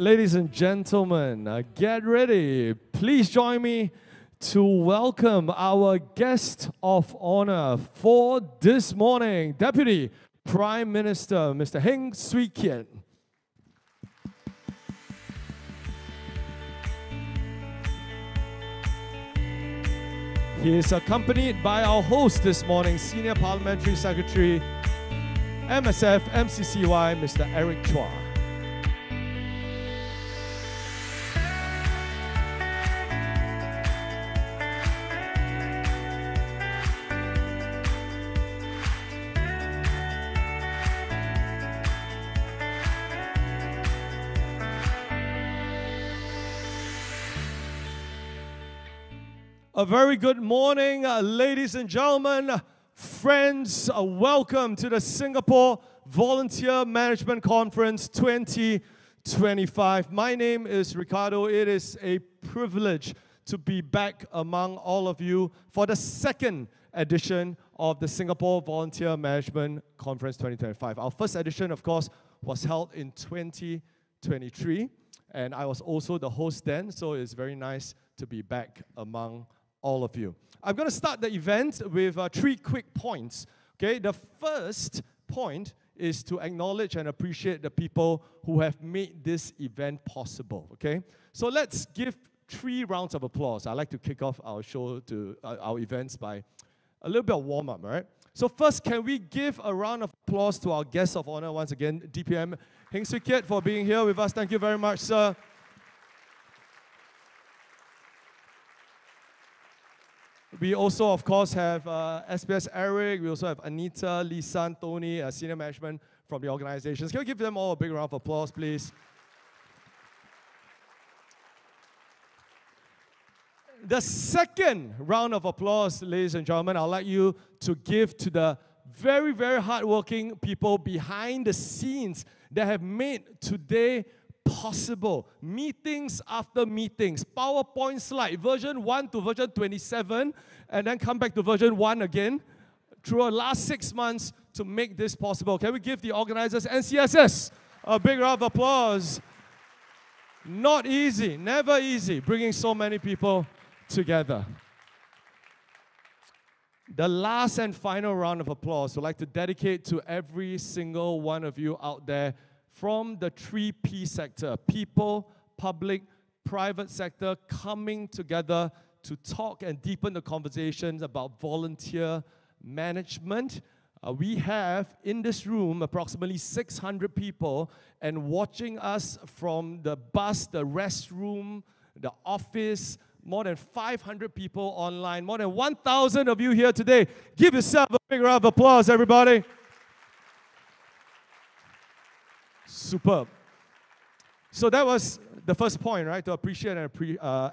Ladies and gentlemen, get ready. Please join me to welcome our guest of honor for this morning, Deputy Prime Minister, Mr. Heng Swee Keat. He is accompanied by our host this morning, Senior Parliamentary Secretary, MSF MCCY, Mr. Eric Chua. A very good morning, ladies and gentlemen, friends. Welcome to the Singapore Volunteer Management Conference 2025. My name is Ricardo. It is a privilege to be back among all of you for the second edition of the Singapore Volunteer Management Conference 2025. Our first edition, of course, was held in 2023, and I was also the host then, so it's very nice to be back among all of you. I'm going to start the event with 3 quick points. Okay, the first point is to acknowledge and appreciate the people who have made this event possible. Okay, so let's give 3 rounds of applause. I like to kick off our show to our events by a little bit of warm up, right? So first, can we give a round of applause to our guest of honor once again, DPM Heng Swee Keat, for being here with us. Thank you very much, sir. We also, of course, have SBS Eric. We also have Anita, Lisa, Tony, senior management from the organizations. Can we give them all a big round of applause, please? The second round of applause, ladies and gentlemen, I'd like you to give to the very, very hardworking people behind the scenes that have made today possible. Meetings after meetings, PowerPoint slide, version 1 to version 27, and then come back to version 1 again through the last 6 months to make this possible. Can we give the organizers, NCSS, a big round of applause? Not easy, never easy, bringing so many people together. The last and final round of applause I'd like to dedicate to every single one of you out there from the 3P sector: people, public, private sector, coming together to talk and deepen the conversations about volunteer management. We have in this room approximately 600 people, and watching us from the bus, the restroom, the office, more than 500 people online, more than 1,000 of you here today. Give yourself a big round of applause, everybody. Superb. So that was the first point, right? To appreciate and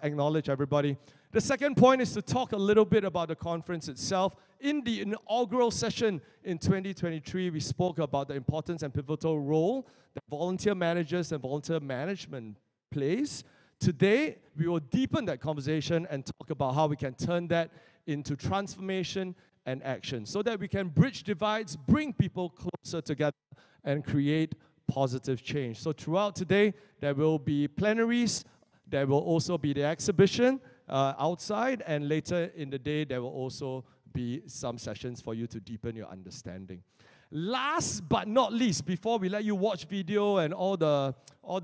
acknowledge everybody. The second point is to talk a little bit about the conference itself. In the inaugural session in 2023, we spoke about the importance and pivotal role that volunteer managers and volunteer management plays. Today, we will deepen that conversation and talk about how we can turn that into transformation and action so that we can bridge divides, bring people closer together, and create positive change. So throughout today, there will be plenaries, there will also be the exhibition outside, and later in the day, there will also be some sessions for you to deepen your understanding. Last but not least, before we let you watch video and all the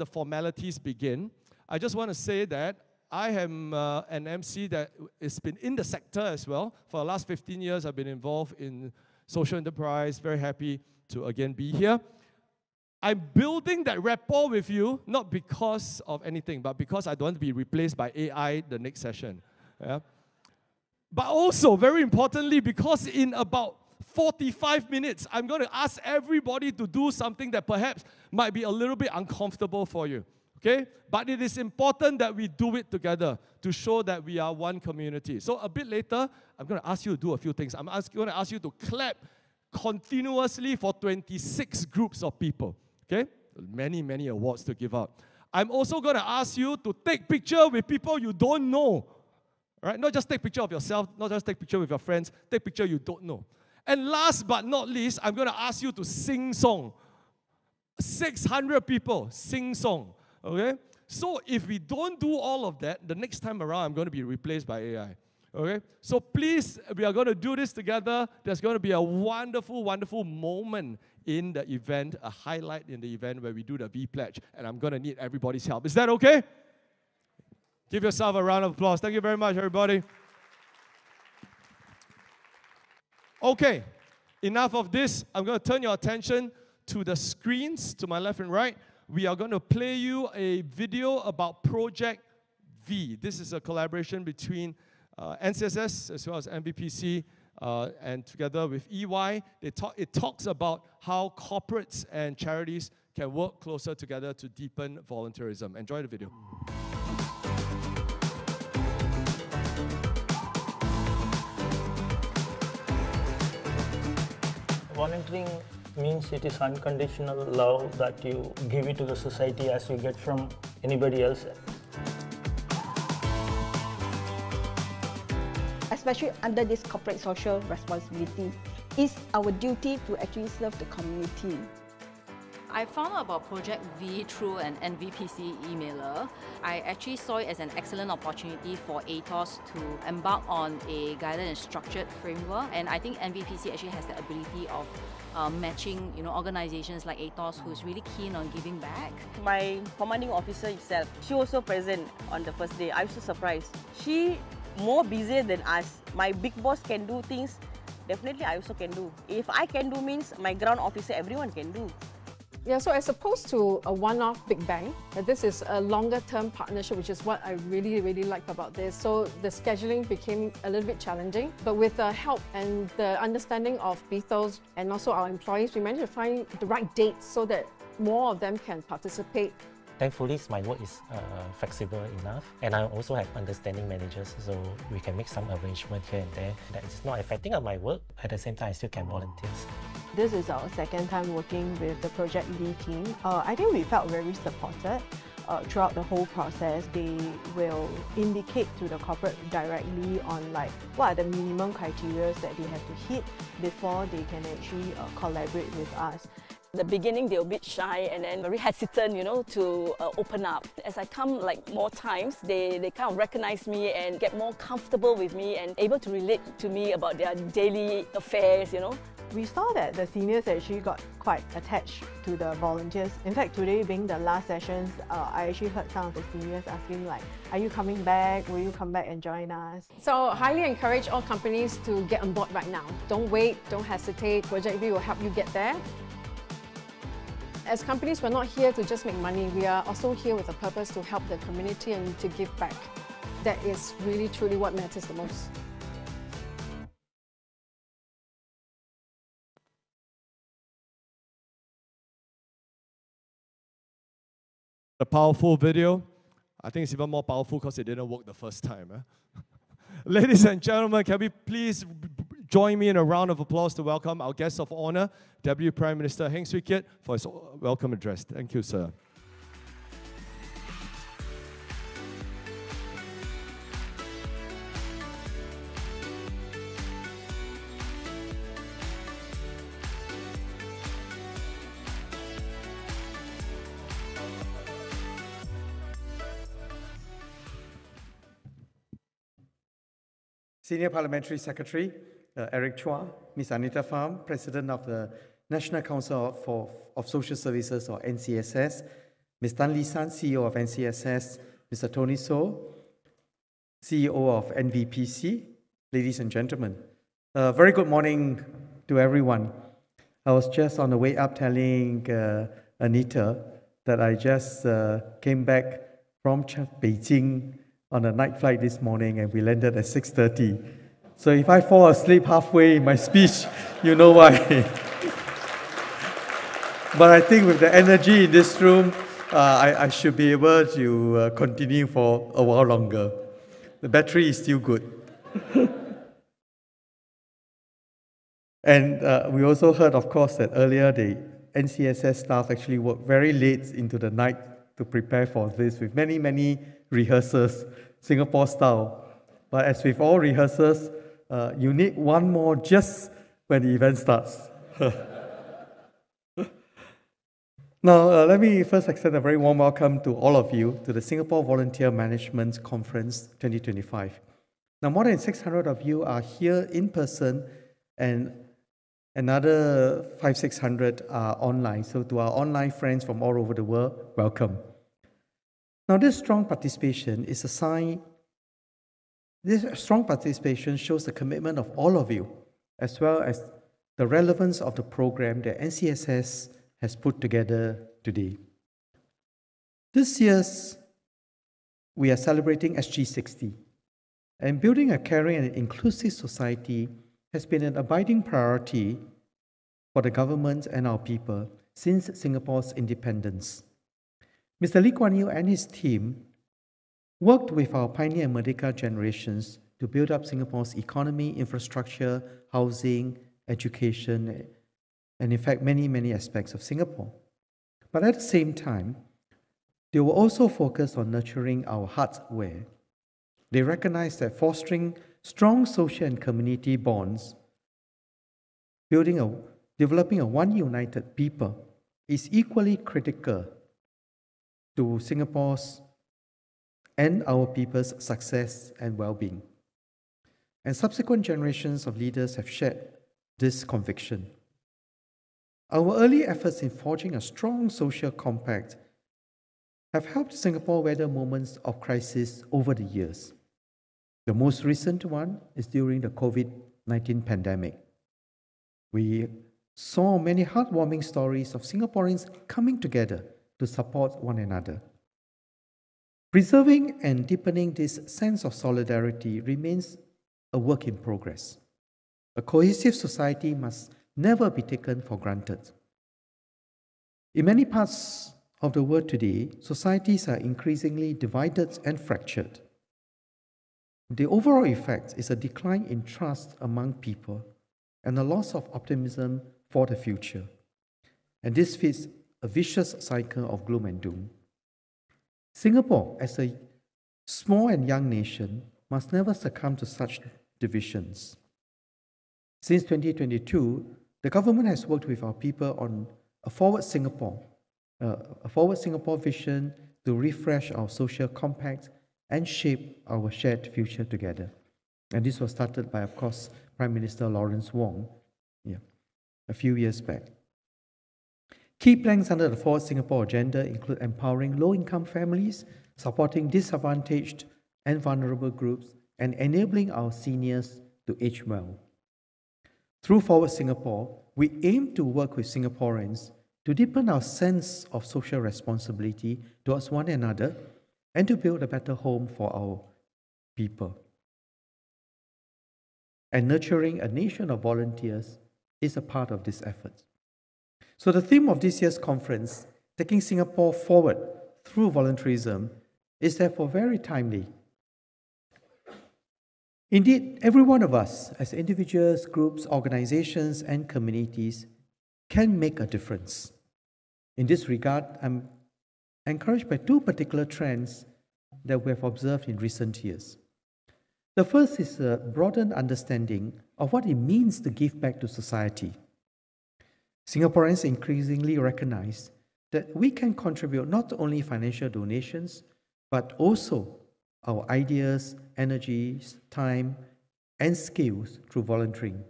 formalities begin, I just want to say that I am an MC that has been in the sector as well. For the last 15 years, I've been involved in social enterprise. Very happy to again be here. I'm building that rapport with you, not because of anything, but because I don't want to be replaced by AI the next session. Yeah? But also, very importantly, because in about 45 minutes, I'm going to ask everybody to do something that perhaps might be a little bbit uncomfortable for you. Okay? But it is important that we do it together to show that we are one community. So a bit later, I'm going to ask you to do a few things. I'm going to ask you to clap continuously for 26 groups of people. Okay? Many, many awards to give out. I'm also going to ask you to take picture with people you don't know. Right? Not just take picture of yourself, not just take picture with your friends, take picture you don't know. And last but not least, I'm going to ask you to sing song. 600 people, sing song. Okay? So if we don't do all of that, the next time around, I'm going to be replaced by AI. Okay? So please, we are going to do this together. There's going to be a wonderful, wonderful moment in the event, a highlight in the event where we do the V-Pledge, and I'm going to need everybody's help. Is that okay? Give yourself a round of applause. Thank you very much, everybody. Okay, enough of this. I'm going to turn your attention to the screens to my left and right. We are going to play you a video about Project V. This is a collaboration between NCSS as well as MVPC and together with EY. It talks about how corporates and charities can work closer together to deepen volunteerism. Enjoy the video. Volunteering means it is unconditional love that you give it to the society as you get from anybody else. Especially under this corporate social responsibility, it's our duty to actually serve the community. I found out about Project V through an NVPC emailer. I actually saw it as an excellent opportunity for ATOS to embark on a guided and structured framework, and I think NVPC actually has the ability of matching, organizations like ATOS who's really keen on giving back. My commanding officer itself, she was also present on the first day. I was so surprised. She more busy than us. My big boss can do things, definitely I also can do. If I can do means my ground officer, everyone can do. Yeah, so as opposed to a one-off big bang, this is a longer-term partnership, which is what I really, really liked about this. So the scheduling became a little bit challenging, but with the help and the understanding of Bethos and also our employees, we managed to find the right dates so that more of them can participate. Thankfully, my work is flexible enough, and I also have understanding managers, so we can make some arrangement here and there that is not affecting on my work. At the same time, I still can volunteer. This is our second time working with the Project V team. I think we felt very supported throughout the whole process. They will indicate to the corporate directly on what are the minimum criteria that they have to hit before they can actually collaborate with us. The beginning, they were a bit shy and then very hesitant, to open up. As I come more times, they kind of recognize me and get more comfortable with me and able to relate to me about their daily affairs, We saw that the seniors actually got quite attached to the volunteers. In fact, today being the last sessions, I actually heard some of the seniors asking are you coming back? Will you come back and join us? So highly encourage all companies to get on board right now. Don't wait, don't hesitate. Project V will help you get there. As companies, we're not here to just make money. We are also here with a purpose to help the community and to give back. That is really, truly what matters the most. A powerful video. I think it's even more powerful because it didn't work the first time. Ladies and gentlemen, can we please join me in a round of applause to welcome our guest of honor, Deputy Prime Minister Heng Keat, for his welcome address. Thank you, sir. Senior Parliamentary Secretary Eric Chua, Ms. Anita Pham, President of the National Council of Social Services, or NCSS, Ms. Tan Lee San, CEO of NCSS, Mr. Tony So, CEO of NVPC, ladies and gentlemen. Very good morning to everyone. I was just on the way up telling Anita that I just came back from Beijing on a night flight this morning, and we landed at 6:30. So if I fall asleep halfway in my speech, you know why. But I think with the energy in this room, I should be able to continue for a while longer. The battery is still good. And we also heard, of course, that earlier the NCSS staff actually worked very late into the night to prepare for this with many, many rehearsals, Singapore style. But as with all rehearsals, you need one more just when the event starts. Now, let me first extend a very warm welcome to all of you to the Singapore Volunteer Management Conference 2025. Now, more than 600 of you are here in person and another 500-600 are online. So to our online friends from all over the world, welcome. Now, this strong participation is a sign, this strong participation shows the commitment of all of you, as well as the relevance of the program that NCSS has put together today. This year's, we are celebrating SG60, and building a caring and inclusive society has been an abiding priority for the government and our people since Singapore's independence. Mr. Lee Kuan Yew and his team worked with our pioneer and Merdeka generations to build up Singapore's economy, infrastructure, housing, education, and in fact, many, many aspects of Singapore. But at the same time, they were also focused on nurturing our hardware. They recognized that fostering strong social and community bonds, developing a one united people is equally critical to Singapore's and our people's success and well-being. And subsequent generations of leaders have shared this conviction. Our early efforts in forging a strong social compact have helped Singapore weather moments of crisis over the years. The most recent one is during the COVID-19 pandemic. We saw many heartwarming stories of Singaporeans coming together to support one another. Preserving and deepening this sense of solidarity remains a work in progress. A cohesive society must never be taken for granted. In many parts of the world today, societies are increasingly divided and fractured. The overall effect is a decline in trust among people and a loss of optimism for the future. And this fits a vicious cycle of gloom and doom. Singapore, as a small and young nation, must never succumb to such divisions. Since 2022, the government has worked with our people on a Forward Singapore vision to refresh our social compact and shape our shared future together. And this was started by, of course, Prime Minister Lawrence Wong a few years back. Key planks under the Forward Singapore agenda include empowering low-income families, supporting disadvantaged and vulnerable groups, and enabling our seniors to age well. Through Forward Singapore, we aim to work with Singaporeans to deepen our sense of social responsibility towards one another and to build a better home for our people. And nurturing a nation of volunteers is a part of this effort. So the theme of this year's conference, Taking Singapore Forward Through Volunteerism, is therefore very timely. Indeed, every one of us, as individuals, groups, organizations, and communities, can make a difference. In this regard, I'm encouraged by two particular trends that we have observed in recent years. The first is a broadened understanding of what it means to give back to society. Singaporeans increasingly recognize that we can contribute not only financial donations, but also our ideas, energies, time, and skills through volunteering.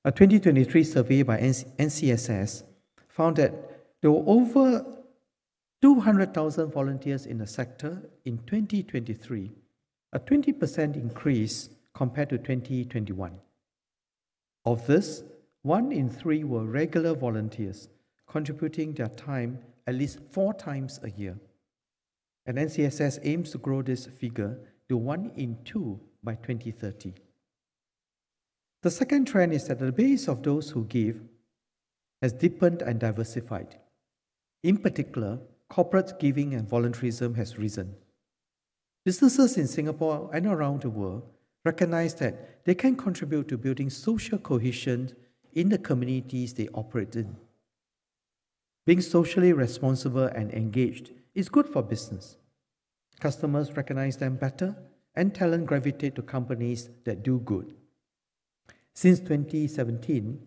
A 2023 survey by NCSS found that there were over 200,000 volunteers in the sector in 2023, a 20% increase compared to 2021. Of this, 1 in 3 were regular volunteers, contributing their time at least 4 times a year. And NCSS aims to grow this figure to 1 in 2 by 2030. The second trend is that the base of those who give has deepened and diversified. In particular, corporate giving and volunteerism has risen. Businesses in Singapore and around the world recognize that they can contribute to building social cohesion in the communities they operate in. Being socially responsible and engaged is good for business. Customers recognize them better, and talent gravitate to companies that do good. Since 2017,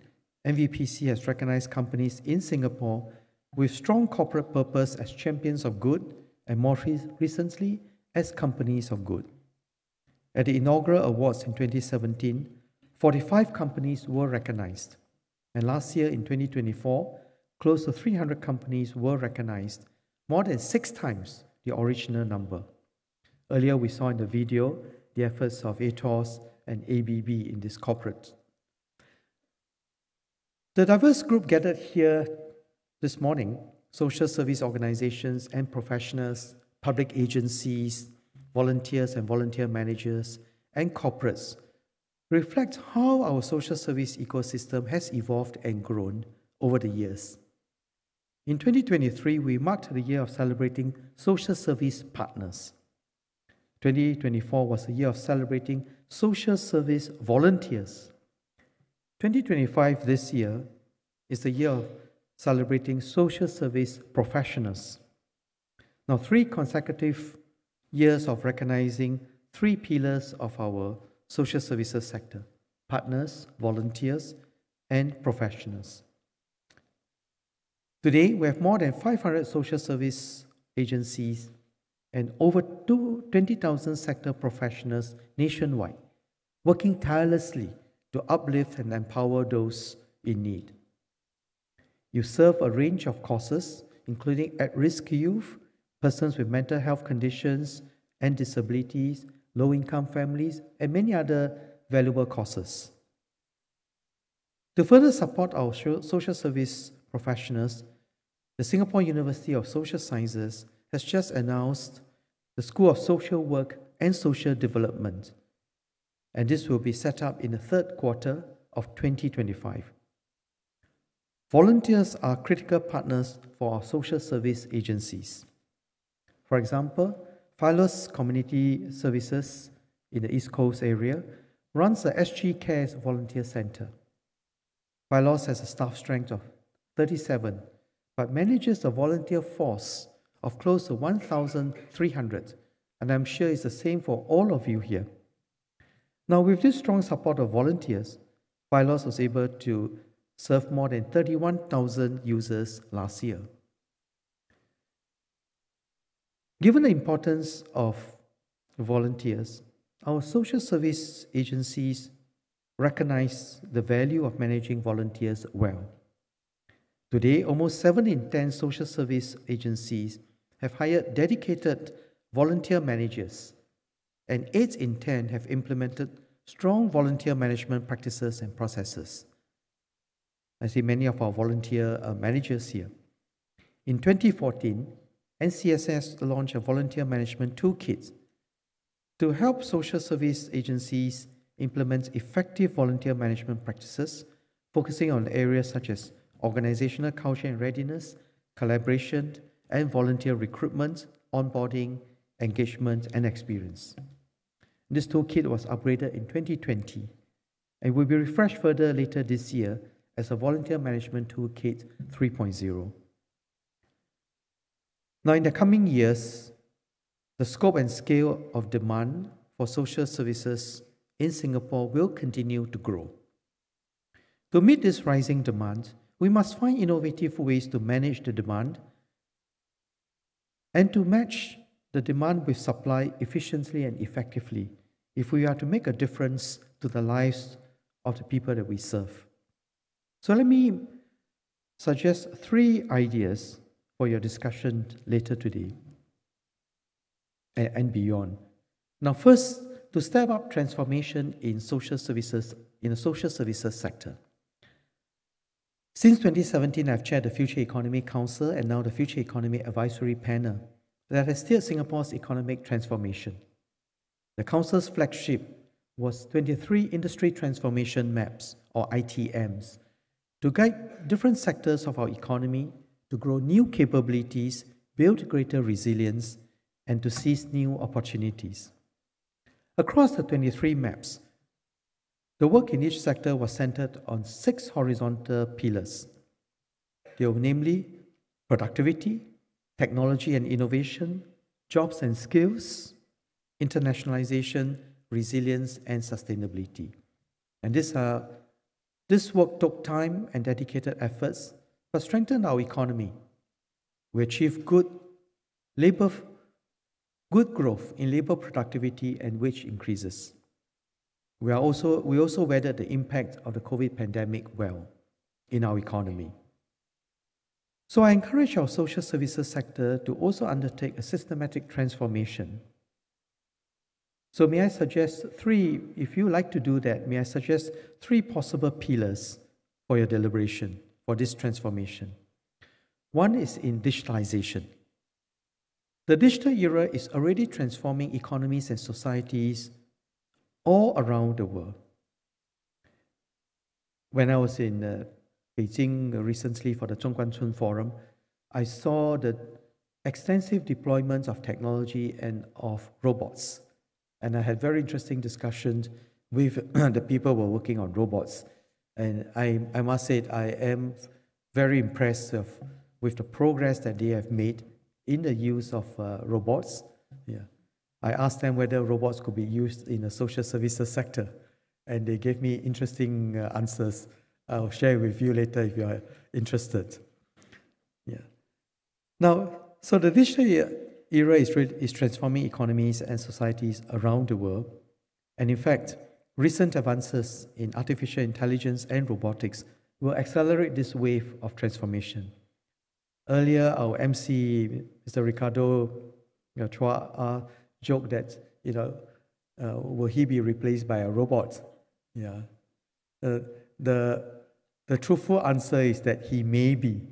MVPC has recognized companies in Singapore with strong corporate purpose as champions of good and more recently as companies of good. At the inaugural awards in 2017, 45 companies were recognized. And last year in 2024, close to 300 companies were recognized, more than 6 times the original number. Earlier we saw in the video the efforts of ATOS and ABB in this corporate. The diverse group gathered here this morning, social service organizations and professionals, public agencies, volunteers and volunteer managers, and corporates, reflect how our social service ecosystem has evolved and grown over the years. In 2023, we marked the year of celebrating social service partners. 2024 was the year of celebrating social service volunteers. 2025, this year, is the year of celebrating social service professionals. Now, 3 consecutive years of recognizing 3 pillars of our social services sector: partners, volunteers, and professionals. Today, we have more than 500 social service agencies and over 20,000 sector professionals nationwide, working tirelessly to uplift and empower those in need. You serve a range of causes, including at-risk youth, persons with mental health conditions and disabilities, low-income families, and many other valuable causes. To further support our social service professionals, the Singapore University of Social Sciences has just announced the School of Social Work and Social Development, and this will be set up in the 3rd quarter of 2025. Volunteers are critical partners for our social service agencies. For example, Philos Community Services in the East Coast area runs the SG Cares Volunteer Centre. Philos has a staff strength of 37, but manages a volunteer force of close to 1,300, and I'm sure it's the same for all of you here. Now, with this strong support of volunteers, Philos was able to serve more than 31,000 users last year. Given the importance of volunteers, our social service agencies recognize the value of managing volunteers well. Today, almost 7 in 10 social service agencies have hired dedicated volunteer managers, and 8 in 10 have implemented strong volunteer management practices and processes. I see many of our volunteer managers here. In 2014, NCSS launched a volunteer management toolkit to help social service agencies implement effective volunteer management practices, focusing on areas such as organizational culture and readiness, collaboration, and volunteer recruitment, onboarding, engagement, and experience. This toolkit was upgraded in 2020 and will be refreshed further later this year as a Volunteer Management Toolkit 3.0. Now, in the coming years, the scope and scale of demand for social services in Singapore will continue to grow. To meet this rising demand, we must find innovative ways to manage the demand and to match the demand with supply efficiently and effectively if we are to make a difference to the lives of the people that we serve. So let me suggest 3 ideas for your discussion later today and beyond. Now, first, to step up transformation in social services, in the social services sector. Since 2017, I've chaired the Future Economy Council and now the Future Economy Advisory Panel that has steered Singapore's economic transformation. The Council's flagship was 23 Industry Transformation Maps, or ITMs, to guide different sectors of our economy to grow new capabilities, build greater resilience, and to seize new opportunities. Across the 23 maps, the work in each sector was centered on 6 horizontal pillars. They were namely productivity, technology and innovation, jobs and skills, internationalization, resilience, and sustainability. And this work took time and dedicated efforts, but strengthened our economy We achieved good growth in labor productivity and wage increases. We also weathered the impact of the COVID pandemic well in our economy. So I encourage our social services sector to also undertake a systematic transformation. So may I suggest three, if you like to do that, may I suggest three possible pillars for your deliberation for this transformation. One is in digitalization. The digital era is already transforming economies and societies all around the world. When I was in Beijing recently for the Zhongguancun Forum, I saw the extensive deployment of technology and of robots. And I had very interesting discussions with the people who were working on robots. And I must say, I am very impressed with the progress that they have made in the use of robots. Yeah. I asked them whether robots could be used in the social services sector, and they gave me interesting answers. I'll share with you later if you are interested. Yeah. Now, so the digital era is transforming economies and societies around the world. And in fact, recent advances in artificial intelligence and robotics will accelerate this wave of transformation. Earlier, our MC, Mr. Ricardo Chua, joked that, will he be replaced by a robot? Yeah. The truthful answer is that he may be.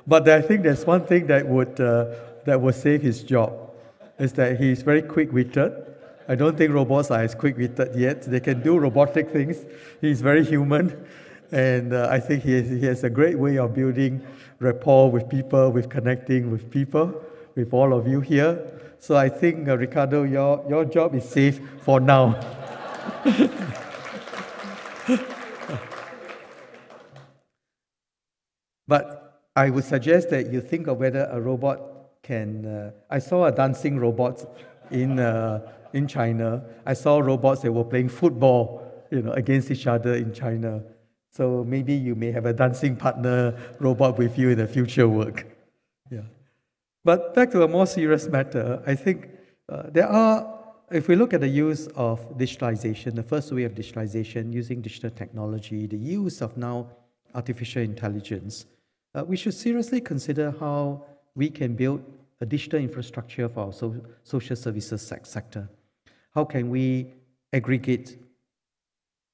But I think there's one thing that would save his job, is that he's very quick-witted. I don't think robots are as quick-witted yet. They can do robotic things. He's very human. And I think he has a great way of building rapport with people, with connecting with people, with all of you here. So I think, Ricardo, your job is safe for now. But I would suggest that you think of whether a robot can... I saw a dancing robot in China. I saw robots that were playing football, against each other in China. So maybe you may have a dancing partner robot with you in the future work. Yeah. But back to a more serious matter, I think if we look at the use of digitalization, the first way of digitalization, using digital technology, the use of now artificial intelligence, we should seriously consider how we can build a digital infrastructure for our social services sector. How can we aggregate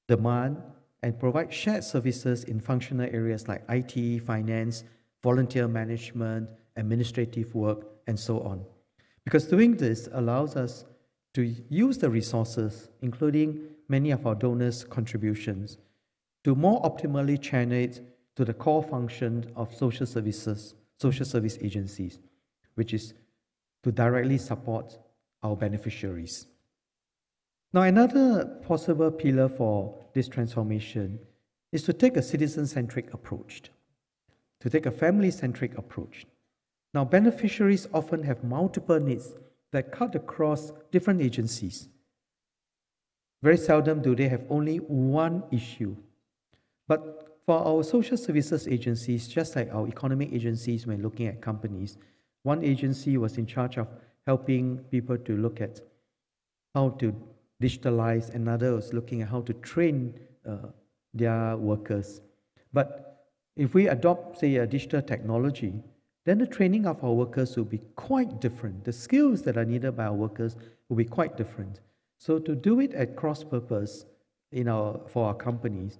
demand and provide shared services in functional areas like IT, finance, volunteer management, administrative work, and so on. Because doing this allows us to use the resources, including many of our donors' contributions, to more optimally channel it to the core function of social service agencies, which is to directly support our beneficiaries. Now, another possible pillar for this transformation is to take a citizen-centric approach, to take a family-centric approach. Now, beneficiaries often have multiple needs that cut across different agencies. Very seldom do they have only one issue. But for our social services agencies, just like our economic agencies when looking at companies, one agency was in charge of helping people to look at how to digitalize, another was looking at how to train their workers. But if we adopt, say, a digital technology, then the training of our workers will be quite different. The skills that are needed by our workers will be quite different. So to do it at cross-purpose for our companies,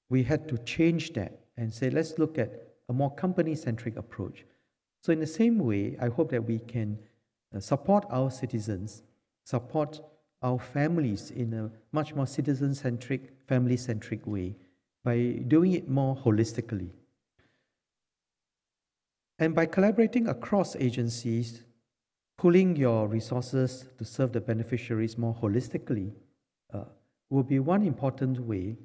we had to change that and say, let's look at a more company-centric approach. So in the same way, I hope that we can support our citizens, support our families in a much more citizen-centric, family-centric way by doing it more holistically. And by collaborating across agencies, pooling your resources to serve the beneficiaries more holistically will be one important way,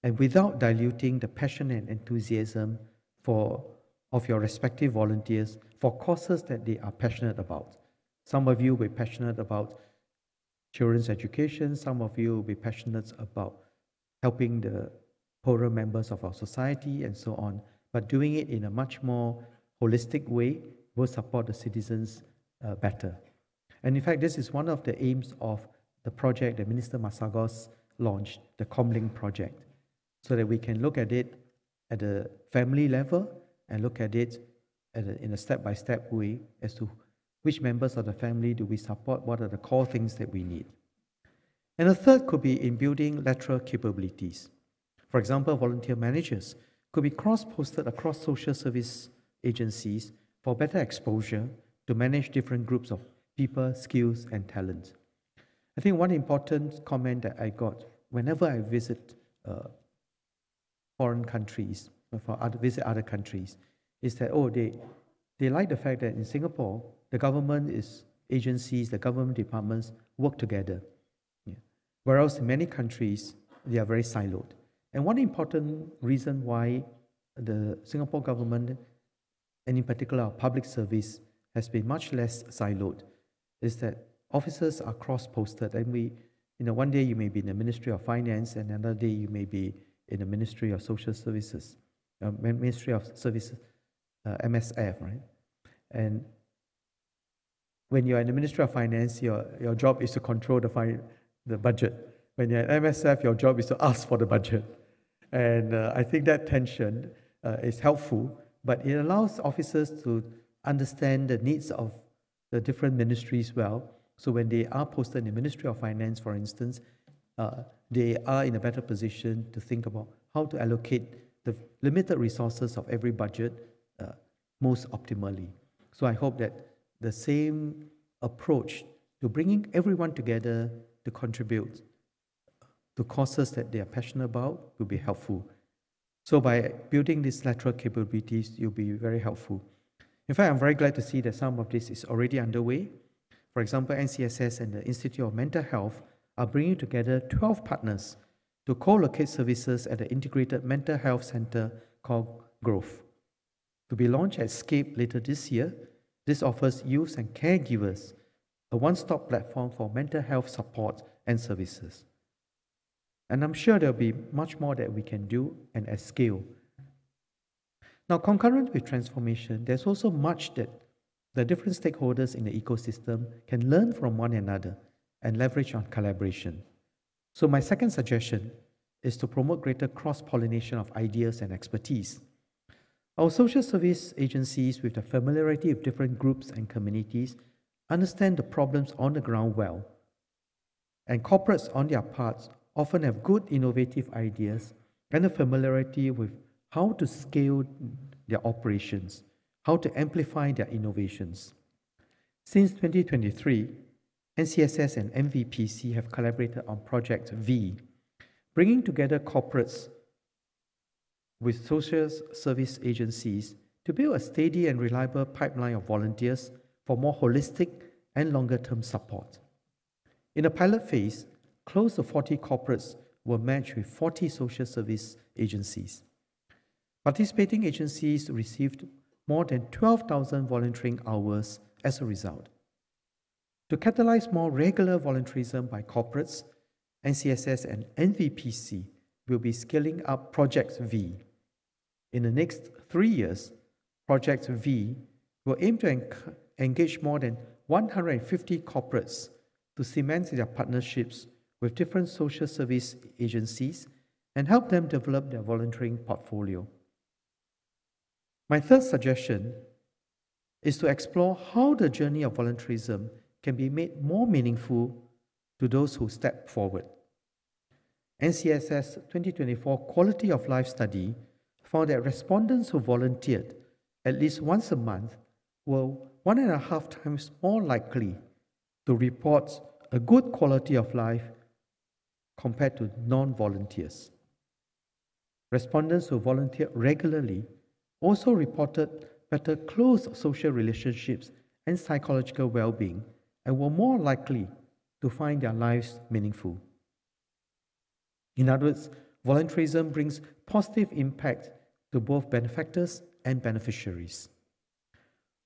and without diluting the passion and enthusiasm of your respective volunteers for causes that they are passionate about. Some of you will be passionate about children's education, some of you will be passionate about helping the poorer members of our society and so on, but doing it in a much more holistic way will support the citizens better. And in fact, this is one of the aims of the project that Minister Masagos launched, the Comlink project, so that we can look at it at the family level and look at it in a step-by-step way as to which members of the family do we support, what are the core things that we need. And the third could be in building lateral capabilities. For example, volunteer managers could be cross-posted across social service agencies for better exposure to manage different groups of people, skills, and talent. I think one important comment that I got whenever I visit foreign countries, visit other countries, is that, they like the fact that in Singapore, the government agencies, the government departments work together. Yeah. Whereas in many countries, they are very siloed. And one important reason why the Singapore government, and in particular our public service, has been much less siloed, is that officers are cross-posted. And one day you may be in the Ministry of Finance, and another day you may be in the Ministry of Social Services, Ministry of Services, MSF, right? And when you're in the Ministry of Finance, your job is to control the budget. When you're at MSF, your job is to ask for the budget. And I think that tension is helpful, but it allows officers to understand the needs of the different ministries well. So when they are posted in the Ministry of Finance, for instance, they are in a better position to think about how to allocate the limited resources of every budget most optimally. So I hope that the same approach to bringing everyone together to contribute to causes that they are passionate about will be helpful. So by building these lateral capabilities, you'll be very helpful. In fact, I'm very glad to see that some of this is already underway. For example, NCSS and the Institute of Mental Health are bringing together 12 partners to co-locate services at the Integrated Mental Health Center called Growth. To be launched at SCAPE later this year, this offers youths and caregivers a one-stop platform for mental health support and services. And I'm sure there'll be much more that we can do and at scale. Now, concurrent with transformation, there's also much that the different stakeholders in the ecosystem can learn from one another and leverage on collaboration. So my second suggestion is to promote greater cross-pollination of ideas and expertise. Our social service agencies, with the familiarity of different groups and communities, understand the problems on the ground well. And corporates, on their parts, often have good innovative ideas and a familiarity with how to scale their operations, how to amplify their innovations. Since 2023, NCSS and MVPC have collaborated on Project V, bringing together corporates with social service agencies to build a steady and reliable pipeline of volunteers for more holistic and longer-term support. In a pilot phase, close to 40 corporates were matched with 40 social service agencies. Participating agencies received more than 12,000 volunteering hours as a result. To catalyze more regular volunteerism by corporates, NCSS and NVPC will be scaling up Project V. In the next 3 years, Project V will aim to engage more than 150 corporates to cement their partnerships with different social service agencies and help them develop their volunteering portfolio. My third suggestion is to explore how the journey of volunteerism can be made more meaningful to those who step forward. NCSS 2024 Quality of Life Study found that respondents who volunteered at least once a month were 1.5 times more likely to report a good quality of life compared to non-volunteers. Respondents who volunteered regularly also reported better close social relationships and psychological well-being and were more likely to find their lives meaningful. In other words, volunteerism brings positive impact to both benefactors and beneficiaries.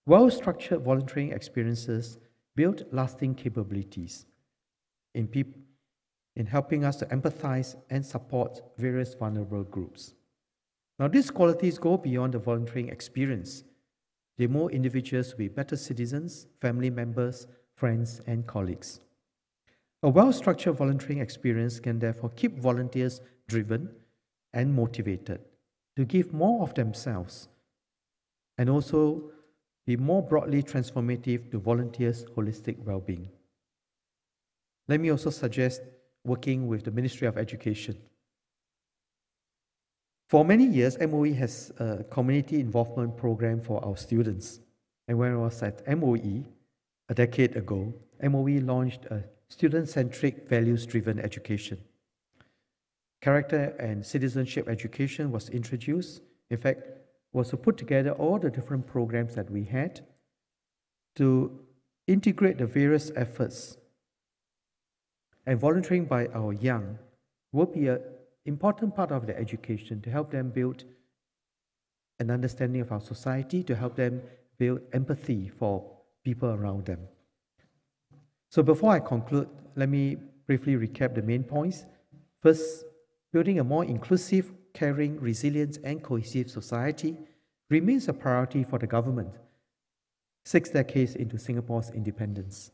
Well-structured volunteering experiences build lasting capabilities in in helping us to empathize and support various vulnerable groups. Now, these qualities go beyond the volunteering experience. They mold individuals to be better citizens, family members, friends, and colleagues. A well-structured volunteering experience can therefore keep volunteers driven and motivated to give more of themselves, and also be more broadly transformative to volunteers' holistic well-being. Let me also suggest working with the Ministry of Education. For many years, MOE has a community involvement program for our students. And when I was at MOE a decade ago, MOE launched a student-centric, values-driven education. Character and citizenship education was introduced. In fact, was to put together all the different programs that we had to integrate the various efforts. And volunteering by our young will be an important part of their education to help them build an understanding of our society, to help them build empathy for people around them. So before I conclude, let me briefly recap the main points. First, building a more inclusive, caring, resilient, and cohesive society remains a priority for the government 6 decades into Singapore's independence.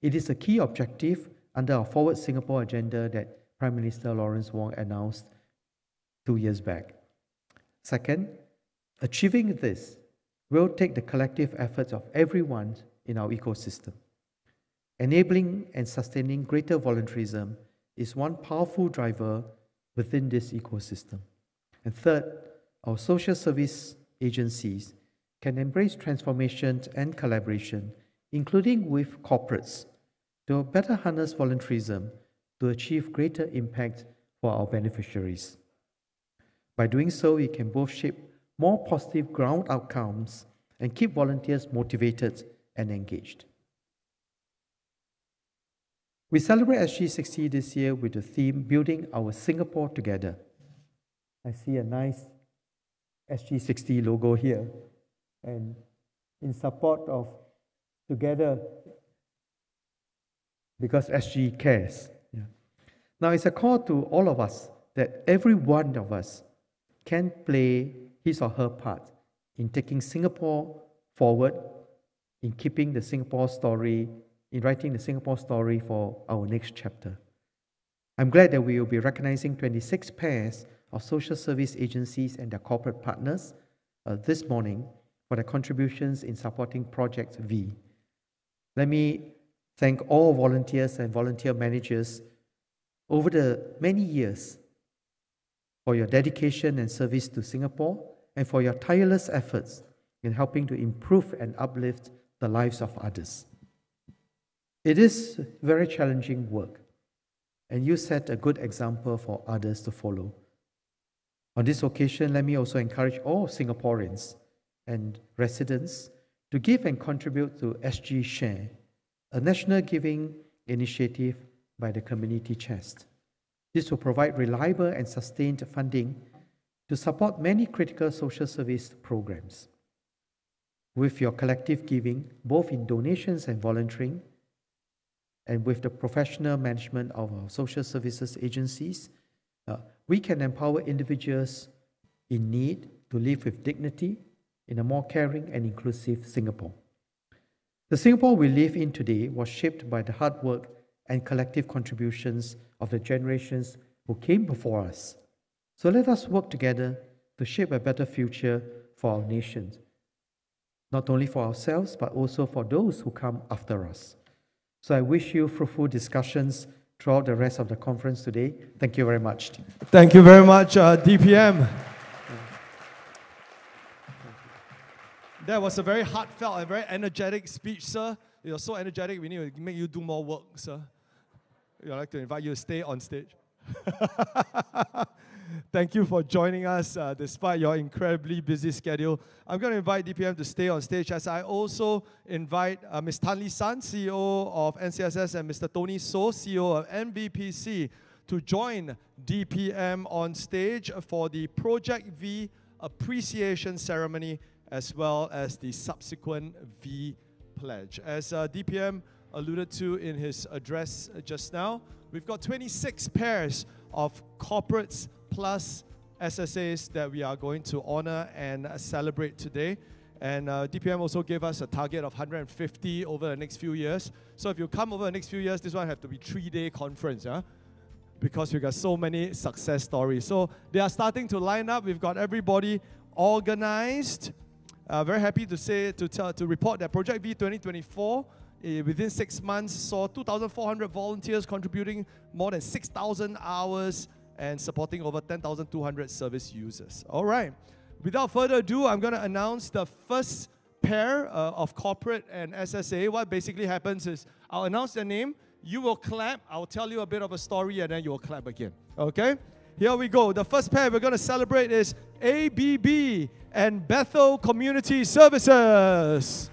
It is a key objective under our Forward Singapore agenda that Prime Minister Lawrence Wong announced 2 years back. Second, achieving this will take the collective efforts of everyone in our ecosystem. Enabling and sustaining greater volunteerism is one powerful driver within this ecosystem. And third, our social service agencies can embrace transformation and collaboration, including with corporates, to better harness volunteerism to achieve greater impact for our beneficiaries. By doing so, we can both shape more positive ground outcomes and keep volunteers motivated and engaged. We celebrate SG60 this year with the theme, Building Our Singapore Together. I see a nice SG60 logo here, and in support of Together, because SG cares. Yeah. Now, it's a call to all of us that every one of us can play his or her part in taking Singapore forward, in keeping the Singapore story, in writing the Singapore story for our next chapter. I'm glad that we will be recognizing 26 pairs of social service agencies and their corporate partners this morning for their contributions in supporting Project V. Let me thank all volunteers and volunteer managers over the many years for your dedication and service to Singapore and for your tireless efforts in helping to improve and uplift the lives of others. It is very challenging work, and you set a good example for others to follow. On this occasion, let me also encourage all Singaporeans and residents to give and contribute to SG Share, a national giving initiative by the Community Chest. This will provide reliable and sustained funding to support many critical social service programs. With your collective giving, both in donations and volunteering, and with the professional management of our social services agencies, we can empower individuals in need to live with dignity in a more caring and inclusive Singapore. The Singapore we live in today was shaped by the hard work and collective contributions of the generations who came before us. So let us work together to shape a better future for our nation, not only for ourselves, but also for those who come after us. So I wish you fruitful discussions throughout the rest of the conference today. Thank you very much. Thank you very much, DPM. That was a very heartfelt and very energetic speech, sir. You're so energetic, we need to make you do more work, sir. We'd like to invite you to stay on stage. Thank you for joining us despite your incredibly busy schedule. I'm going to invite DPM to stay on stage as I also invite Ms. Tan Lee San, CEO of NCSS, and Mr. Tony So, CEO of NBPC, to join DPM on stage for the Project V appreciation ceremony as well as the subsequent V pledge. As DPM alluded to in his address just now. We've got 26 pairs of corporates plus SSAs that we are going to honor and celebrate today. And DPM also gave us a target of 150 over the next few years. So if you come over the next few years, this one have to be 3-day conference, because we got so many success stories. So they are starting to line up. We've got everybody organized. Very happy to say, to report that Project V 2024, within 6 months, saw 2,400 volunteers contributing more than 6,000 hours and supporting over 10,200 service users. All right. Without further ado, I'm going to announce the first pair of corporate and SSA. What basically happens is I'll announce their name, you will clap, I'll tell you a bit of a story, and then you will clap again. Okay? Here we go. The first pair we're going to celebrate is ABB and Bethel Community Services.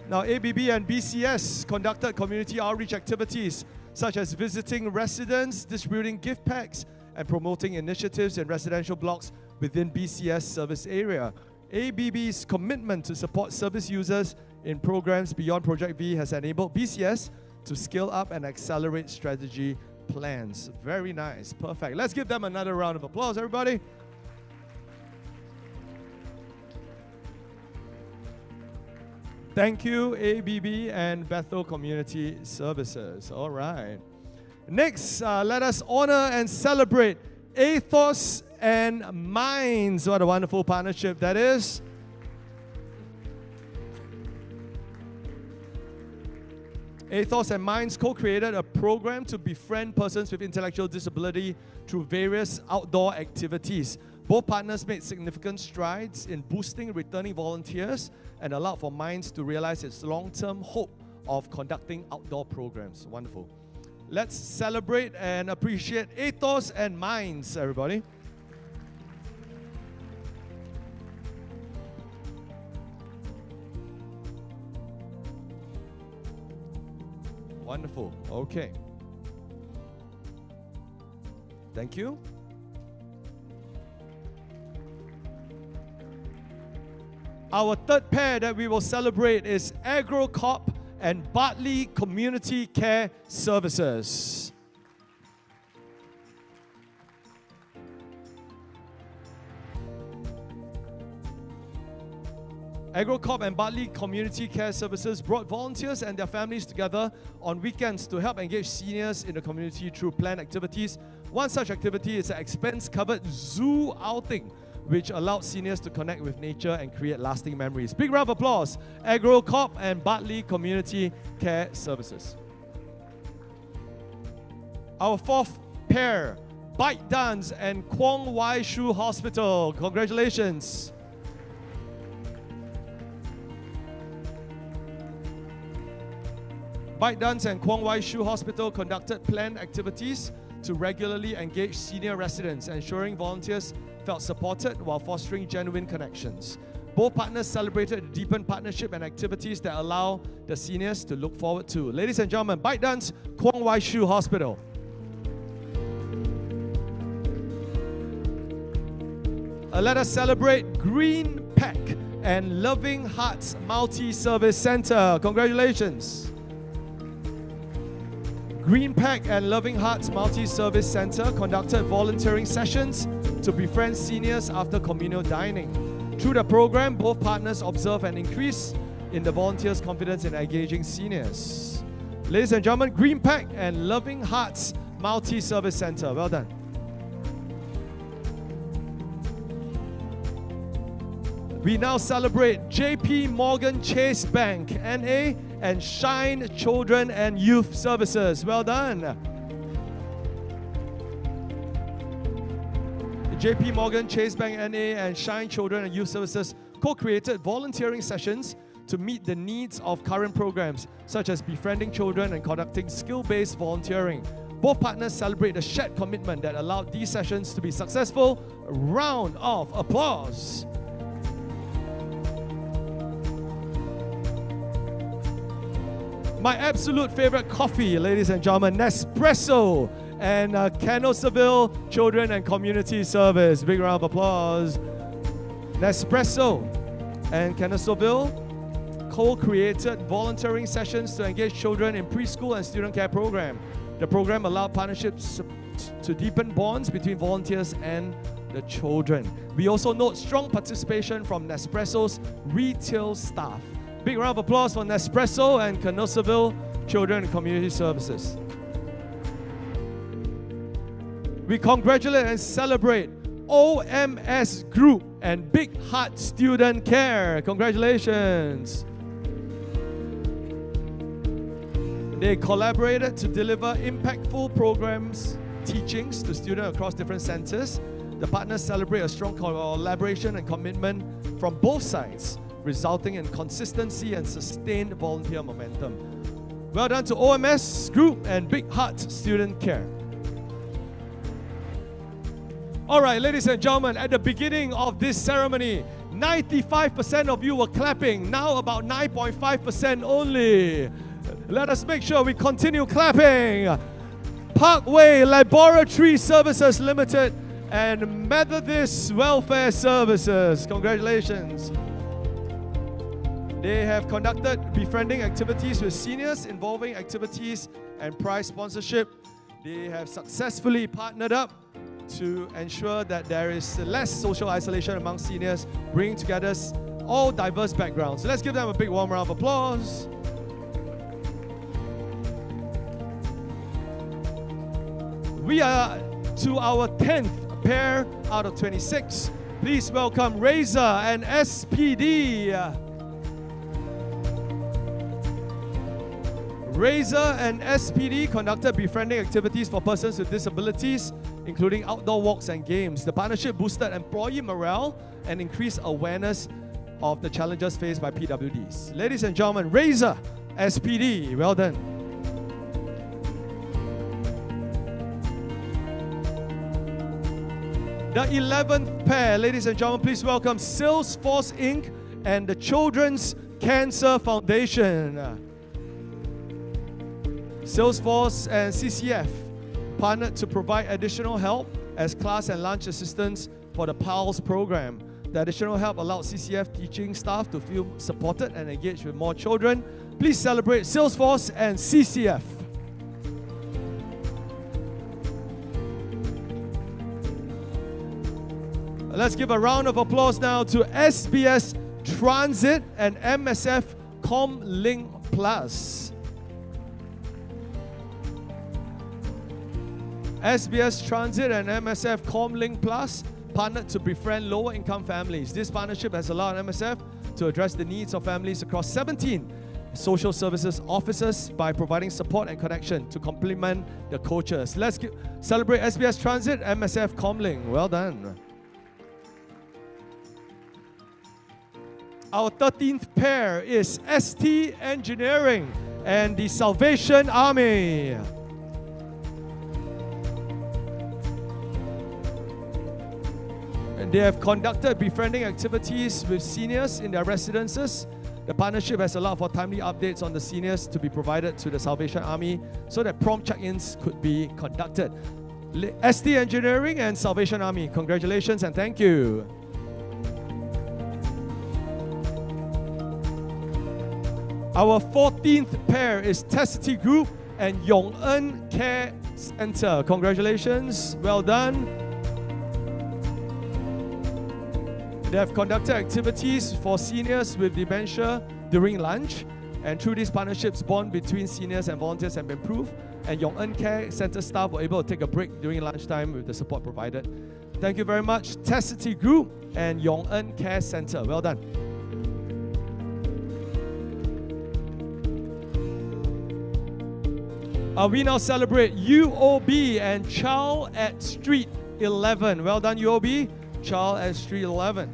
Now, ABB and BCS conducted community outreach activities such as visiting residents, distributing gift packs, and promoting initiatives in residential blocks within BCS service area. ABB's commitment to support service users in programs beyond Project V has enabled BCS to scale up and accelerate strategy plans. Very nice. Perfect. Let's give them another round of applause, everybody. Thank you, ABB and Bethel Community Services. All right. Next, let us honor and celebrate Ethos and Minds. What a wonderful partnership that is. Ethos and Minds co-created a program to befriend persons with intellectual disability through various outdoor activities. Both partners made significant strides in boosting returning volunteers and allowed for Minds to realize its long-term hope of conducting outdoor programs. Wonderful. Let's celebrate and appreciate Ethos and Minds, everybody. Wonderful. Okay. Thank you. Our third pair that we will celebrate is AgroCorp and Bartley Community Care Services. AgroCorp and Bartley Community Care Services brought volunteers and their families together on weekends to help engage seniors in the community through planned activities. One such activity is an expense-covered zoo outing, which allowed seniors to connect with nature and create lasting memories. Big round of applause, AgroCorp and Bartley Community Care Services. Our fourth pair, Bite Dance and Kwong Wai Shu Hospital. Congratulations. Bite Dance and Kwong Wai Shu Hospital conducted planned activities to regularly engage senior residents, ensuring volunteers felt supported while fostering genuine connections. Both partners celebrated a deepened partnership and activities that allow the seniors to look forward to. Ladies and gentlemen, Bite Dance, Kwong Wai Shu Hospital. Let us celebrate Green Pack and Loving Hearts Multi-Service Center. Congratulations. Green Pack and Loving Hearts Multi-Service Center conducted volunteering sessions to befriend seniors after communal dining. Through the program, both partners observed an increase in the volunteers' confidence in engaging seniors. Ladies and gentlemen, Green Pack and Loving Hearts Multi-Service Center. Well done. We now celebrate JP Morgan Chase Bank, NA, and Shine Children and Youth Services. Well done. JP Morgan Chase Bank, NA, and Shine Children and Youth Services co-created volunteering sessions to meet the needs of current programs, such as befriending children and conducting skill-based volunteering. Both partners celebrate the shared commitment that allowed these sessions to be successful. A round of applause. My absolute favorite coffee, ladies and gentlemen, Nespresso and Canossaville Children and Community Service. Big round of applause. Nespresso and Canossaville co-created volunteering sessions to engage children in preschool and student care program. The program allowed partnerships to deepen bonds between volunteers and the children. We also note strong participation from Nespresso's retail staff. Big round of applause for Nespresso and Canossaville Children and Community Services. We congratulate and celebrate OMS Group and Big Heart Student Care. Congratulations. They collaborated to deliver impactful programs, teachings to students across different centers. The partners celebrate a strong collaboration and commitment from both sides, resulting in consistency and sustained volunteer momentum. Well done to OMS Group and Big Heart Student Care. All right, ladies and gentlemen, at the beginning of this ceremony, 95% of you were clapping. Now about 9.5% only. Let us make sure we continue clapping. Parkway Laboratory Services Limited and Methodist Welfare Services. Congratulations. They have conducted befriending activities with seniors involving activities and prize sponsorship. They have successfully partnered up to ensure that there is less social isolation among seniors, bringing together all diverse backgrounds. So let's give them a big warm round of applause. We are to our 10th pair out of 26. Please welcome Razor and SPD. Razor and SPD conducted befriending activities for persons with disabilities, including outdoor walks and games. The partnership boosted employee morale and increased awareness of the challenges faced by PWDs. Ladies and gentlemen, Razor, SPD, well done. The 11th pair, ladies and gentlemen, please welcome Salesforce Inc. and the Children's Cancer Foundation. Salesforce and CCF partnered to provide additional help as class and lunch assistance for the PALS program. The additional help allowed CCF teaching staff to feel supported and engaged with more children. Please celebrate Salesforce and CCF. Let's give a round of applause now to SBS Transit and MSF Comlink Plus. SBS Transit and MSF Comlink Plus partnered to befriend lower-income families. This partnership has allowed MSF to address the needs of families across 17 social services offices by providing support and connection to complement the coaches. Let's celebrate SBS Transit, MSF Comlink. Well done. Our 13th pair is ST Engineering and the Salvation Army. And they have conducted befriending activities with seniors in their residences. The partnership has allowed for timely updates on the seniors to be provided to the Salvation Army so that prompt check-ins could be conducted. ST Engineering and Salvation Army, congratulations and thank you. Our 14th pair is Tacity Group and Yong En Care Center. Congratulations, well done. They have conducted activities for seniors with dementia during lunch, and through these partnerships, bond between seniors and volunteers have improved, and Yong En Care Center staff were able to take a break during lunchtime with the support provided. Thank you very much, Tacity Group and Yong En Care Center. Well done. We now celebrate UOB and Child at Street 11. Well done, UOB. Child at Street 11.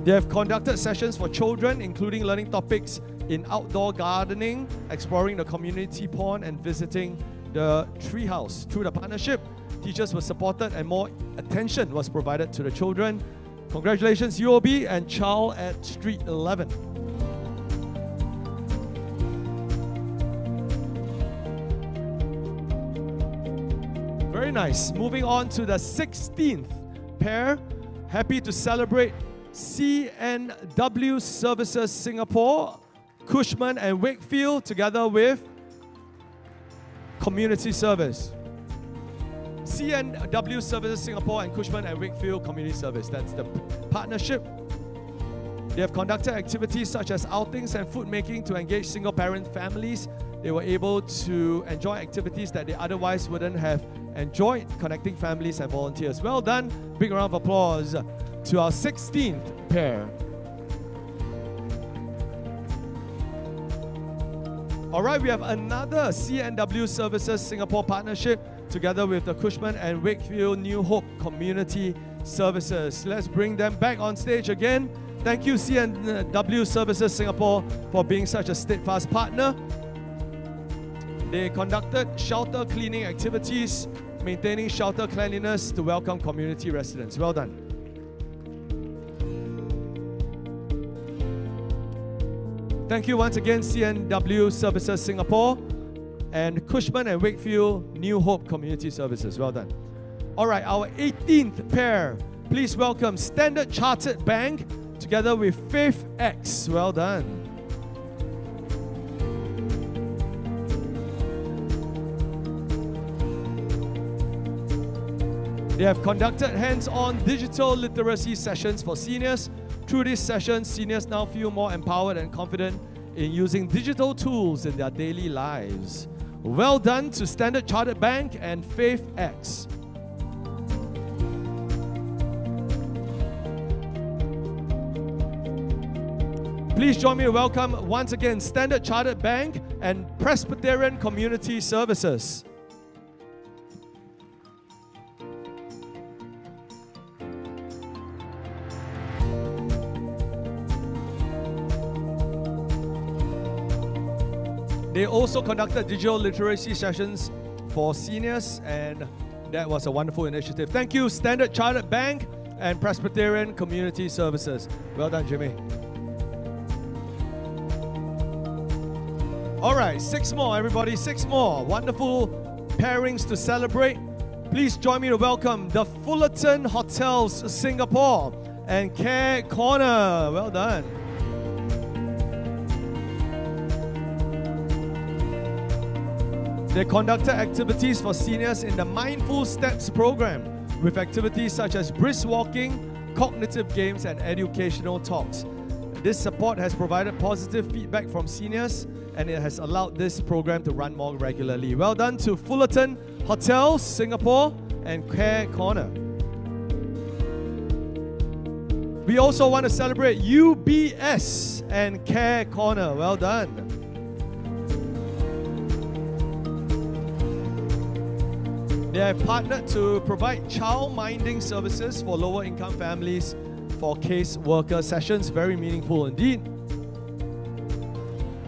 They have conducted sessions for children, including learning topics in outdoor gardening, exploring the community pond, and visiting the treehouse. Through the partnership, teachers were supported and more attention was provided to the children. Congratulations, UOB and Child at Street 11. Very nice. Moving on to the 16th pair, happy to celebrate CNW Services Singapore, Cushman and Wakefield, together with Community Service. CNW Services Singapore and Cushman and Wakefield Community Service. That's the partnership. They have conducted activities such as outings and food making to engage single-parent families. They were able to enjoy activities that they otherwise wouldn't have enjoyed, connecting families and volunteers. Well done. Big round of applause to our 16th pair. All right, we have another CNW Services Singapore partnership together with the Cushman and Wakefield New Hope Community Services. Let's bring them back on stage again. Thank you, CNW Services Singapore, for being such a steadfast partner. They conducted shelter cleaning activities, maintaining shelter cleanliness to welcome community residents. Well done. Thank you once again, CNW Services Singapore and Cushman and Wakefield New Hope Community Services. Well done. All right, our 18th pair. Please welcome Standard Chartered Bank together with Faith X. Well done. They have conducted hands-on digital literacy sessions for seniors. Through these sessions, seniors now feel more empowered and confident in using digital tools in their daily lives. Well done to Standard Chartered Bank and Faith X. Please join me to welcome once again Standard Chartered Bank and Presbyterian Community Services. They also conducted digital literacy sessions for seniors, and that was a wonderful initiative. Thank you, Standard Chartered Bank and Presbyterian Community Services. Well done, Jimmy. All right, 6 more, everybody, 6 more. Wonderful pairings to celebrate. Please join me to welcome the Fullerton Hotels Singapore and Care Corner. Well done. They conducted activities for seniors in the Mindful Steps program with activities such as brisk walking, cognitive games, and educational talks. This support has provided positive feedback from seniors, and it has allowed this program to run more regularly. Well done to Fullerton Hotels Singapore and Care Corner. We also want to celebrate UBS and Care Corner. Well done. They have partnered to provide child minding services for lower income families for case worker sessions. Very meaningful indeed.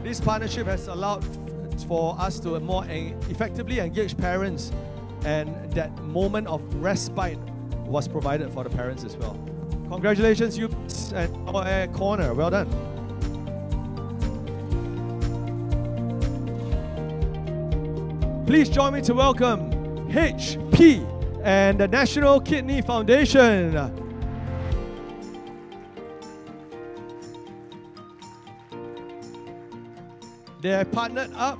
This partnership has allowed for us to more effectively engage parents, and that moment of respite was provided for the parents as well. Congratulations, you and our Corner. Well done. Please join me to welcome HP and the National Kidney Foundation. They have partnered up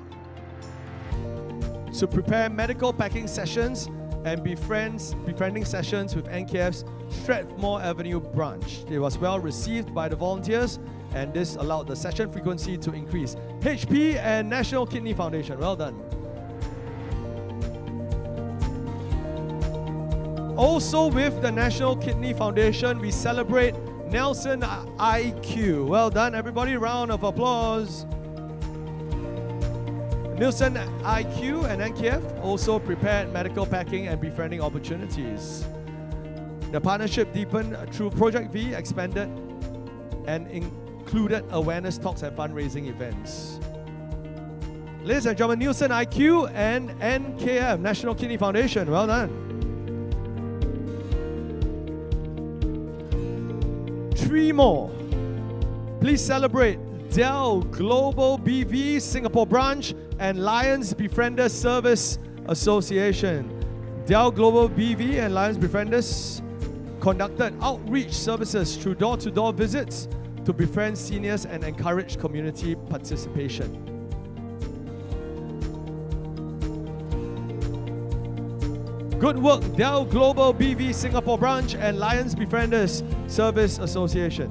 to prepare medical packing sessions and befriending sessions with NKF's Strathmore Avenue branch. It was well received by the volunteers, and this allowed the session frequency to increase. HP and National Kidney Foundation, well done. Also with the National Kidney Foundation, we celebrate Nelson IQ. Well done, everybody. Round of applause. Nelson IQ and NKF also prepared medical packing and befriending opportunities. The partnership deepened through Project V, expanded and included awareness talks and fundraising events. Ladies and gentlemen, Nelson IQ and NKF, National Kidney Foundation, well done. 3 more. Please celebrate Dell Global BV Singapore Branch and Lions Befrienders Service Association. Dell Global BV and Lions Befrienders conducted outreach services through door-to-door visits to befriend seniors and encourage community participation. Good work, Dell Global BV Singapore Branch and Lions Befrienders Service Association.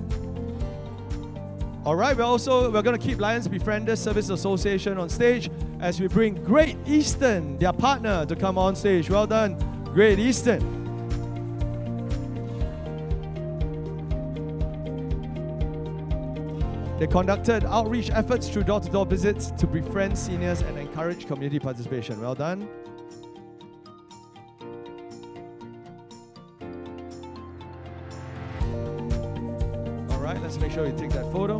All right, we're going to keep Lions Befrienders Service Association on stage as we bring Great Eastern, their partner, to come on stage. Well done, Great Eastern. They conducted outreach efforts through door-to-door visits to befriend seniors and encourage community participation. Well done. All right, let's make sure we take that photo.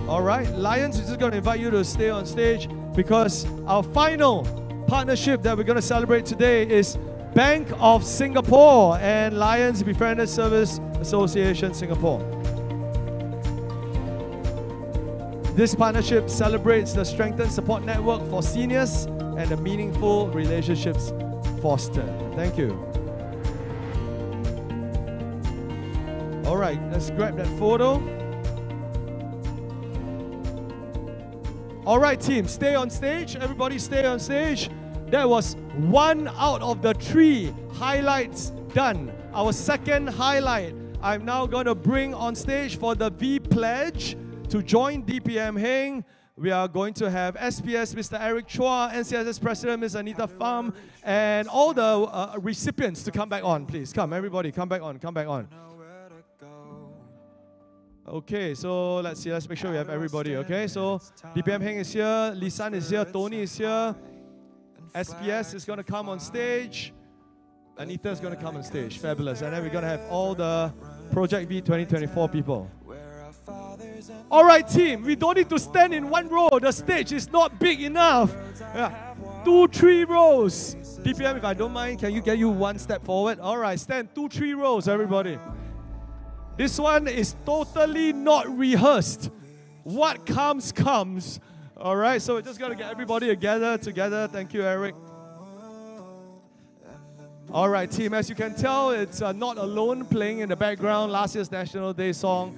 All right, Lions, we're just going to invite you to stay on stage because our final partnership that we're going to celebrate today is Bank of Singapore and Lions Befrienders Service Association Singapore. This partnership celebrates the strengthened support network for seniors and the meaningful relationships fostered. Thank you. All right, let's grab that photo. All right, team, stay on stage. Everybody stay on stage. That was 1 out of the 3 highlights done. Our second highlight, I'm now going to bring on stage for the V Pledge to join DPM Heng. We are going to have SPS, Mr. Eric Chua, NCSS President, Ms. Anita Pham, and all the recipients to come back on, please. Come, everybody, come back on, come back on. Okay, so let's see, let's make sure we have everybody, okay? So DPM Heng is here, Lisan is here, Tony is here, SPS is going to come on stage, Anita is going to come on stage, fabulous. And then we're going to have all the Project V 2024 people. All right, team, we don't need to stand in one row. The stage is not big enough. Yeah. 2-3 rows. DPM, if I don't mind, can you get you one step forward? All right, stand 2-3 rows, everybody. This one is totally not rehearsed. What comes, comes. All right, so we're just going to get everybody together. Thank you, Eric. All right, team, as you can tell, it's Not Alone playing in the background, last year's National Day song.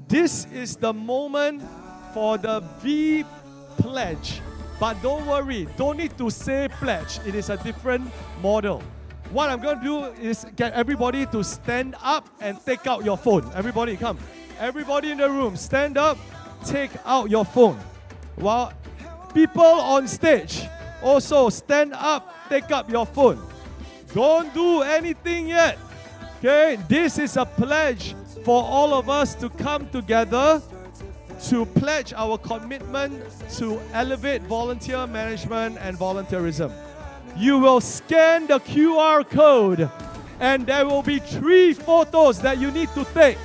This is the moment for the V Pledge. But don't worry, don't need to say pledge. It is a different model. What I'm going to do is get everybody to stand up and take out your phone. Everybody, come. Everybody in the room, stand up, take out your phone. While people on stage, also stand up, take up your phone. Don't do anything yet. Okay, this is a pledge for all of us to come together to pledge our commitment to elevate volunteer management and volunteerism. You will scan the QR code and there will be 3 photos that you need to take.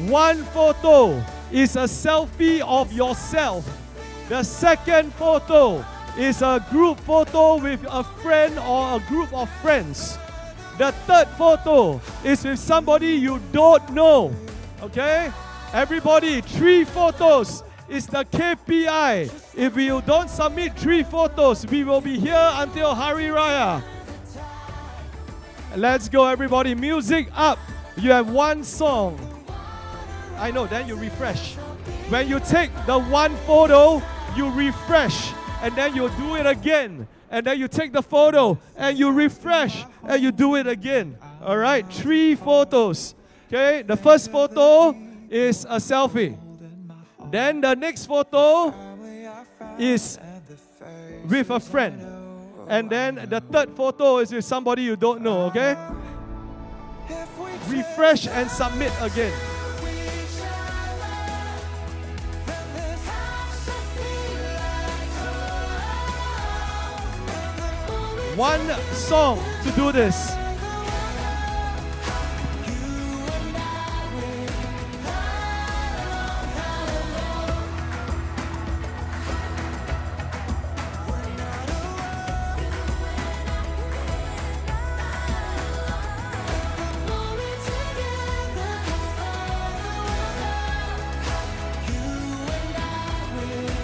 One photo is a selfie of yourself. The second photo is a group photo with a friend or a group of friends. The third photo is with somebody you don't know. Okay? Everybody, 3 photos is the KPI. If you don't submit 3 photos, we will be here until Hari Raya. Let's go, everybody. Music up. You have 1 song. I know, then you refresh. When you take the 1 photo, you refresh. And then you do it again. And then you take the photo and you refresh and you do it again. All right, 3 photos. Okay, the first photo is a selfie. Then the next photo is with a friend. And then the third photo is with somebody you don't know, okay? Refresh and submit again. One song to do this.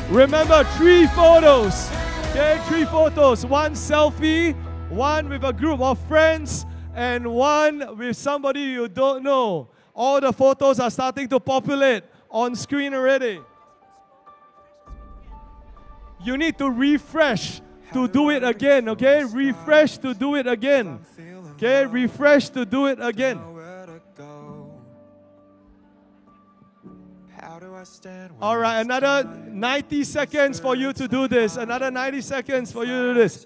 Remember, 3 photos. Okay, 3 photos. 1 selfie, one with a group of friends, and one with somebody you don't know. All the photos are starting to populate on screen already. You need to refresh to do it again, okay? Refresh to do it again. Okay, refresh to do it again. All right, another 90 seconds for you to do this. Another 90 seconds for you to do this.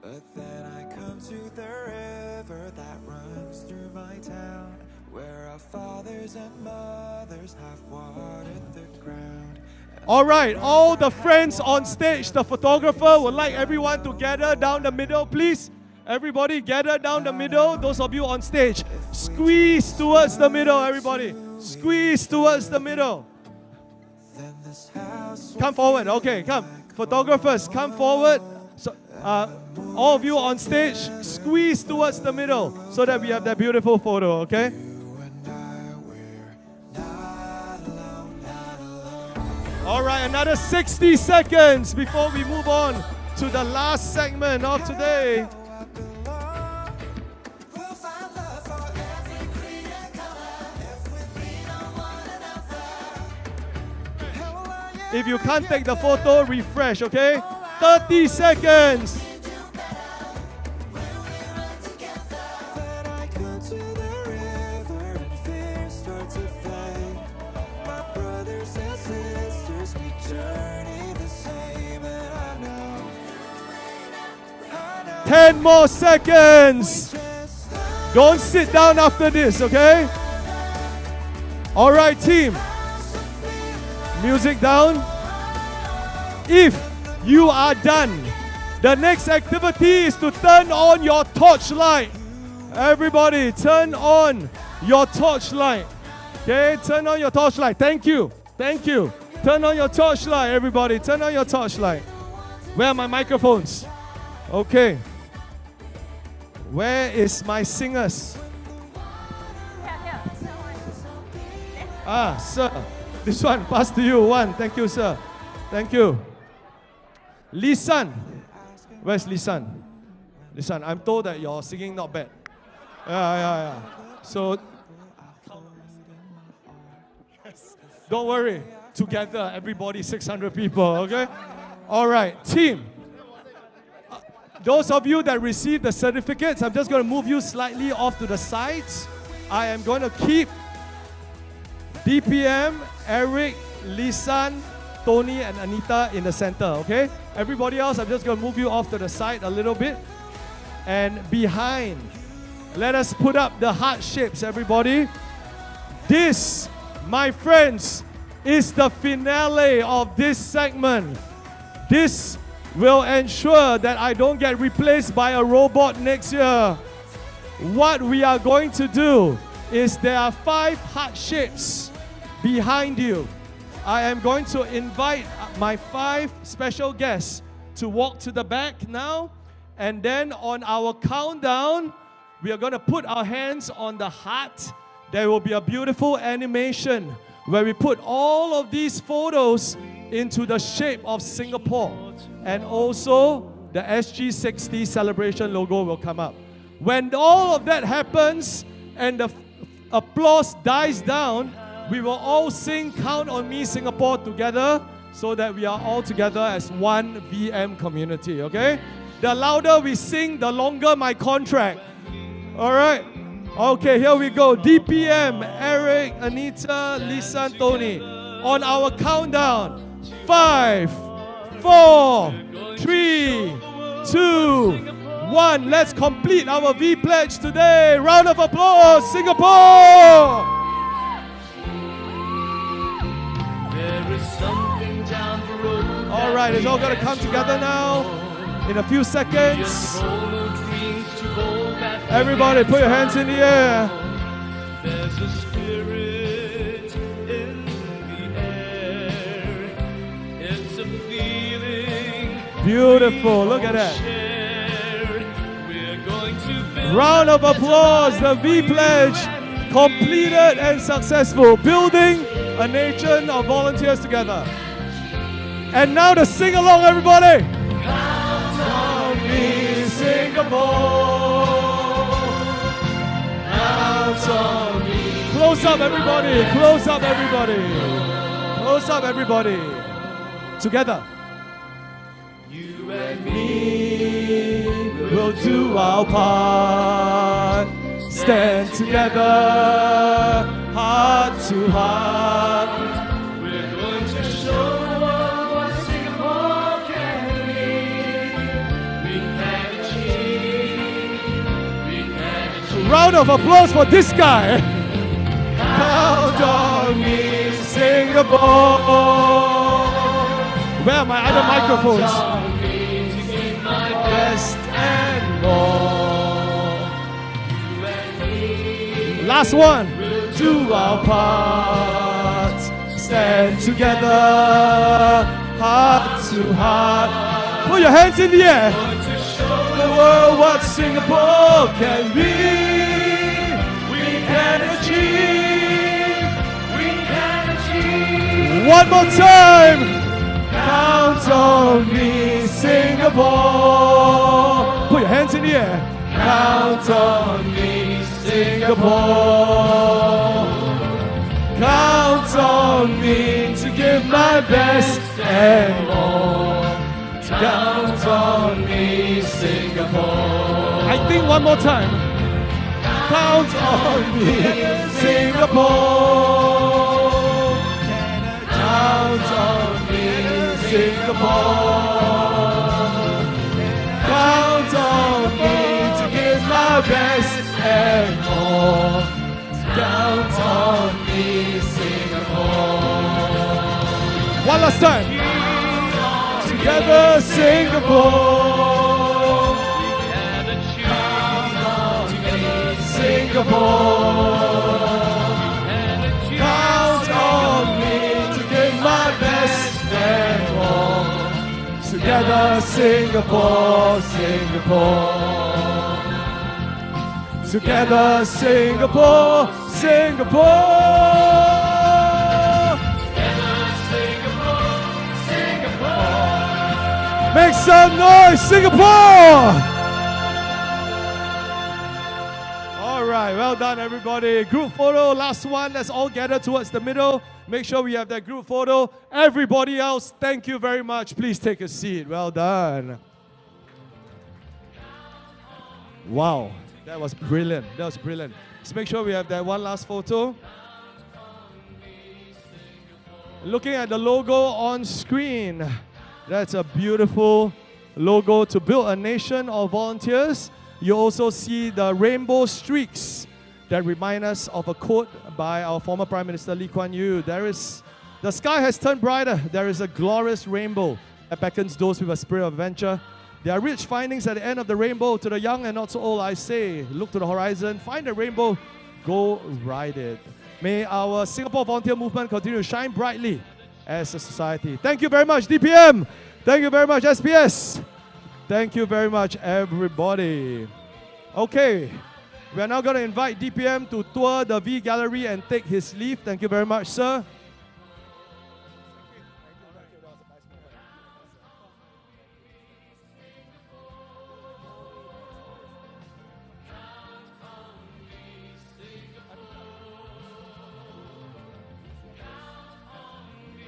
But then I come to the river that runs through my town, where our fathers and mothers have watered the ground. All right, all the friends on stage, the photographer would like everyone to gather down the middle, please. Everybody gather down the middle. Those of you on stage, squeeze towards the middle, everybody. Squeeze towards the middle. Come forward, okay, come. Photographers, come forward. So, all of you on stage, squeeze towards the middle so that we have that beautiful photo, okay? All right, another 60 seconds before we move on to the last segment of today. If you can't take the photo, refresh, okay? 30 seconds. Ten more seconds. Don't sit down after this, okay? All right, team. Music down. If you are done, the next activity is to turn on your torchlight. Everybody, turn on your torchlight. Okay, turn on your torchlight. Thank you. Thank you. Turn on your torchlight, everybody. Turn on your torchlight. Where are my microphones? Okay. Where is my singers? Ah, sir. This one, pass to you. One. Thank you, sir. Thank you. Lisan. Where's Lisan? Lisan, I'm told that your singing not bad. Yeah. So, don't worry. Together, everybody, 600 people, okay? All right, team. Those of you that received the certificates, I'm just going to move you slightly off to the sides. I am going to keep DPM, Eric, Lisan, Tony, and Anita in the center, okay? Everybody else, I'm just going to move you off to the side a little bit. And behind, let us put up the heart shapes, everybody. This, my friends, is the finale of this segment. This will ensure that I don't get replaced by a robot next year. What we are going to do is there are 5 heart shapes behind you. I am going to invite my 5 special guests to walk to the back now, and then on our countdown, we are going to put our hands on the heart. There will be a beautiful animation where we put all of these photos into the shape of Singapore, and also the SG60 celebration logo will come up. When all of that happens and the applause dies down, we will all sing Count on Me Singapore together so that we are all together as one VM community, okay? The louder we sing, the longer my contract. All right? Okay, here we go. DPM, Eric, Anita, Lisa, and Tony. On our countdown. 5, 4, 3, 2, 1. Let's complete our V pledge today. Round of applause, Singapore! All right, it's all going to come together now in a few seconds. Everybody, put your hands in the air. There's a spirit in the air. It's a feeling. Beautiful. Look at that. Round of applause. The V pledge completed and successful. Building a nation of volunteers together. And now to sing along, everybody. Count on me. Singapore. Count on me. Close up, everybody. Close up, everybody. Close up, everybody. Together. You and me will do our part. Stand together, heart to heart. We're going to show the world what Singapore can be. We can achieve. We can achieve. Round of applause for this guy. Count on me, Singapore. Where are my other microphones? Count on me to give my best and more. Last one. We'll do our part. Stand together, heart to heart. Put your hands in the air. To show the world what Singapore can be. We can achieve. We can achieve. One more time. Count on me, Singapore. Put your hands in the air. Count on me, Singapore. Count on me to give my best and more. Count on me, Singapore. I think one more time. Count on me, Singapore. Count on me, Singapore. Count on me to give my best and more. Count on me, Singapore. One last time. Together, Singapore. Count on me, Singapore. Count on me to give my best and more. Together, Singapore, Singapore. Together, Singapore, Singapore. Together, Singapore, Singapore. Make some noise, Singapore! All right, well done, everybody. Group photo, last one. Let's all gather towards the middle. Make sure we have that group photo. Everybody else, thank you very much. Please take a seat. Well done. Wow. That was brilliant. That was brilliant. Let's make sure we have that one last photo. Looking at the logo on screen. That's a beautiful logo to build a nation of volunteers. You also see the rainbow streaks that remind us of a quote by our former Prime Minister Lee Kuan Yew. The sky has turned brighter. There is a glorious rainbow that beckons those with a spirit of adventure. There are rich findings at the end of the rainbow. To the young and not so old, I say, look to the horizon, find the rainbow, go ride it. May our Singapore volunteer movement continue to shine brightly as a society. Thank you very much, DPM. Thank you very much, SPS. Thank you very much, everybody. Okay, we are now going to invite DPM to tour the V Gallery and take his leave. Thank you very much, sir.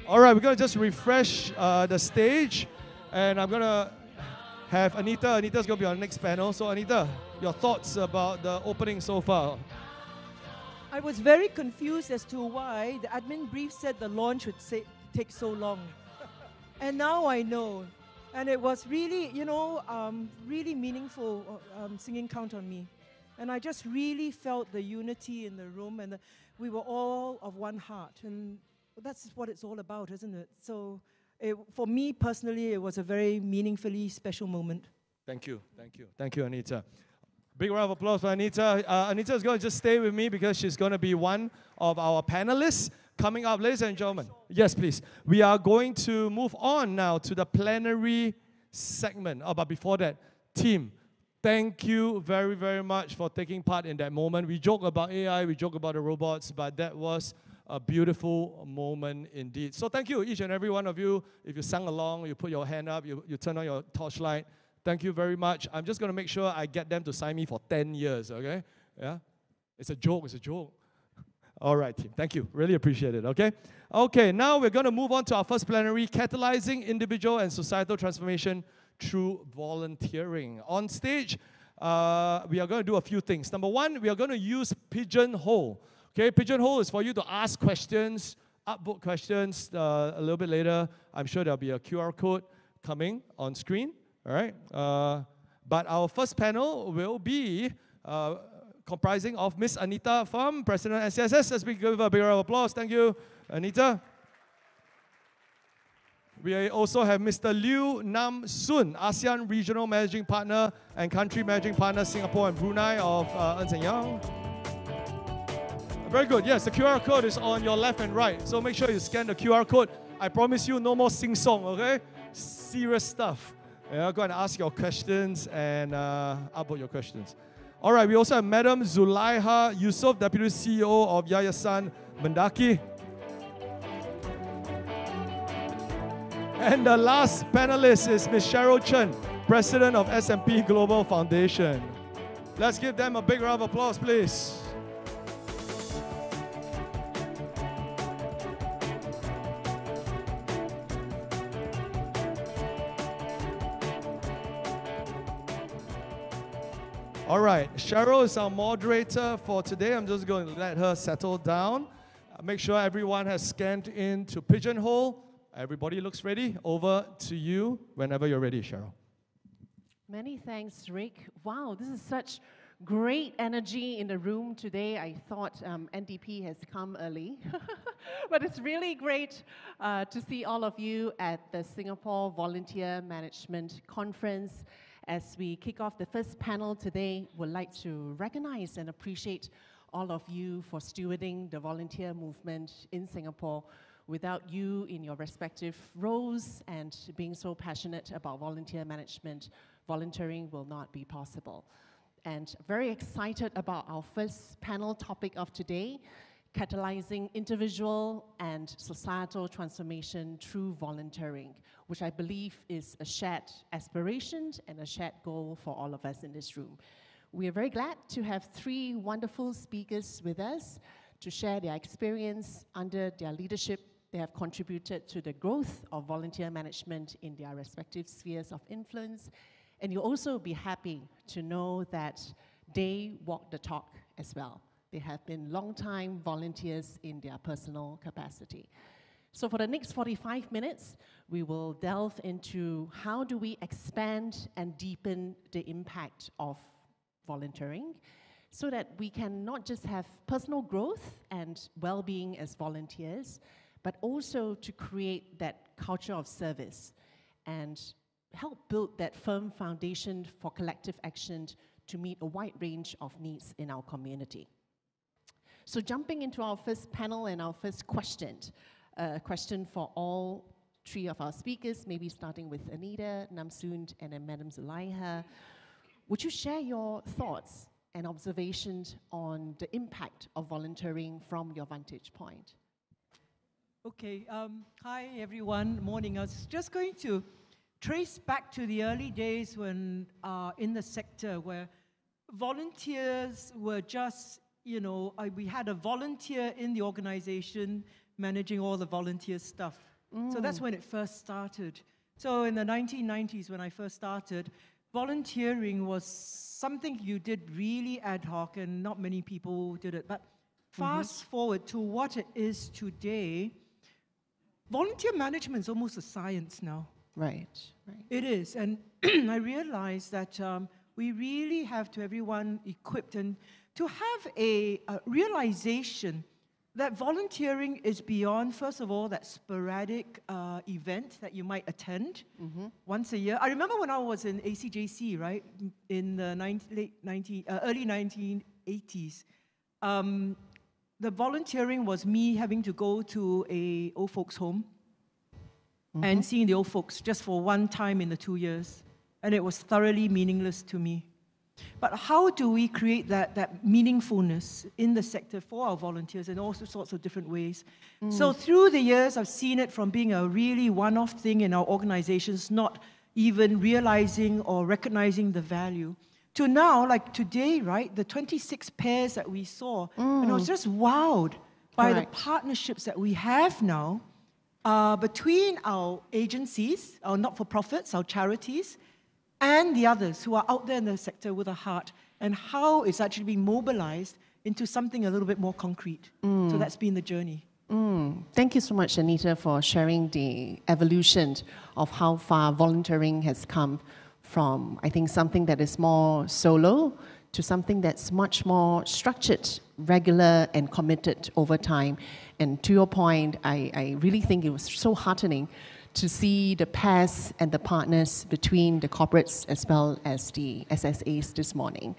All right, we're going to just refresh the stage, and I'm going to have Anita. Anita's going to be on the next panel. So, Anita, your thoughts about the opening so far? I was very confused as to why the admin brief said the launch would take so long. And now I know. And it was really, really meaningful singing Count on Me. And I just really felt the unity in the room, and we were all of one heart. And that's what it's all about, isn't it? So for me personally, it was a very meaningfully special moment. Thank you, thank you. Thank you, Anita. Big round of applause for Anita. Anita is going to just stay with me because she's going to be one of our panelists coming up. Ladies and gentlemen, yes, please. We are going to move on now to the plenary segment. But before that, team, thank you very, very much for taking part in that moment. We joke about AI, we joke about the robots, but that was a beautiful moment indeed. So thank you, each and every one of you. If you sang along, you put your hand up, you turn on your torchlight. Thank you very much. I'm just going to make sure I get them to sign me for 10 years, okay? Yeah? It's a joke, it's a joke. All right, team. Thank you. Really appreciate it, okay? Okay, now we're going to move on to our first plenary, Catalysing Individual and Societal Transformation Through Volunteering. On stage, we are going to do a few things. Number one, we are going to use Pigeonhole. Okay, Pigeonhole is for you to ask questions, upvote questions a little bit later. I'm sure there'll be a QR code coming on screen, all right? But our first panel will be comprising of Miss Anita Pham, President of SCSS. Let's give her a big round of applause. Thank you, Anita. We also have Mr. Liu Nam Soon, ASEAN Regional Managing Partner and Country Managing Partner, Singapore and Brunei of Ernst & Young. Very good. Yes, the QR code is on your left and right. So make sure you scan the QR code. I promise you no more sing-song, okay? Serious stuff. Yeah, go and ask your questions and upvote your questions. All right, we also have Madam Zulaiha Yusof, Deputy CEO of Yayasan Mendaki. And the last panelist is Ms. Cheryl Chen, President of S&P Global Foundation. Let's give them a big round of applause, please. All right, Cheryl is our moderator for today. I'm just going to let her settle down. Make sure everyone has scanned into Pigeonhole. Everybody looks ready. Over to you whenever you're ready, Cheryl. Many thanks, Rick. Wow, this is such great energy in the room today. I thought NDP has come early, but it's really great to see all of you at the Singapore Volunteer Management Conference. As we kick off the first panel today, we'd like to recognize and appreciate all of you for stewarding the volunteer movement in Singapore. Without you in your respective roles and being so passionate about volunteer management, volunteering will not be possible. And very excited about our first panel topic of today, Catalyzing Individual and Societal Transformation Through Volunteering, which I believe is a shared aspiration and a shared goal for all of us in this room. We are very glad to have three wonderful speakers with us to share their experience. Under their leadership, they have contributed to the growth of volunteer management in their respective spheres of influence. And you'll also be happy to know that they walk the talk as well. They have been long-time volunteers in their personal capacity. So for the next 45 minutes, we will delve into how do we expand and deepen the impact of volunteering so that we can not just have personal growth and well-being as volunteers, but also to create that culture of service and help build that firm foundation for collective action to meet a wide range of needs in our community. So jumping into our first panel and our first question, question for all three of our speakers, maybe starting with Anita, Namsoon, and then Madam Zulaiha. Would you share your thoughts and observations on the impact of volunteering from your vantage point? Okay, hi everyone, morning. I was just going to trace back to the early days when in the sector where volunteers were just, you know, we had a volunteer in the organization managing all the volunteer stuff. So that's when it first started. So in the 1990s when I first started, volunteering was something you did really ad hoc and not many people did it. But fast forward to what it is today, volunteer management is almost a science now. Right. It is, and I realize that we really have to everyone equipped and to have a realization that volunteering is beyond, first of all, that sporadic event that you might attend once a year. I remember when I was in ACJC, right, in the early 1980s, the volunteering was me having to go to a old folks home and seeing the old folks just for one time in the 2 years. And it was thoroughly meaningless to me. But how do we create that meaningfulness in the sector for our volunteers in all sorts of different ways? So through the years, I've seen it from being a really one-off thing in our organizations, not even realizing or recognizing the value. To now, like today, right, the 26 pairs that we saw, and I was just wowed by the partnerships that we have now between our agencies, our not-for-profits, our charities, and the others who are out there in the sector with a heart, and how it's actually being mobilized into something a little bit more concrete. So that's been the journey. Thank you so much, Anita, for sharing the evolution of how far volunteering has come from, I think, something that is more solo to something that's much more structured, regular, and committed over time. And to your point, I really think it was so heartening to see the pairs and the partners between the corporates as well as the SSAs this morning.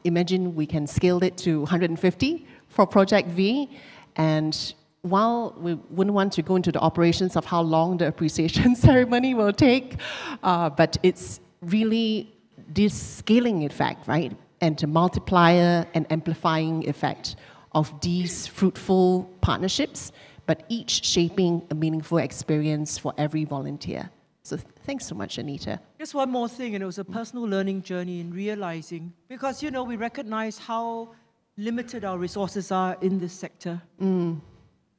Imagine we can scale it to 150 for Project V, and while we wouldn't want to go into the operations of how long the appreciation ceremony will take, but it's really this scaling effect, right? And the multiplier and amplifying effect of these fruitful partnerships, but each shaping a meaningful experience for every volunteer. So thanks so much, Anita. Just one more thing, and it was a personal learning journey in realizing, because, you know, we recognize how limited our resources are in this sector.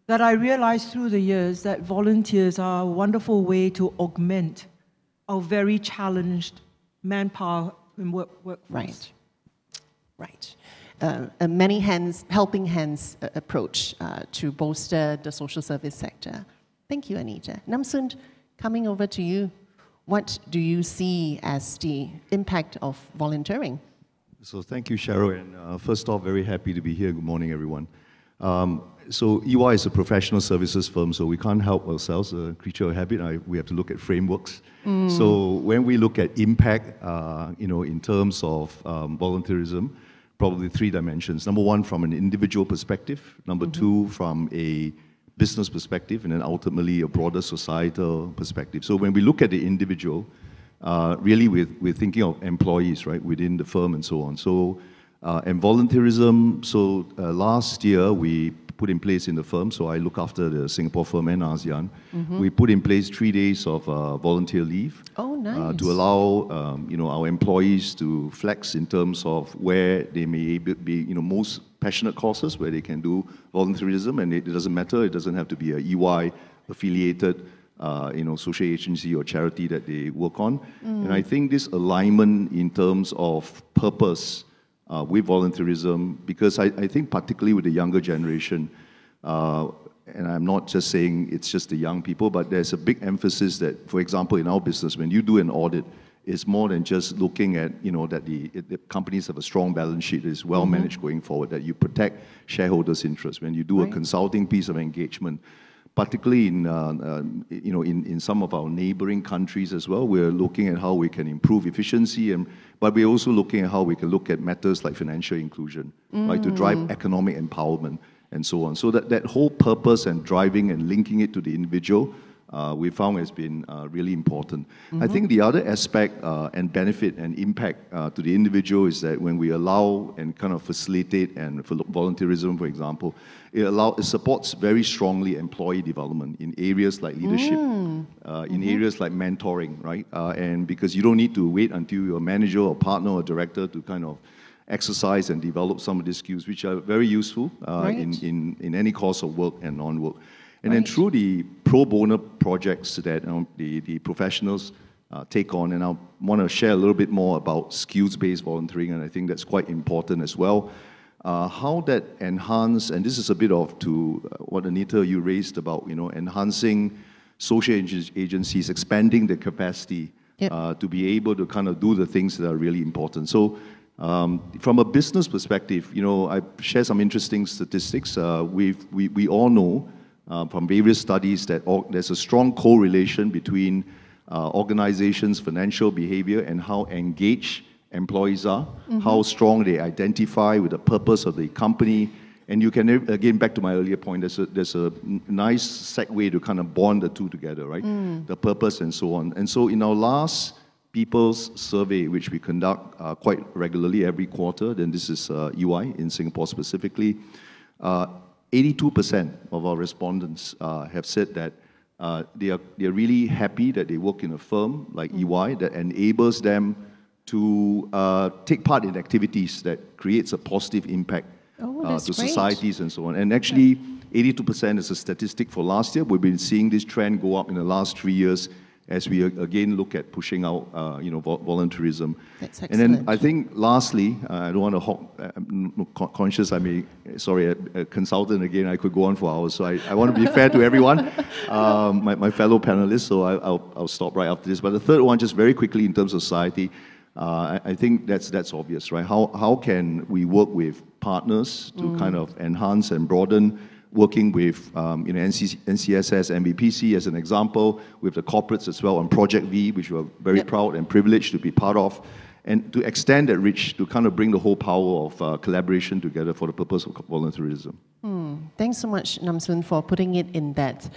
That I realized through the years that volunteers are a wonderful way to augment our very challenged manpower and workforce. Right. A many hands, helping hands approach to bolster the social service sector. Thank you, Anita. Namsund, coming over to you, what do you see as the impact of volunteering? So thank you, Cheryl, and first off, very happy to be here. Good morning, everyone. So EY is a professional services firm, so we can't help ourselves, a creature of habit. We have to look at frameworks. So when we look at impact, in terms of volunteerism, probably 3 dimensions. Number 1, from an individual perspective. Number 2, from a business perspective, and then ultimately a broader societal perspective. So when we look at the individual, really we're thinking of employees, right, within the firm and so on. So, and volunteerism, so last year we put in place in the firm, so I look after the Singapore firm and ASEAN. We put in place 3 days of volunteer leave. Oh, nice. To allow our employees to flex in terms of where they may be, most passionate causes where they can do volunteerism, and it doesn't matter. It doesn't have to be a EY affiliated, social agency or charity that they work on. And I think this alignment in terms of purpose with volunteerism, because I think particularly with the younger generation, and I'm not just saying it's just the young people, but there's a big emphasis that, for example, in our business, when you do an audit, it's more than just looking at, that the companies have a strong balance sheet, is well managed going forward, that you protect shareholders' interests. When you do a consulting piece of engagement, particularly in some of our neighboring countries as well, we're looking at how we can improve efficiency, but we're also looking at how we can look at matters like financial inclusion, right, to drive economic empowerment and so on. So that whole purpose and driving and linking it to the individual, we found has been really important. I think the other aspect and benefit and impact to the individual is that when we allow and kind of facilitate, and for volunteerism, for example, it supports very strongly employee development in areas like leadership, in areas like mentoring, right? And because you don't need to wait until you're a manager or partner or director to kind of exercise and develop some of these skills, which are very useful in any course of work and non-work. And then through the pro bono projects that the professionals take on, and I want to share a little bit more about skills-based volunteering, and I think that's quite important as well. How that enhance, and this is a bit of to what Anita, you raised about, enhancing social agencies, expanding the capacity to be able to kind of do the things that are really important. So from a business perspective, I share some interesting statistics. We all know from various studies that there's a strong correlation between organizations' financial behavior and how engaged employees are, how strong they identify with the purpose of the company. And you can, again, back to my earlier point, there's a nice segue to kind of bond the two together, right? The purpose and so on. And so in our last People's Survey, which we conduct quite regularly every quarter, then this is EY in Singapore specifically, 82% of our respondents have said that they're really happy that they work in a firm like EY that enables them to take part in activities that creates a positive impact to societies and so on. And actually, 82% is a statistic for last year. We've been seeing this trend go up in the last 3 years as we again look at pushing out, volunteerism. That's excellent. And then I think lastly, I don't want to I'm conscious a consultant again, I could go on for hours, so I want to be fair to everyone, my fellow panelists, so I'll stop right after this. But the third one, just very quickly in terms of society, I think that's obvious, right? How can we work with partners to kind of enhance and broaden working with NCSS, MBPC as an example, with the corporates as well on Project V, which we're very proud and privileged to be part of, and to extend that reach to kind of bring the whole power of collaboration together for the purpose of volunteerism. Thanks so much, Namsoon, for putting it in that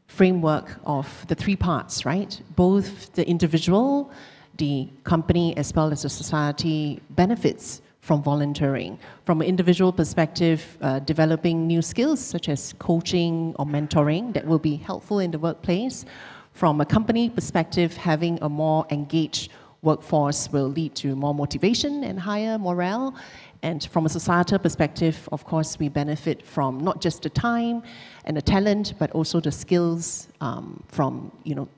framework of the three parts, right? Both the individual, the company, as well as the society benefits from volunteering. From an individual perspective, developing new skills such as coaching or mentoring that will be helpful in the workplace. From a company perspective, having a more engaged workforce will lead to more motivation and higher morale. And from a societal perspective, of course, we benefit from not just the time and the talent, but also the skills from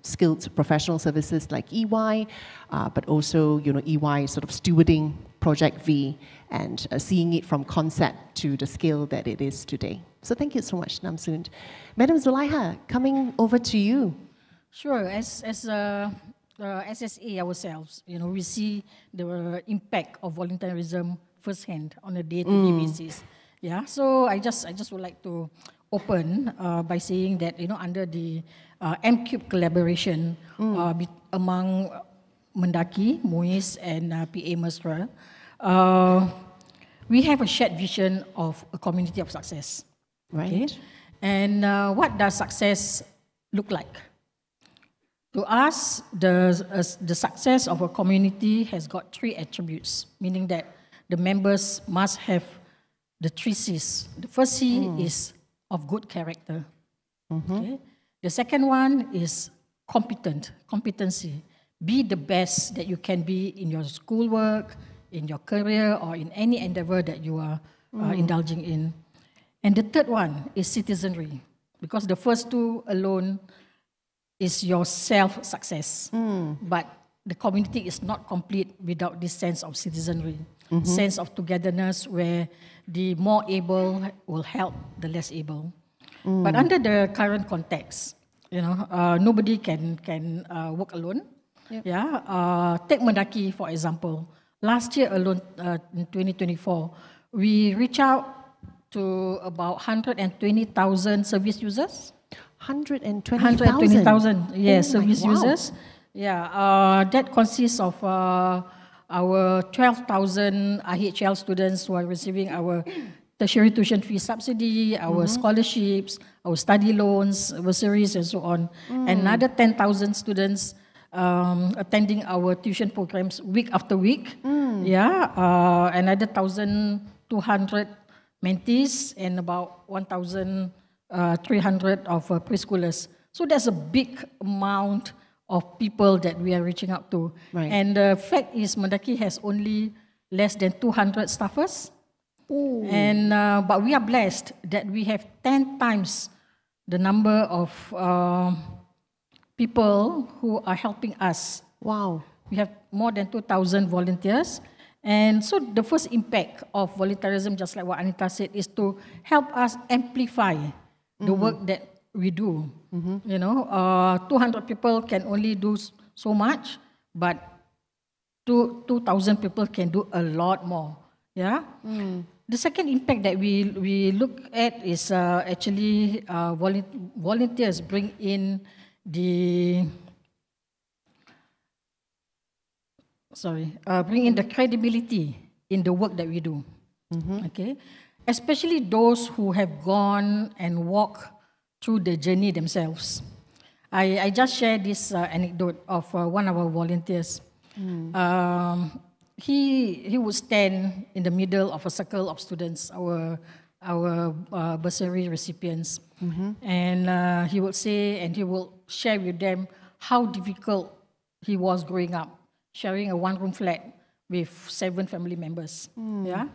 skilled professional services like EY, but also EY sort of stewarding Project V and seeing it from concept to the scale that it is today. So thank you so much, Namsoon. Madam Zulaiha, coming over to you. Sure. As SSA ourselves, we see the impact of volunteerism firsthand on a day-to-day basis. Yeah. So I just would like to open by saying that under the M-Cube collaboration among Mendaki, MUIS, and PA Mesra, we have a shared vision of a community of success. Right. Okay? And what does success look like? To us, the success of a community has got three attributes, meaning that the members must have the three C's. The first C is of good character. Okay? The second one is competency. Be the best that you can be in your schoolwork, in your career, or in any endeavor that you are indulging in. And the third one is citizenry, because the first two alone is your self-success. But the community is not complete without this sense of citizenry, sense of togetherness where the more able will help the less able. But under the current context, nobody can work alone. Yep. Yeah. Take Mendaki, for example. Last year alone, in 2024, we reached out to about 120,000 service users. 120,000? Yes, service users. Yeah, that consists of our 12,000 IHL students who are receiving our tertiary tuition fee subsidy, our scholarships, our study loans, bursaries, and so on. Another 10,000 students attending our tuition programs week after week. Another 1,200 mentees and about 1,300 of preschoolers. So that's a big amount of people that we are reaching out to. Right. And the fact is Mendaki has only less than 200 staffers. And but we are blessed that we have 10 times the number of people who are helping us. Wow. We have more than 2,000 volunteers. And so the first impact of volunteerism, just like what Anita said, is to help us amplify the work that we do. 200 people can only do so much, but 2,000 people can do a lot more. Yeah. The second impact that we look at is actually volunteers bring in the credibility in the work that we do. Okay, especially those who have gone and walked through the journey themselves. I just shared this anecdote of one of our volunteers. He would stand in the middle of a circle of students, our our bursary recipients. And he would say, and he will share with them how difficult he was growing up, sharing a one-room flat with 7 family members. Yeah.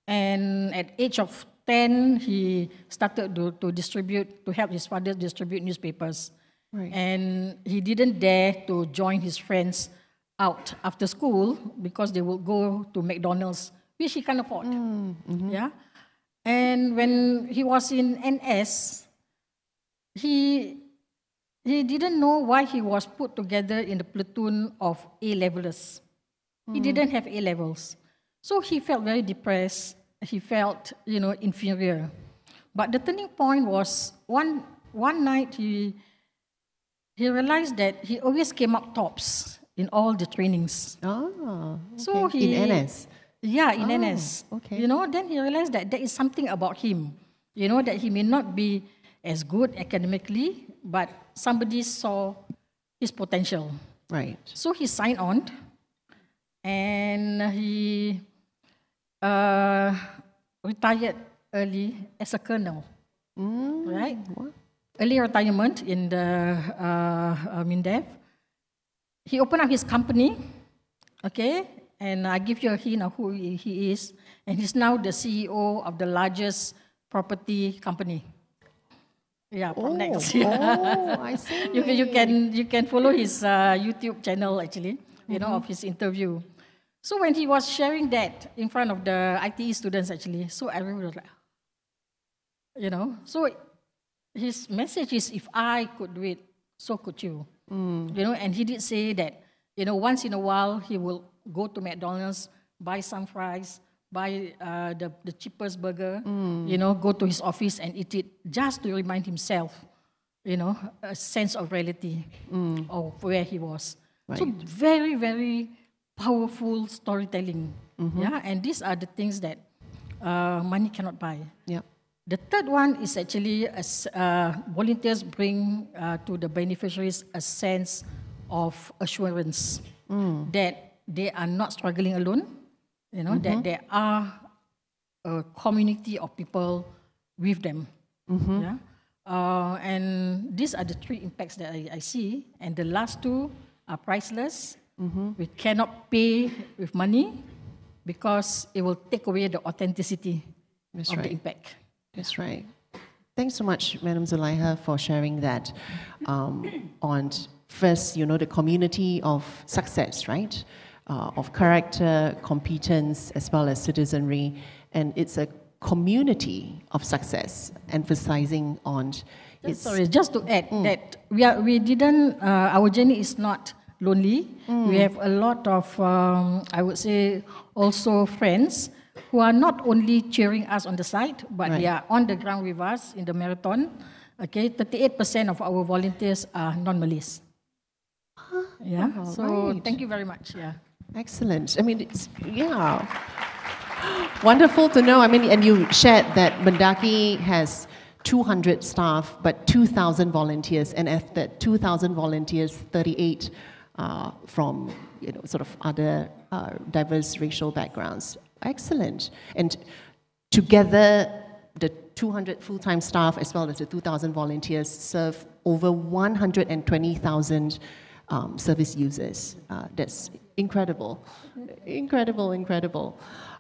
And at age of 10, he started to help his father distribute newspapers. Right. And he didn't dare to join his friends out after school because they would go to McDonald's, which he can't afford. Yeah. And when he was in NS, he didn't know why he was put together in the platoon of A-levelers. He didn't have A-levels. So he felt very depressed. He felt, inferior. But the turning point was one night he realized that he always came up tops in all the trainings. Okay. So in NS? Yeah, in NS. Okay. Then he realized that there is something about him, that he may not be as good academically, but somebody saw his potential. Right. So he signed on, and he retired early as a colonel. Right? What? Early retirement in the MINDEF. He opened up his company, okay, and I give you a hint of who he is, and he's now the CEO of the largest property company. Yeah, from next year. Oh, I see. You can follow his YouTube channel actually, of his interview. So when he was sharing that in front of the ITE students actually, so everyone was like, so his message is, if I could do it, so could you. And he did say that, once in a while he will go to McDonald's, buy some fries, buy the cheapest burger, go to his office and eat it just to remind himself, a sense of reality of where he was. Right. So very, very powerful storytelling. Yeah, and these are the things that money cannot buy. Yeah. The third one is actually volunteers bring to the beneficiaries a sense of assurance that they are not struggling alone, that there are a community of people with them. Yeah? And these are the 3 impacts that I see, and the last 2 are priceless. We cannot pay with money because it will take away the authenticity of the impact. That's right. Thanks so much, Madam Zulaiha, for sharing that on first, the community of success, right? Of character, competence, as well as citizenry. And it's a community of success, emphasizing on its... Sorry, just to add that our journey is not lonely. We have a lot of, I would say, also friends who are not only cheering us on the side, but they are on the ground with us in the marathon. Okay, 38% of our volunteers are non-Malays. Yeah, so thank you very much. Yeah. Excellent. I mean, wonderful to know. I mean, and you shared that Mendaki has 200 staff, but 2,000 volunteers, and of that 2,000 volunteers, 38 from sort of other diverse racial backgrounds. Excellent. And together, the 200 full-time staff as well as the 2,000 volunteers serve over 120,000 service users. That's incredible. Incredible.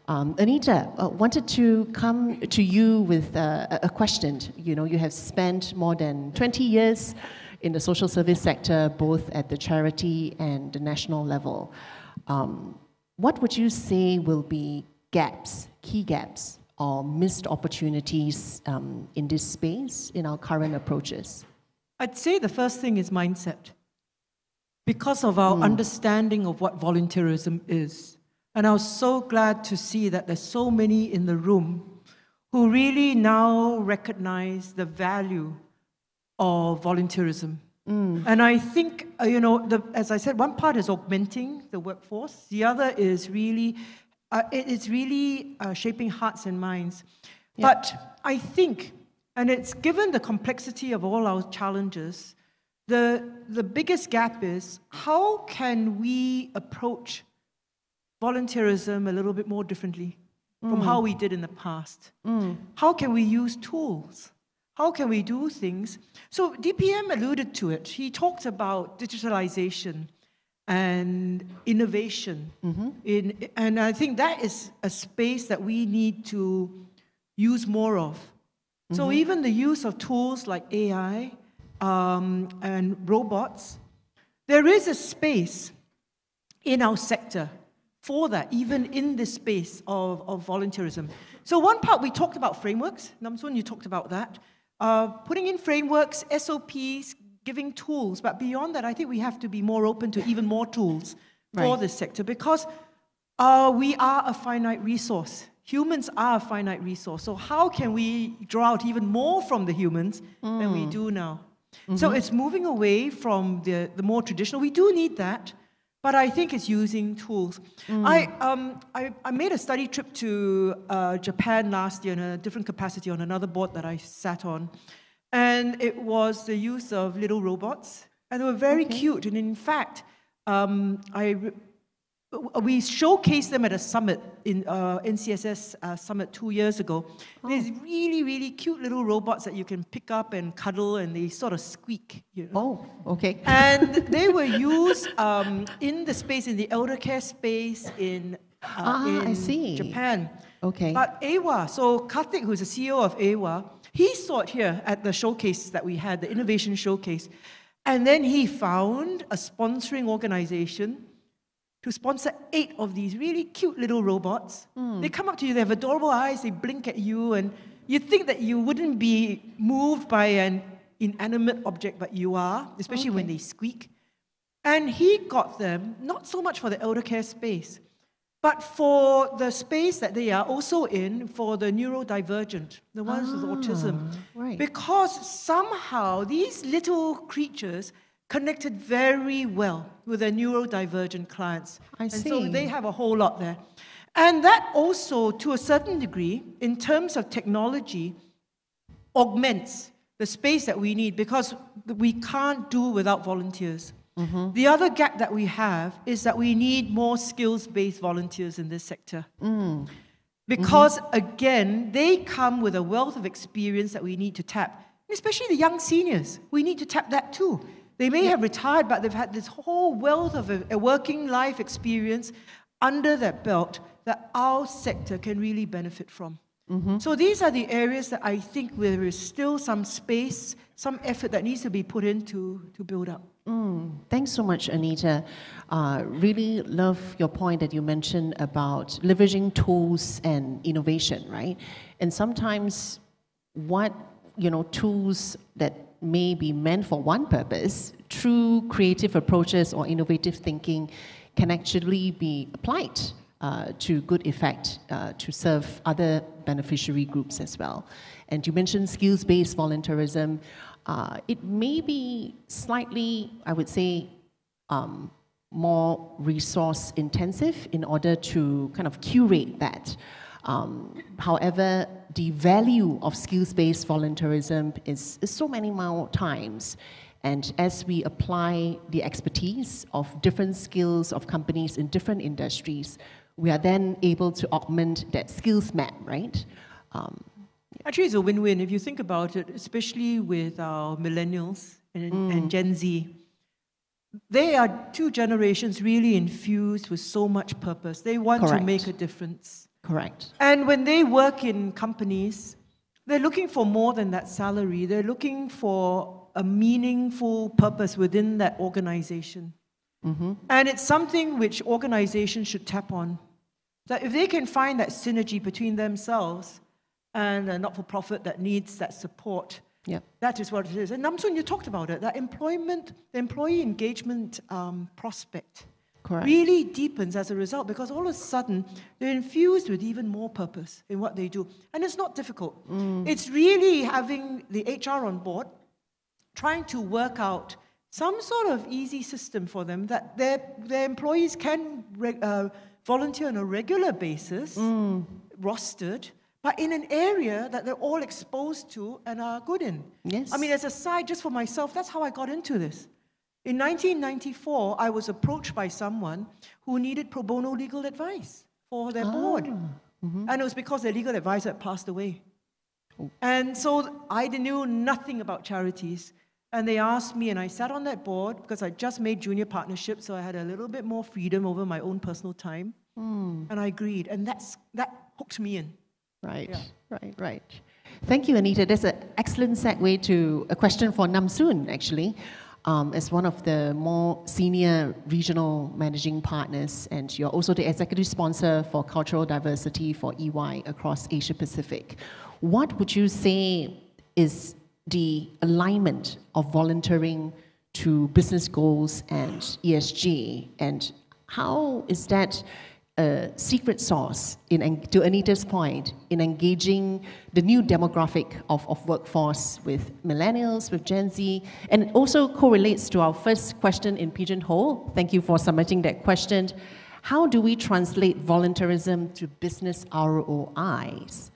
Anita, wanted to come to you with a question. You have spent more than 20 years in the social service sector, both at the charity and the national level. What would you say will be key gaps, or missed opportunities in this space in our current approaches? I'd say the first thing is mindset. Because of our understanding of what volunteerism is. And I was so glad to see that there's so many in the room who really now recognize the value of volunteerism. And I think, as I said, one part is augmenting the workforce. The other is really, shaping hearts and minds. Yep. But I think, and it's given the complexity of all our challenges, the biggest gap is how can we approach volunteerism a little bit more differently? from how we did in the past. How can we use tools? How can we do things? So DPM alluded to it. He talked about digitalization and innovation. And I think that is a space that we need to use more of. So even the use of tools like AI and robots, there is a space in our sector for that, even in this space of volunteerism. So one part, we talked about frameworks. Namsoon, you talked about that. Putting in frameworks, SOPs, giving tools. But beyond that, I think we have to be more open to even more tools for this sector, because we are a finite resource. Humans are a finite resource. So how can we draw out even more from the humans than we do now? So it's moving away from the more traditional. We do need that, but I think it's using tools. I made a study trip to Japan last year in a different capacity on another board that I sat on. And it was the use of little robots. And they were very cute. And in fact, we showcased them at a summit, in NCSS summit 2 years ago. These really, really cute little robots that you can pick up and cuddle, and they sort of squeak. You know? And they were used in the space, in the elder care space in Japan. But AWA, so Karthik, who's the CEO of AWA, he saw it here at the showcase that we had, the innovation showcase. And then he found a sponsoring organization to sponsor 8 of these really cute little robots. They come up to you, they have adorable eyes, they blink at you, and you think that you wouldn't be moved by an inanimate object, but you are, especially when they squeak. And he got them, not so much for the elder care space, but for the space that they are also in for the neurodivergent, the ones with autism. Because somehow these little creatures connected very well with their neurodivergent clients. And so they have a whole lot there. And that also, to a certain degree, in terms of technology, augments the space that we need, because we can't do without volunteers. The other gap that we have is that we need more skills-based volunteers in this sector. Because, again, they come with a wealth of experience that we need to tap, especially the young seniors. We need to tap that too. They may have retired, but they've had this whole wealth of a working life experience under that belt that our sector can really benefit from. So these are the areas that I think there is still some space, some effort that needs to be put in to build up. Thanks so much, Anita. Really love your point that you mentioned about leveraging tools and innovation, right? And sometimes tools that may be meant for one purpose, through creative approaches or innovative thinking, can actually be applied to good effect to serve other beneficiary groups as well. And you mentioned skills-based volunteerism. It may be slightly, I would say, more resource intensive in order to kind of curate that. However, the value of skills-based volunteerism is so many more times. And as we apply the expertise of different skills of companies in different industries, we are then able to augment that skills map, right? Actually, it's a win-win if you think about it, especially with our millennials and Gen Z. They are 2 generations really infused with so much purpose. They want to make a difference. And when they work in companies, they're looking for more than that salary. They're looking for a meaningful purpose within that organization. And it's something which organizations should tap on. That if they can find that synergy between themselves and a not-for-profit that needs that support, that is what it is. And Namsoon, you talked about it, that the employee engagement prospect really deepens as a result, because all of a sudden they're infused with even more purpose in what they do. And it's not difficult. It's really having the HR on board, trying to work out some sort of easy system for them that their employees can volunteer on a regular basis, rostered, but in an area that they're all exposed to and are good in. I mean, as a side, just for myself, that's how I got into this. In 1994, I was approached by someone who needed pro bono legal advice for their board. And it was because their legal advisor had passed away. And so I knew nothing about charities. And they asked me, and I sat on that board because I just made junior partnership, so I had a little bit more freedom over my own personal time. And I agreed, and that hooked me in. Right, Yeah. right. Thank you, Anita. That's an excellent segue to a question for Namsoon, actually. As one of the more senior regional managing partners, and you're also the executive sponsor for cultural diversity for EY across Asia Pacific. What would you say is the alignment of volunteering to business goals and ESG, and how is that a secret sauce, to Anita's point, in engaging the new demographic of workforce with millennials, with Gen Z, and it also correlates to our first question in Pigeonhole. Thank you for submitting that question. How do we translate volunteerism to business ROIs?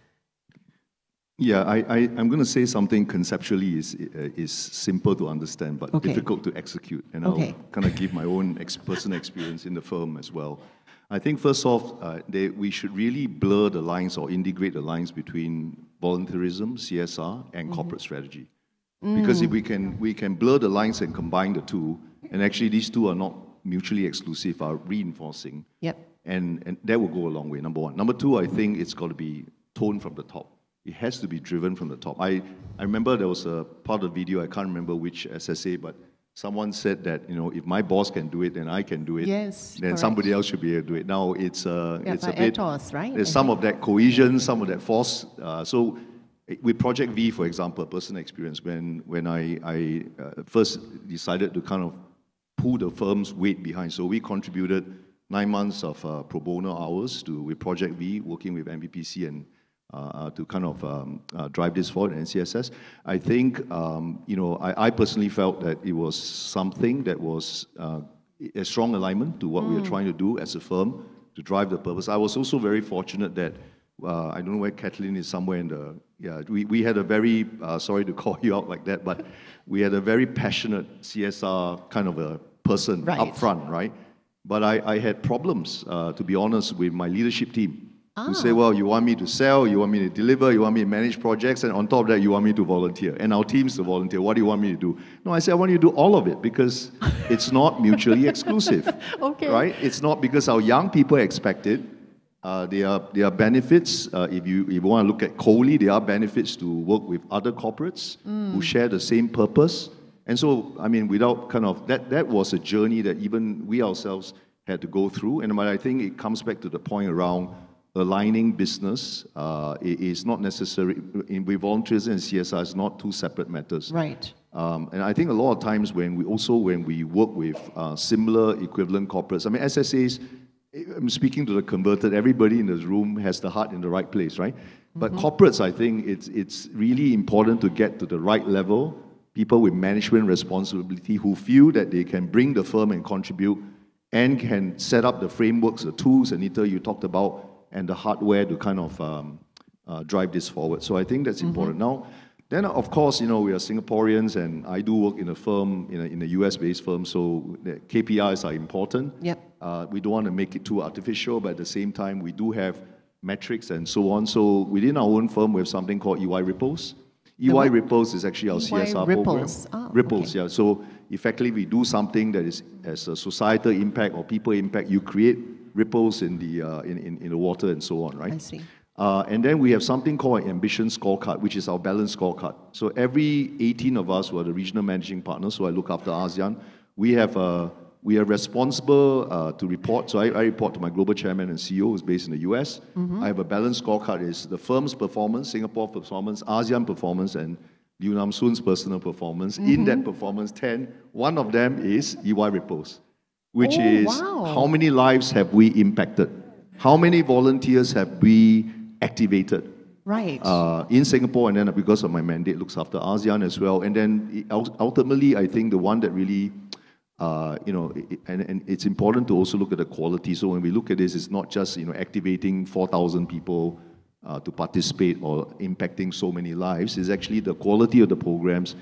Yeah, I'm going to say something conceptually is simple to understand, but difficult to execute. And I'll kind of give my own personal experience in the firm as well. I think first off, we should really blur the lines or integrate the lines between volunteerism, CSR, and corporate strategy. Because if we can blur the lines and combine the two, and actually these two are not mutually exclusive, are reinforcing. Yep. And that will go a long way, number one. Number two, I think it's got to be toned from the top. It has to be driven from the top. I remember there was a part of the video, I can't remember which SSA, but someone said that, if my boss can do it, then I can do it. Yes, then somebody else should be able to do it. Now, it's a bit, ethos, right? There's some of that cohesion, some of that force. So with Project V, for example, personal experience, when I first decided to kind of pull the firm's weight behind, so we contributed 9 months of pro bono hours with Project V, working with MBPC and to kind of drive this forward in NCSS. I think, I personally felt that it was something that was a strong alignment to what we are trying to do as a firm to drive the purpose. I was also very fortunate that, I don't know where Kathleen is, somewhere in the, we had a very, sorry to call you out like that, but we had a very passionate CSR kind of a person up front, right? But I had problems, to be honest, with my leadership team. Who say, well, you want me to sell, you want me to deliver, you want me to manage projects, and on top of that, you want me to volunteer, and our teams to volunteer. What do you want me to do? No, I said, I want you to do all of it, because it's not mutually exclusive. Right? It's not because our young people expect it. There are benefits. If you want to look at Coley, there are benefits to work with other corporates who share the same purpose. And so, I mean, without kind of, that was a journey that even we ourselves had to go through. And I think it comes back to the point around aligning business. Is not necessary, with volunteerism and CSR, it's not two separate matters. Right. And I think a lot of times when we work with similar equivalent corporates, I mean, SSAs, I'm speaking to the converted, everybody in this room has the heart in the right place, right? But corporates, I think it's really important to get to the right level, people with management responsibility who feel that they can bring the firm and contribute and can set up the frameworks, the tools, Anita, you talked about, and the hardware to kind of drive this forward. So I think that's important. Now, then of course, we are Singaporeans, and I do work in a firm, in a US-based firm, so the KPIs are important. Yep. We don't want to make it too artificial, but at the same time, we do have metrics and so on. So within our own firm, we have something called EY Ripples. EY Ripples is actually our CSR Ripples. program. Ripples, yeah. So effectively, we do something that is as a societal impact or people impact. You create ripples in the water and so on, right? I see. And then we have something called an ambition scorecard, which is our balance scorecard. So every 18 of us who are the regional managing partners, so I look after ASEAN, we are responsible to report. So I report to my global chairman and CEO, who's based in the US. I have a balance scorecard. It's the firm's performance, Singapore performance, ASEAN performance, and Liu Nam Soon's personal performance. In that performance, one of them is EY Ripples, which is how many lives have we impacted? How many volunteers have we activated? Right. In Singapore, and then because of my mandate, looks after ASEAN as well. And then ultimately, I think the one that really, and it's important to also look at the quality. So when we look at this, it's not just activating 4,000 people to participate or impacting so many lives. It's actually the quality of the programs.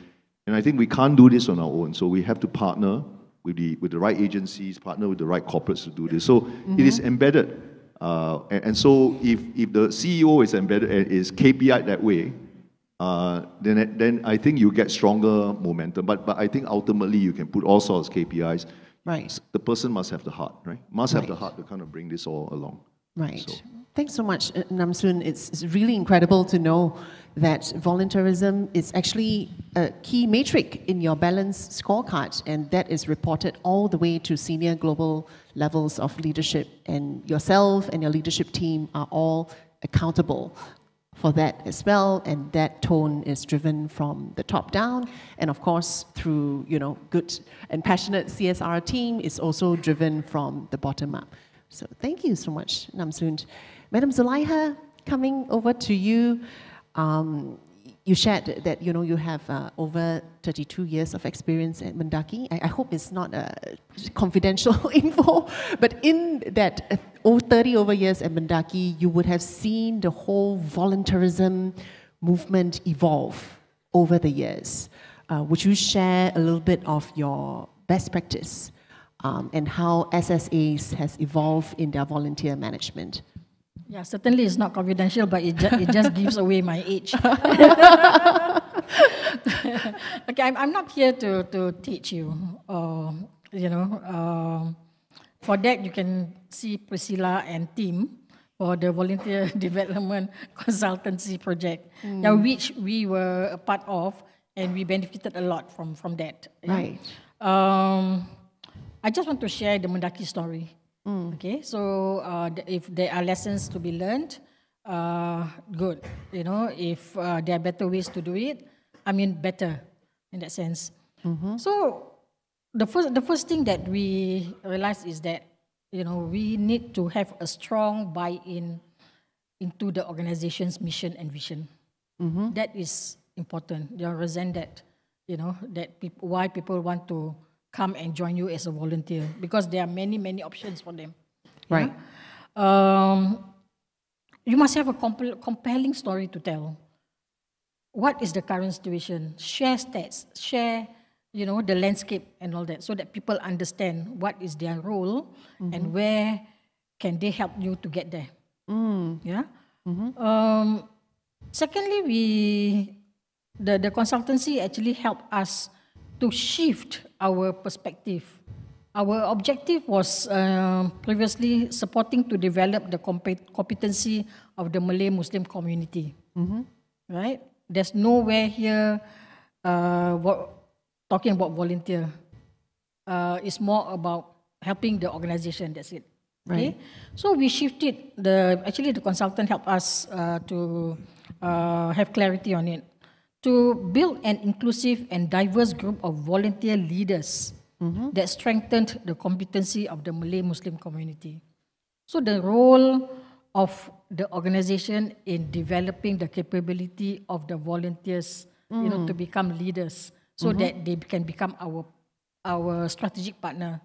And I think we can't do this on our own. So we have to partner with the right agencies, partner with the right corporates to do this. So it is embedded. And so if the CEO is embedded and is KPI that way, then I think you get stronger momentum. But I think ultimately you can put all sorts of KPIs. Right. The person must have the heart, right? Must have the heart to kind of bring this all along. Right. So. Thanks so much, Namsoon. It's really incredible to know that volunteerism is actually a key metric in your balanced scorecard, and that is reported all the way to senior global levels of leadership, and yourself and your leadership team are all accountable for that as well, and that tone is driven from the top down, and of course through good and passionate CSR team is also driven from the bottom up. So thank you so much, Namsoon. Madam Zulaiha, coming over to you. You shared that you have over 32 years of experience at Mendaki. I hope it's not confidential info, but in that 30 over years at Mendaki, you would have seen the whole volunteerism movement evolve over the years. Would you share a little bit of your best practice and how SSAs has evolved in their volunteer management? Yeah, certainly it's not confidential, but it just gives away my age. Okay, I'm not here to teach you. For that you can see Priscilla and team for the volunteer development consultancy project, which we were a part of, and we benefited a lot from that. Right. I just want to share the Mendaki story. Okay, so if there are lessons to be learned, good. If there are better ways to do it, better in that sense. So the first thing that we realized is that we need to have a strong buy-in into the organization's mission and vision. That is important. You represent that, why people want to come and join you as a volunteer, because there are many options for them. Right. You must have a compelling story to tell. What is the current situation? Share stats, share the landscape and all that, so that people understand what is their role and where can they help you to get there. Yeah. Secondly, the consultancy actually helped us to shift our perspective. Our objective was previously supporting to develop the competency of the Malay Muslim community. Right? There's nowhere here talking about volunteer. It's more about helping the organization, that's it. Okay? Right. So we shifted, actually the consultant helped us to have clarity on it, to build an inclusive and diverse group of volunteer leaders that strengthened the competency of the Malay Muslim community. So the role of the organization in developing the capability of the volunteers, to become leaders, so that they can become our strategic partner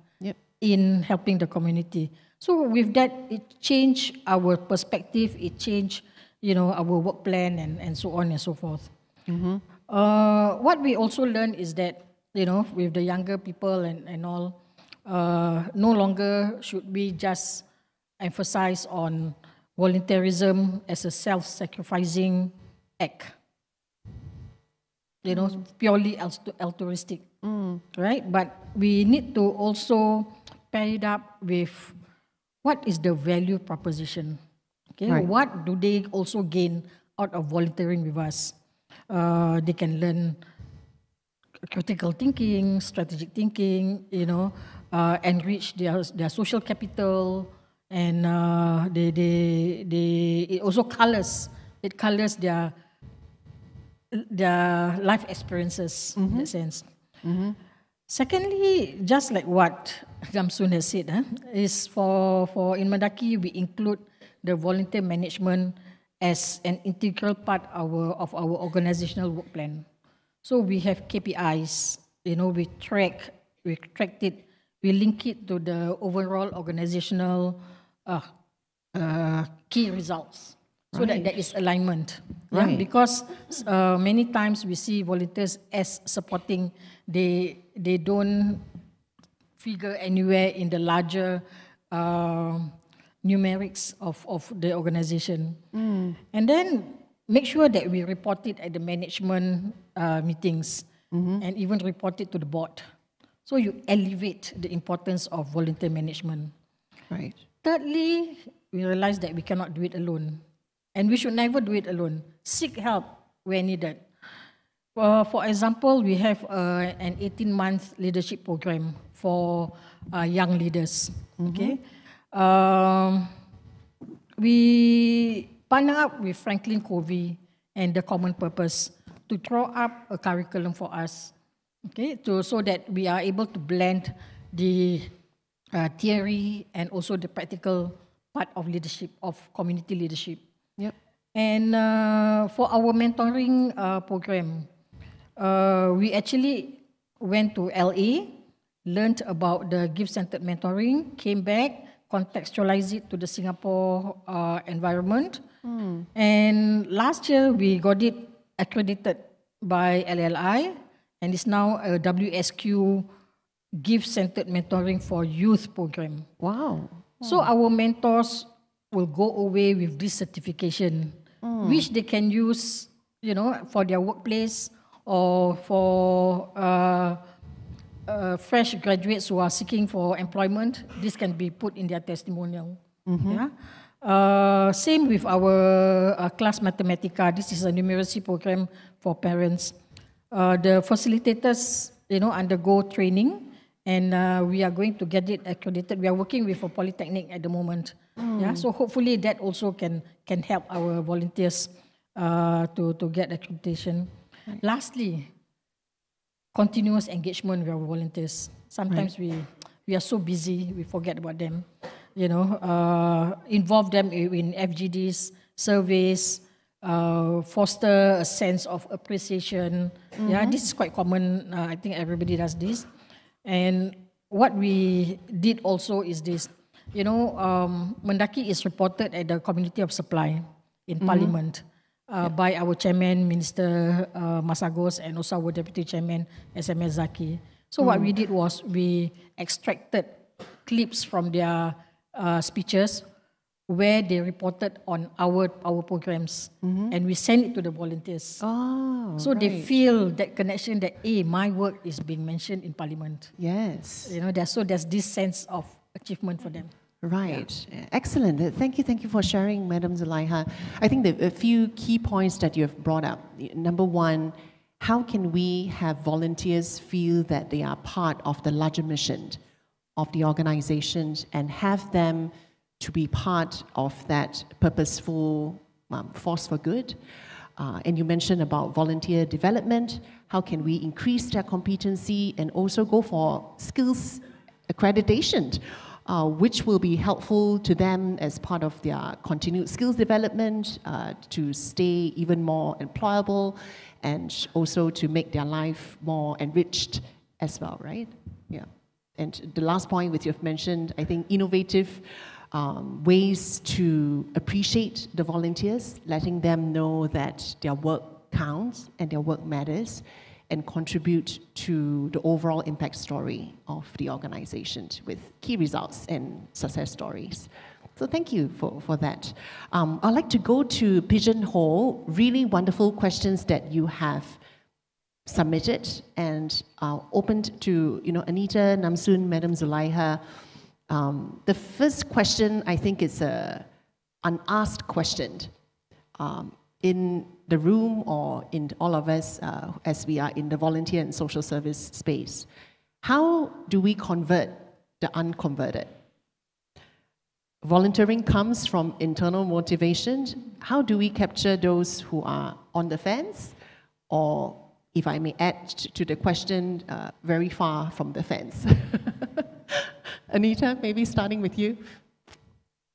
in helping the community. So with that, it changed our perspective, it changed, our work plan and so on and so forth. What we also learned is that, with the younger people and all, no longer should we just emphasize on volunteerism as a self-sacrificing act. Purely altruistic, right? But we need to also pair it up with what is the value proposition. Okay, Right. What do they also gain out of volunteering with us? They can learn critical thinking, strategic thinking, enrich their social capital, and it also colors their life experiences in that sense. Secondly, just like what Namsoon has said, is for in Mendaki we include the volunteer management as an integral part of our organizational work plan. So we have KPIs, we track it, we link it to the overall organizational key results, so that there is alignment. Right. Yeah? Because many times we see volunteers as supporting, they don't figure anywhere in the larger numerics of the organization. And then make sure that we report it at the management meetings and even report it to the board. So you elevate the importance of volunteer management. Right. Thirdly, we realize that we cannot do it alone. And we should never do it alone. Seek help where needed. For example, we have an 18-month leadership program for young leaders. Okay, we partner up with Franklin Covey and the Common Purpose to throw up a curriculum for us. Okay, so that we are able to blend the theory and also the practical part of leadership, of community leadership. Yep. And for our mentoring program, we actually went to LA, learned about the gift-centered mentoring, came back, contextualized it to the Singapore environment. And last year, we got it accredited by LLI, and it's now a WSQ gift-centered mentoring for youth program. Wow. So our mentors will go away with this certification, which they can use, for their workplace or for fresh graduates who are seeking for employment. This can be put in their testimonial. Yeah. Same with our class Mathematica. This is a numeracy program for parents. The facilitators, undergo training, and we are going to get it accredited. We are working with a polytechnic at the moment. Yeah, so hopefully that also can help our volunteers to get accreditation. Right. Lastly, continuous engagement with our volunteers. Sometimes we are so busy, we forget about them. Involve them in FGDs, surveys, foster a sense of appreciation. Yeah, this is quite common. I think everybody does this. And what we did also is this. Mendaki is reported at the Community of Supply in Parliament by our chairman, Minister Masagos, and also our deputy chairman, SMS Zaki. So what we did was we extracted clips from their speeches where they reported on our programs, and we sent it to the volunteers. So they feel that connection that, my work is being mentioned in Parliament. Yes. There's this sense of achievement for them. Right. Yeah. Excellent. Thank you for sharing, Madam Zulaiha. I think a few key points that you have brought up. Number one, how can we have volunteers feel that they are part of the larger mission of the organization and have them to be part of that purposeful force for good? And you mentioned about volunteer development. How can we increase their competency and also go for skills accreditation, which will be helpful to them as part of their continued skills development to stay even more employable and also to make their life more enriched as well, right? Yeah. And the last point which you've mentioned, I think innovative ways to appreciate the volunteers, letting them know that their work counts and their work matters and contribute to the overall impact story of the organization with key results and success stories. So thank you for that. I'd like to go to Pigeonhole. Really wonderful questions that you have submitted and opened to Anita, Namsoon, Madam Zulaiha. The first question, I think, is an unasked question. In the room or in all of us as we are in the volunteer and social service space, how do we convert the unconverted? Volunteering comes from internal motivation. How do we capture those who are on the fence? Or, if I may add to the question, very far from the fence? Anita, maybe starting with you.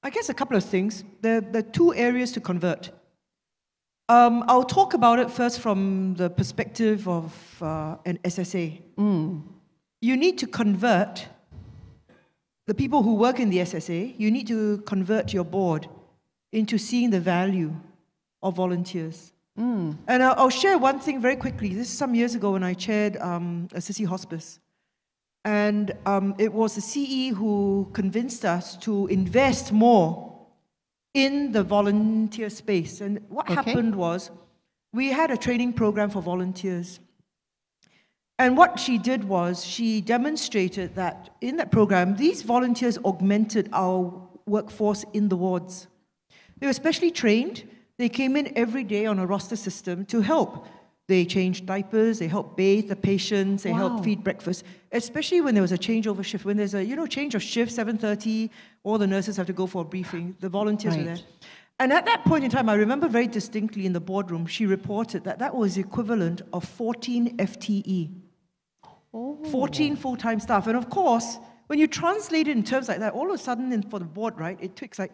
I guess a couple of things. There are two areas to convert. I'll talk about it first from the perspective of an SSA. You need to convert the people who work in the SSA. You need to convert your board into seeing the value of volunteers. And I'll share one thing very quickly. This is some years ago when I chaired Assisi Hospice. And it was the CE who convinced us to invest more in the volunteer space. And what happened was, we had a training program for volunteers. And what she did was, she demonstrated that in that program, these volunteers augmented our workforce in the wards. They were specially trained. They came in every day on a roster system to help. They changed diapers, they helped bathe the patients, they helped feed breakfast, especially when there was a changeover shift. When there's a change of shift, 7:30, all the nurses have to go for a briefing. The volunteers were there. And at that point in time, I remember very distinctly in the boardroom, she reported that that was the equivalent of 14 FTE. 14 full-time staff. And of course, when you translate it in terms like that, all of a sudden for the board, right, it takes like,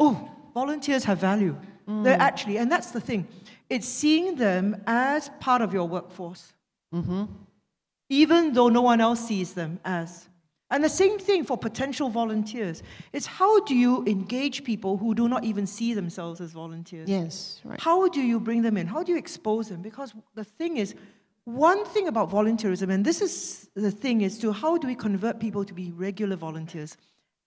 oh, volunteers have value. They're actually, and that's the thing, it's seeing them as part of your workforce, even though no one else sees them as. And the same thing for potential volunteers. It's how do you engage people who do not even see themselves as volunteers? Yes, right. How do you bring them in? How do you expose them? Because the thing is, one thing about volunteerism, and this is the thing, is to how do we convert people to be regular volunteers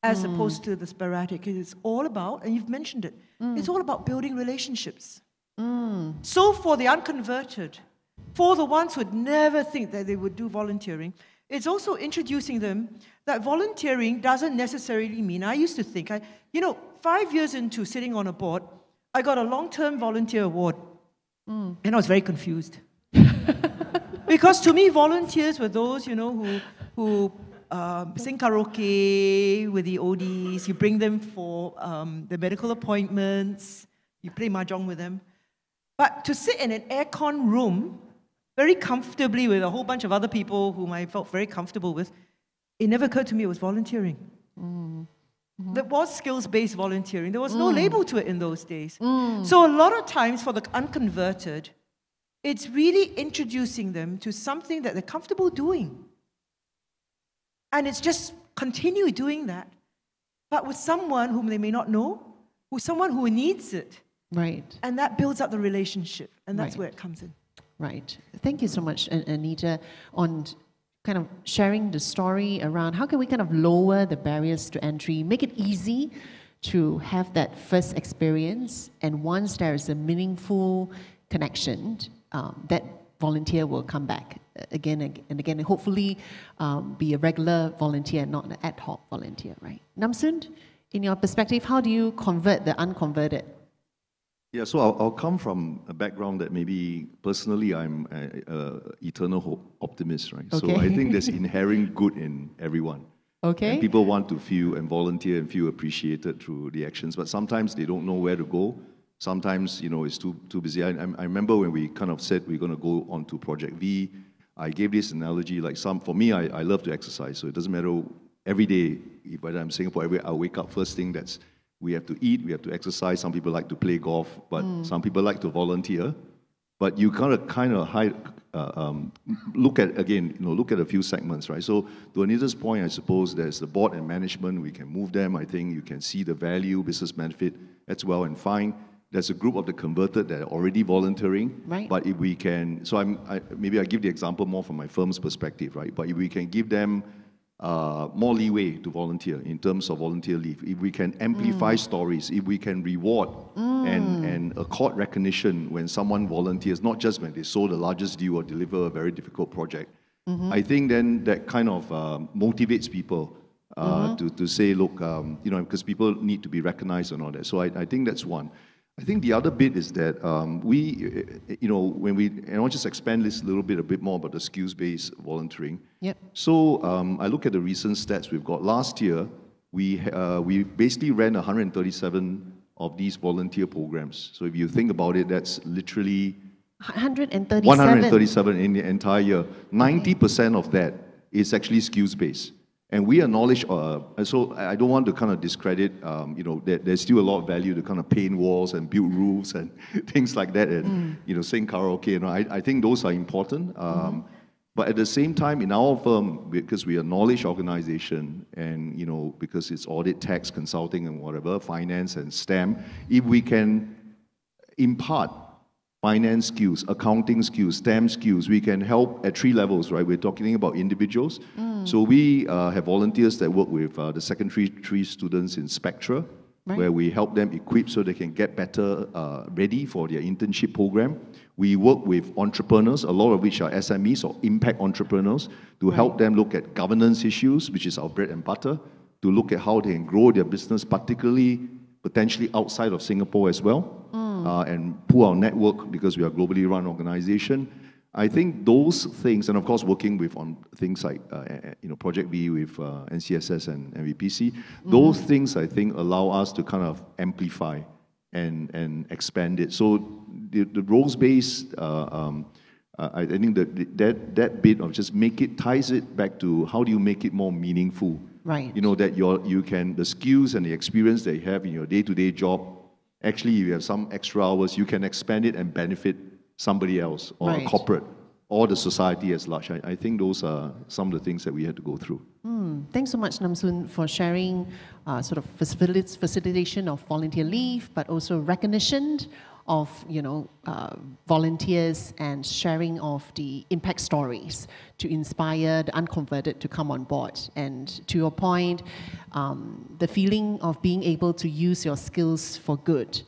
as opposed to the sporadic? It's all about, and you've mentioned it, it's all about building relationships. So for the unconverted, for the ones who would never think that they would do volunteering, it's also introducing them that volunteering doesn't necessarily mean, I used to think, 5 years into sitting on a board, I got a long-term volunteer award, and I was very confused. Because to me, volunteers were those, who sing karaoke with the ODs, you bring them for the medical appointments, you play mahjong with them. But to sit in an aircon room, very comfortably with a whole bunch of other people whom I felt very comfortable with, it never occurred to me it was volunteering. There was skills-based volunteering. There was no label to it in those days. So a lot of times for the unconverted, it's really introducing them to something that they're comfortable doing. And it's just continue doing that, but with someone whom they may not know, with someone who needs it. Right. And that builds up the relationship, and that's where it comes in. Right. Thank you so much, Anita, on kind of sharing the story around how can we kind of lower the barriers to entry, make it easy to have that first experience, and once there is a meaningful connection, that volunteer will come back again and again, and hopefully be a regular volunteer, not an ad hoc volunteer, right? Namsoon, in your perspective, how do you convert the unconverted? Yeah, so I'll come from a background that maybe personally I'm an eternal optimist, right? Okay. So I think there's inherent good in everyone. Okay. And people want to feel and volunteer and feel appreciated through the actions, but sometimes they don't know where to go. Sometimes, it's too busy. I remember when we kind of said we're going to go on to Project V, I gave this analogy, for me, I love to exercise, so it doesn't matter every day, whether I'm in Singapore, I wake up first thing, we have to eat, we have to exercise. Some people like to play golf, but some people like to volunteer. But you kind of look at a few segments, right? So to Anita's point, I suppose there's the board and management. We can move them. I think you can see the value, business benefit. That's well and fine. There's a group of the converted that are already volunteering. Right. But if we can, maybe I give the example more from my firm's perspective, right? But if we can give them more leeway to volunteer in terms of volunteer leave, if we can amplify stories, if we can reward and accord recognition when someone volunteers, not just when they sow the largest deal or deliver a very difficult project, I think then that kind of motivates people to say, look, because people need to be recognized and all that. So I think that's one. I think the other bit is that and I'll just expand this a bit more about the skills-based volunteering. Yep. So I look at the recent stats we've got. Last year, we basically ran 137 of these volunteer programs. So if you think about it, that's literally 137 in the entire year. 90% of that is actually skills-based. And we acknowledge, so I don't want to kind of discredit, that there's still a lot of value to kind of paint walls and build roofs and things like that, and sing karaoke. I think those are important. But at the same time, in our firm, because we are a knowledge organization, and because it's audit, tax, consulting, and whatever, finance and STEM, if we can impart finance skills, accounting skills, STEM skills. We can help at 3 levels, right? We're talking about individuals. So we have volunteers that work with the secondary 3 students in Spectra, where we help them equip so they can get better ready for their internship program. We work with entrepreneurs, a lot of which are SMEs or impact entrepreneurs, to help them look at governance issues, which is our bread and butter, to look at how they can grow their business, particularly potentially outside of Singapore as well, and pull our network because we are a globally run organization. I think those things, and of course working with on things like Project V with NCSS and VPC, those things I think allow us to kind of amplify and expand it. So the roles-based, I think that bit of just ties it back to how do you make it more meaningful. Right. You know, that you can, the skills and the experience that you have in your day-to-day job, actually if you have some extra hours, you can expand it and benefit somebody else or a corporate or the society as large. I think those are some of the things that we had to go through. Thanks so much, Namsoon, for sharing sort of facilitation of volunteer leave, but also recognition of volunteers and sharing of the impact stories to inspire the unconverted to come on board. And to your point, the feeling of being able to use your skills for good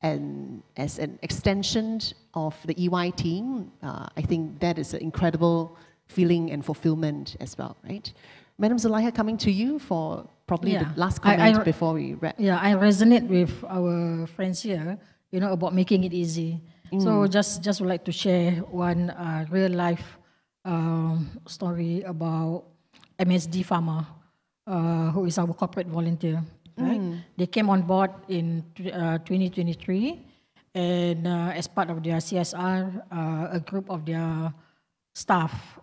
and as an extension of the EY team, I think that is an incredible feeling and fulfillment as well, right? Madam Zulaiha, coming to you for probably the last comment before we wrap. Yeah, I resonate with our friends here, about making it easy. So just would like to share one real life story about MSD Pharma, who is our corporate volunteer. Right? They came on board in 2023, and as part of their CSR, a group of their staff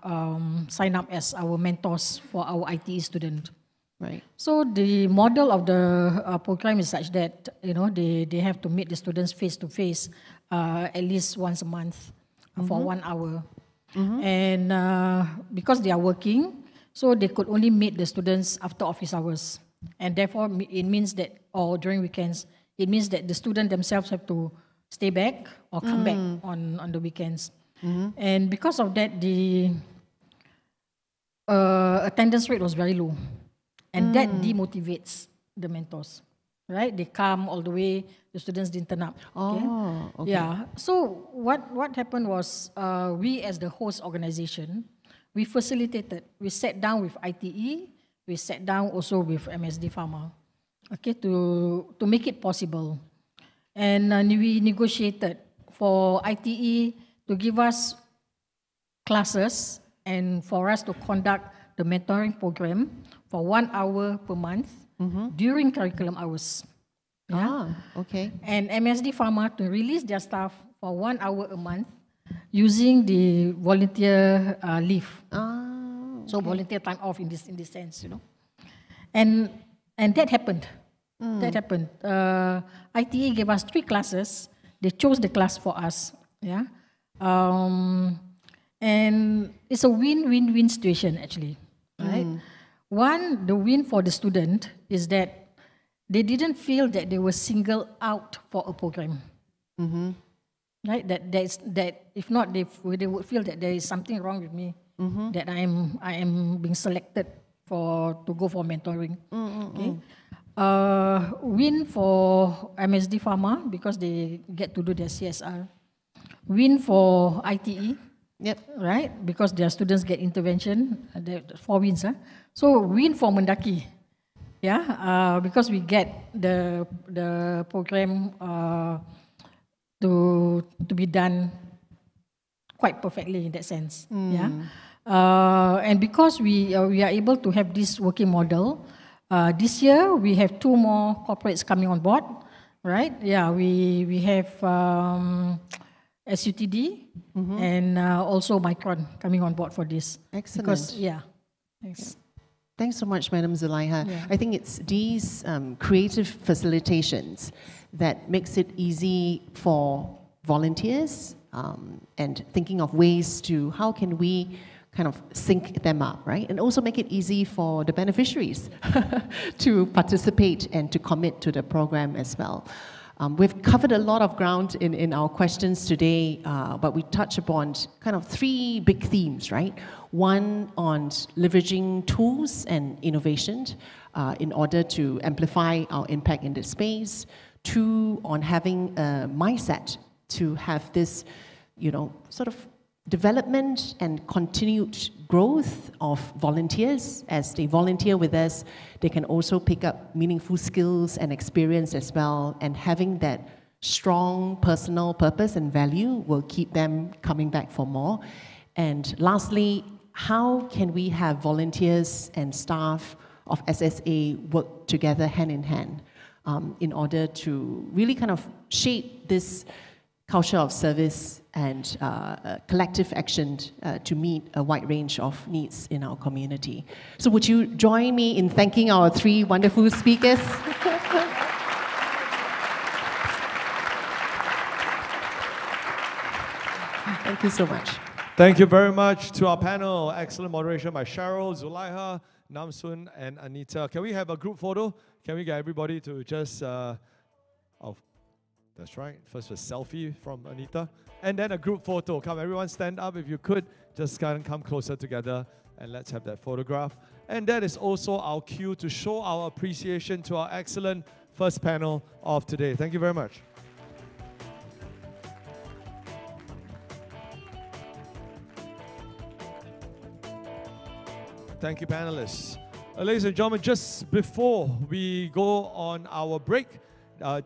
signed up as our mentors for our ITE student. Right. So the model of the program is such that they have to meet the students face to face at least once a month for 1 hour, and because they are working, so they could only meet the students after office hours, and therefore it means that, or during weekends, it means that the students themselves have to stay back or come back on the weekends, and because of that, the attendance rate was very low. And that demotivates the mentors, right? They come all the way, the students didn't turn up. Okay. Yeah. So what happened was, we as the host organization, we facilitated. We sat down with ITE, we sat down also with MSD Pharma, okay, to make it possible. And we negotiated for ITE to give us classes and for us to conduct the mentoring program for 1 hour per month during curriculum hours. Okay. And MSD Pharma to release their staff for 1 hour a month using the volunteer leave. So volunteer time off in this sense, And that happened. That happened. ITE gave us 3 classes. They chose the class for us. Yeah. And it's a win-win-win situation actually, right? One, the win for the student is that they didn't feel that they were singled out for a program, right? That if not, they would feel that there is something wrong with me, that I am being selected to go for mentoring. Okay. Win for MSD Pharma because they get to do their CSR. Win for ITE. Yep. Right, because their students get intervention, 4 wins. So win for Mendaki, because we get the program to be done quite perfectly in that sense. And because we are able to have this working model, this year we have 2 more corporates coming on board, right? Yeah, we have SUTD and also Micron coming on board for this. Excellent. Because, thanks. Thanks so much, Madam Zulaiha. I think it's these creative facilitations that makes it easy for volunteers and thinking of ways to how can we kind of sync them up, right? And also make it easy for the beneficiaries to participate and to commit to the program as well. We've covered a lot of ground in our questions today, but we touch upon kind of three big themes, right? One on leveraging tools and innovation in order to amplify our impact in this space. Two, on having a mindset to have this, sort of development and continued growth of volunteers. As they volunteer with us, they can also pick up meaningful skills and experience as well, and having that strong personal purpose and value will keep them coming back for more. And lastly, how can we have volunteers and staff of SSA work together hand in hand in order to really kind of shape this culture of service and collective action to meet a wide range of needs in our community. So would you join me in thanking our three wonderful speakers? Thank you so much. Thank you very much to our panel. Excellent moderation by Cheryl, Zulaiha, Namsun, and Anita. Can we have a group photo? Can we get everybody to just... That's right. First a selfie from Anita, and then a group photo. Come, everyone stand up if you could. Just come closer together, and let's have that photograph. And that is also our cue to show our appreciation to our excellent first panel of today. Thank you very much. Thank you, panelists. Ladies and gentlemen, just before we go on our break,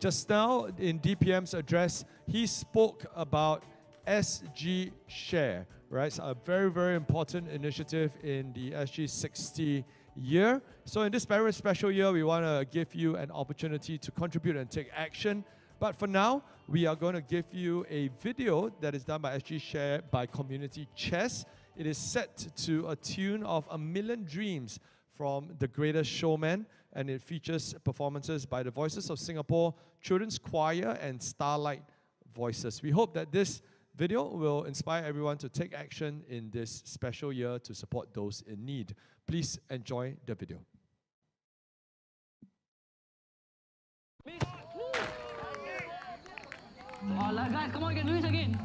just now in DPM's address, he spoke about SG Share, right? So a very, very important initiative in the SG 60 year. So in this very special year, we want to give you an opportunity to contribute and take action. But for now, we are going to give you a video that is done by SG Share by Community Chess. It is set to a tune of A Million Dreams from The Greatest Showman, and it features performances by the Voices of Singapore, Children's Choir, and Starlight Voices. We hope that this video will inspire everyone to take action in this special year to support those in need. Please enjoy the video. Alright guys, come on, you can do this again.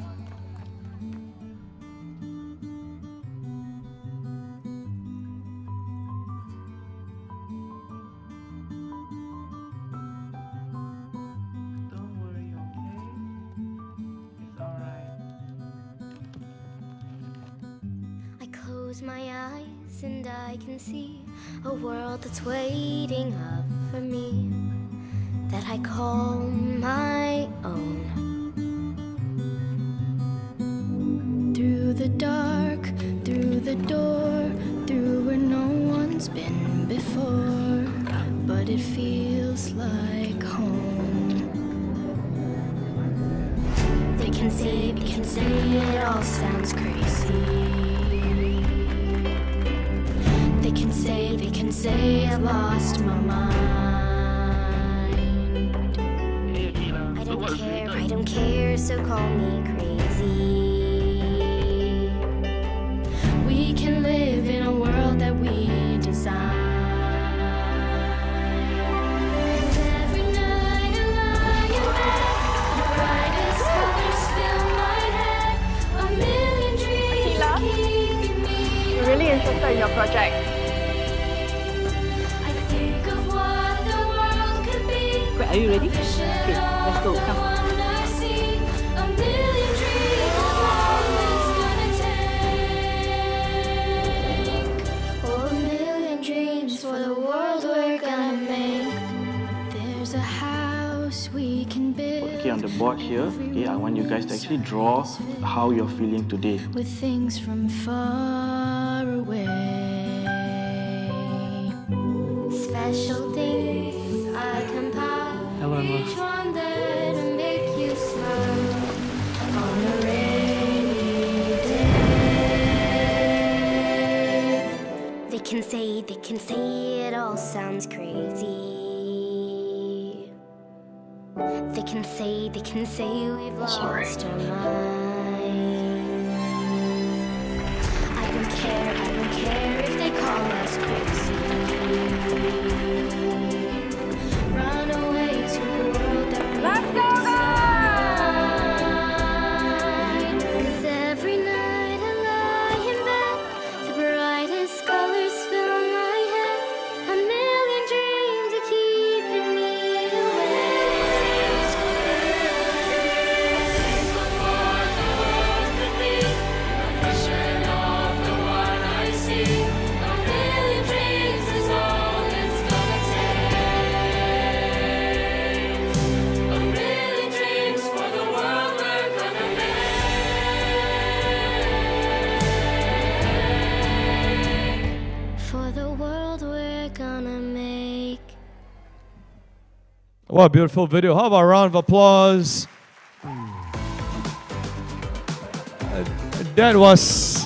My eyes and I can see a world that's waiting up for me, that I call my own. Through the dark, through the door, through where no one's been before, but it feels like home. They can say it all sounds crazy. They can say I've lost my mind. I don't care, so call me crazy. We can live in a world that we design. 'Cause every night I lie in bed, the brightest colors fill my head. A million dreams are keeping me. You're really interested in your project. Are you ready? Okay, let's go. Come. A million dreams for the world we're gonna make. There's a house we can build. Okay, on the board here, okay, I want you guys to actually draw how you're feeling today. With things from far away. Special things I compile. Each one there to make you smile on a rainy day. They can say it all sounds crazy. They can say we've lost our minds. I don't care if they call us crazy. Run away to a world that we What a beautiful video. How about a round of applause? That was,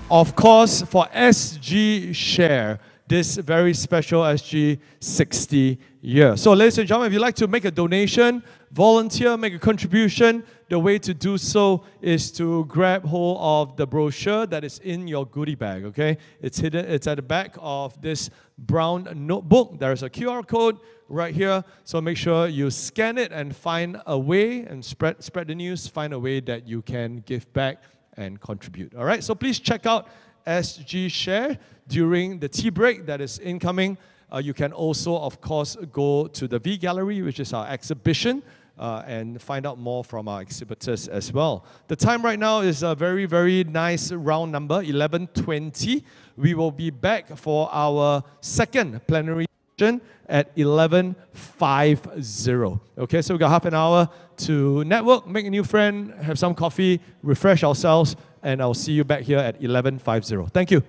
of course, for SG Share, this very special SG 60 year. So ladies and gentlemen, if you'd like to make a donation, volunteer, make a contribution, the way to do so is to grab hold of the brochure that is in your goodie bag, okay? It's hidden, it's at the back of this brown notebook. There is a QR code right here, so make sure you scan it and find a way and spread the news, find a way that you can give back and contribute. All right, so please check out SG Share during the tea break that is incoming. You can also, of course, go to the V Gallery, which is our exhibition, and find out more from our exhibitors as well. The time right now is a very, very nice round number, 11:20. We will be back for our second plenary session at 11:50. Okay, so we got half an hour to network, make a new friend, have some coffee, refresh ourselves, and I'll see you back here at 11:50. Thank you.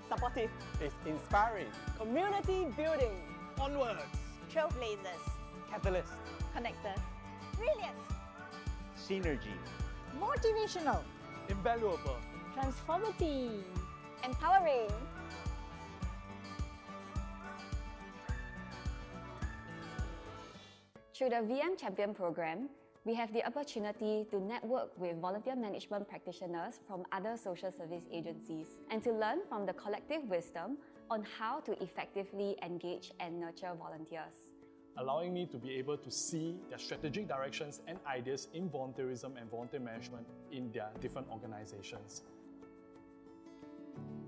Supportive. It's inspiring. Community building. Onwards. Trailblazers. Catalyst. Connectors. Brilliant. Synergy. Motivational. Invaluable. Transformative. Empowering. Through the VM Champion program, we have the opportunity to network with volunteer management practitioners from other social service agencies and to learn from the collective wisdom on how to effectively engage and nurture volunteers, allowing me to be able to see their strategic directions and ideas in volunteerism and volunteer management in their different organizations.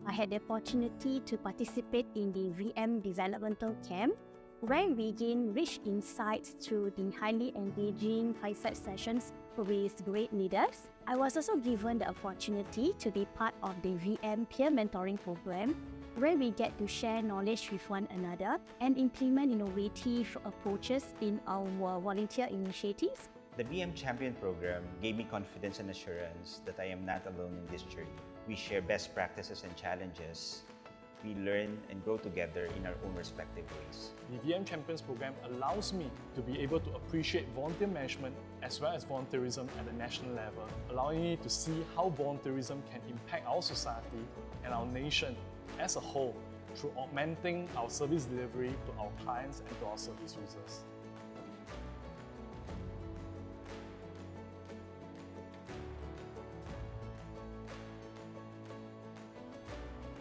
I had the opportunity to participate in the VM Developmental Camp, where we gain rich insights through the highly engaging fireside sessions with great leaders. I was also given the opportunity to be part of the VM Peer Mentoring Program, where we get to share knowledge with one another and implement innovative approaches in our volunteer initiatives. The VM Champion program gave me confidence and assurance that I am not alone in this journey. We share best practices and challenges. We learn and grow together in our own respective ways. The VM Champions program allows me to be able to appreciate volunteer management as well as volunteerism at the national level, allowing me to see how volunteerism can impact our society and our nation as a whole through augmenting our service delivery to our clients and to our service users.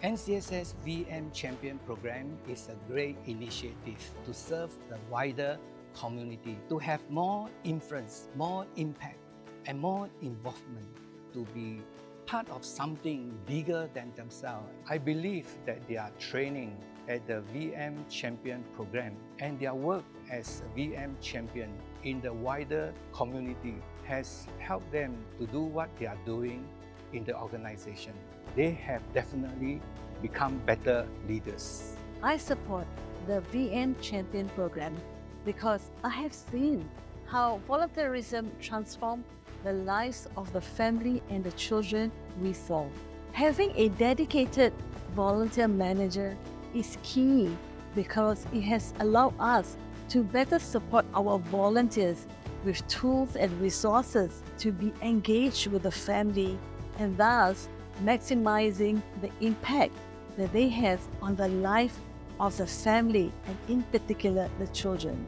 NCSS VM Champion Program is a great initiative to serve the wider community, to have more influence, more impact, and more involvement, to be part of something bigger than themselves. I believe that their training at the VM Champion Program and their work as a VM Champion in the wider community has helped them to do what they are doing in the organization. They have definitely become better leaders. I support the VM Champion program because I have seen how volunteerism transforms the lives of the family and the children we serve. Having a dedicated volunteer manager is key because it has allowed us to better support our volunteers with tools and resources to be engaged with the family and thus maximizing the impact that they have on the life of the family and in particular the children.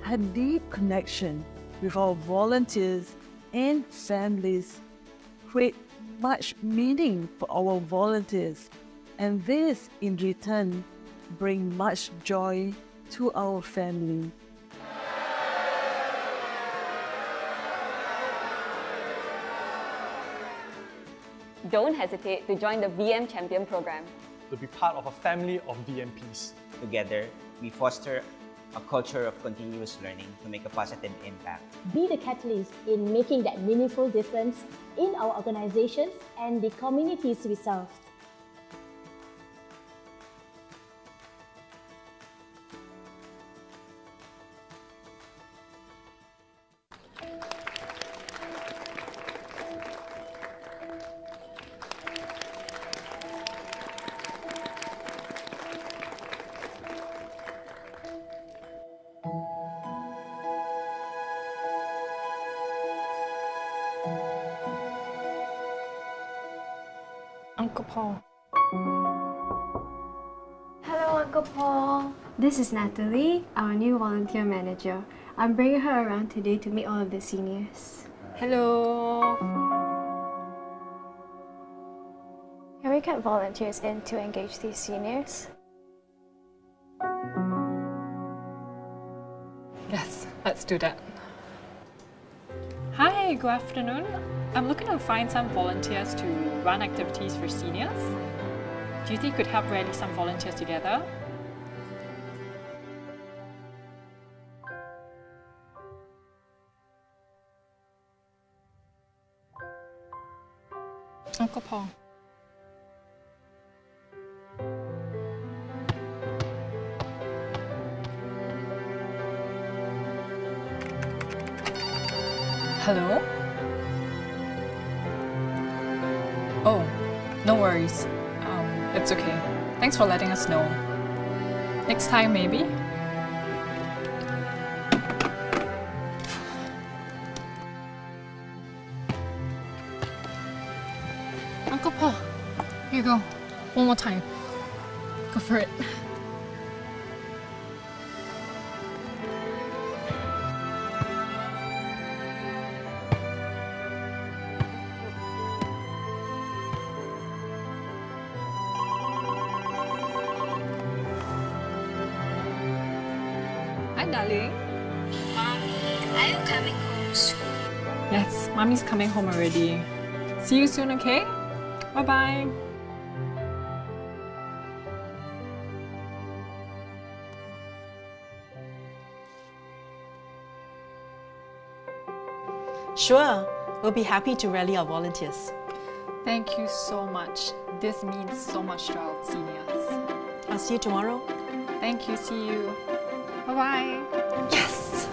A deep connection with our volunteers and families create much meaning for our volunteers, and this in return bring much joy to our family. Don't hesitate to join the VM Champion program. To be part of a family of VMPs. Together, we foster a culture of continuous learning to make a positive impact. Be the catalyst in making that meaningful difference in our organizations and the communities we serve. Uncle Paul. Hello, Uncle Paul. This is Natalie, our new volunteer manager. I'm bringing her around today to meet all of the seniors. Hello. Can we get volunteers in to engage these seniors? Yes, let's do that. Hi, good afternoon. I'm looking to find some volunteers to run activities for seniors. Do you think you could help rally some volunteers together? Uncle Paul. Hello? Oh, no worries. It's okay. Thanks for letting us know. Next time, maybe? Uncle Paul, here you go. One more time. Go for it. Hi, darling. Mommy, are you coming home soon? Yes, Mommy's coming home already. See you soon, okay? Bye-bye. Sure, we'll be happy to rally our volunteers. Thank you so much. This means so much to our seniors. I'll see you tomorrow. Thank you, see you. Bye-bye. Yes!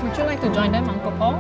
Would you like to join them, Uncle Paul?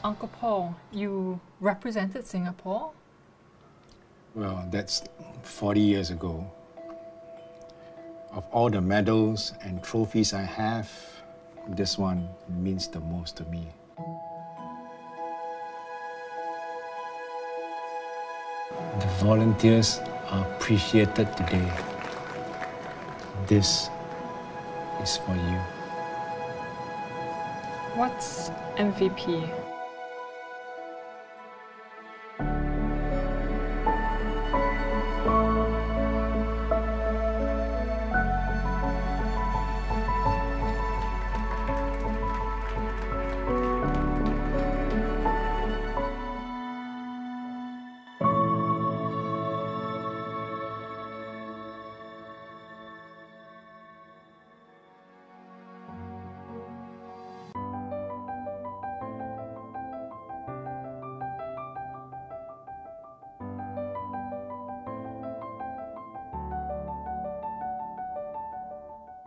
Uncle Paul, you represented Singapore? Well, that's 40 years ago. Of all the medals and trophies I have, this one means the most to me. The volunteers are appreciated today. This is for you. What's MVP?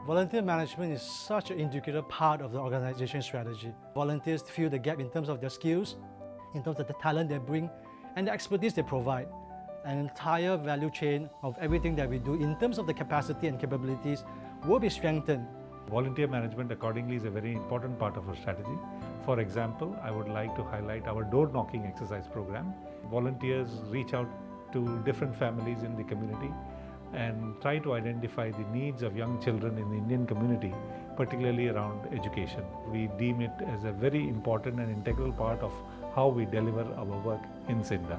Volunteer management is such an integral part of the organization strategy. Volunteers fill the gap in terms of their skills, in terms of the talent they bring, and the expertise they provide. An entire value chain of everything that we do in terms of the capacity and capabilities will be strengthened. Volunteer management accordingly is a very important part of our strategy. For example, I would like to highlight our door-knocking exercise program. Volunteers reach out to different families in the community and try to identify the needs of young children in the Indian community, particularly around education. We deem it as a very important and integral part of how we deliver our work in Sinda.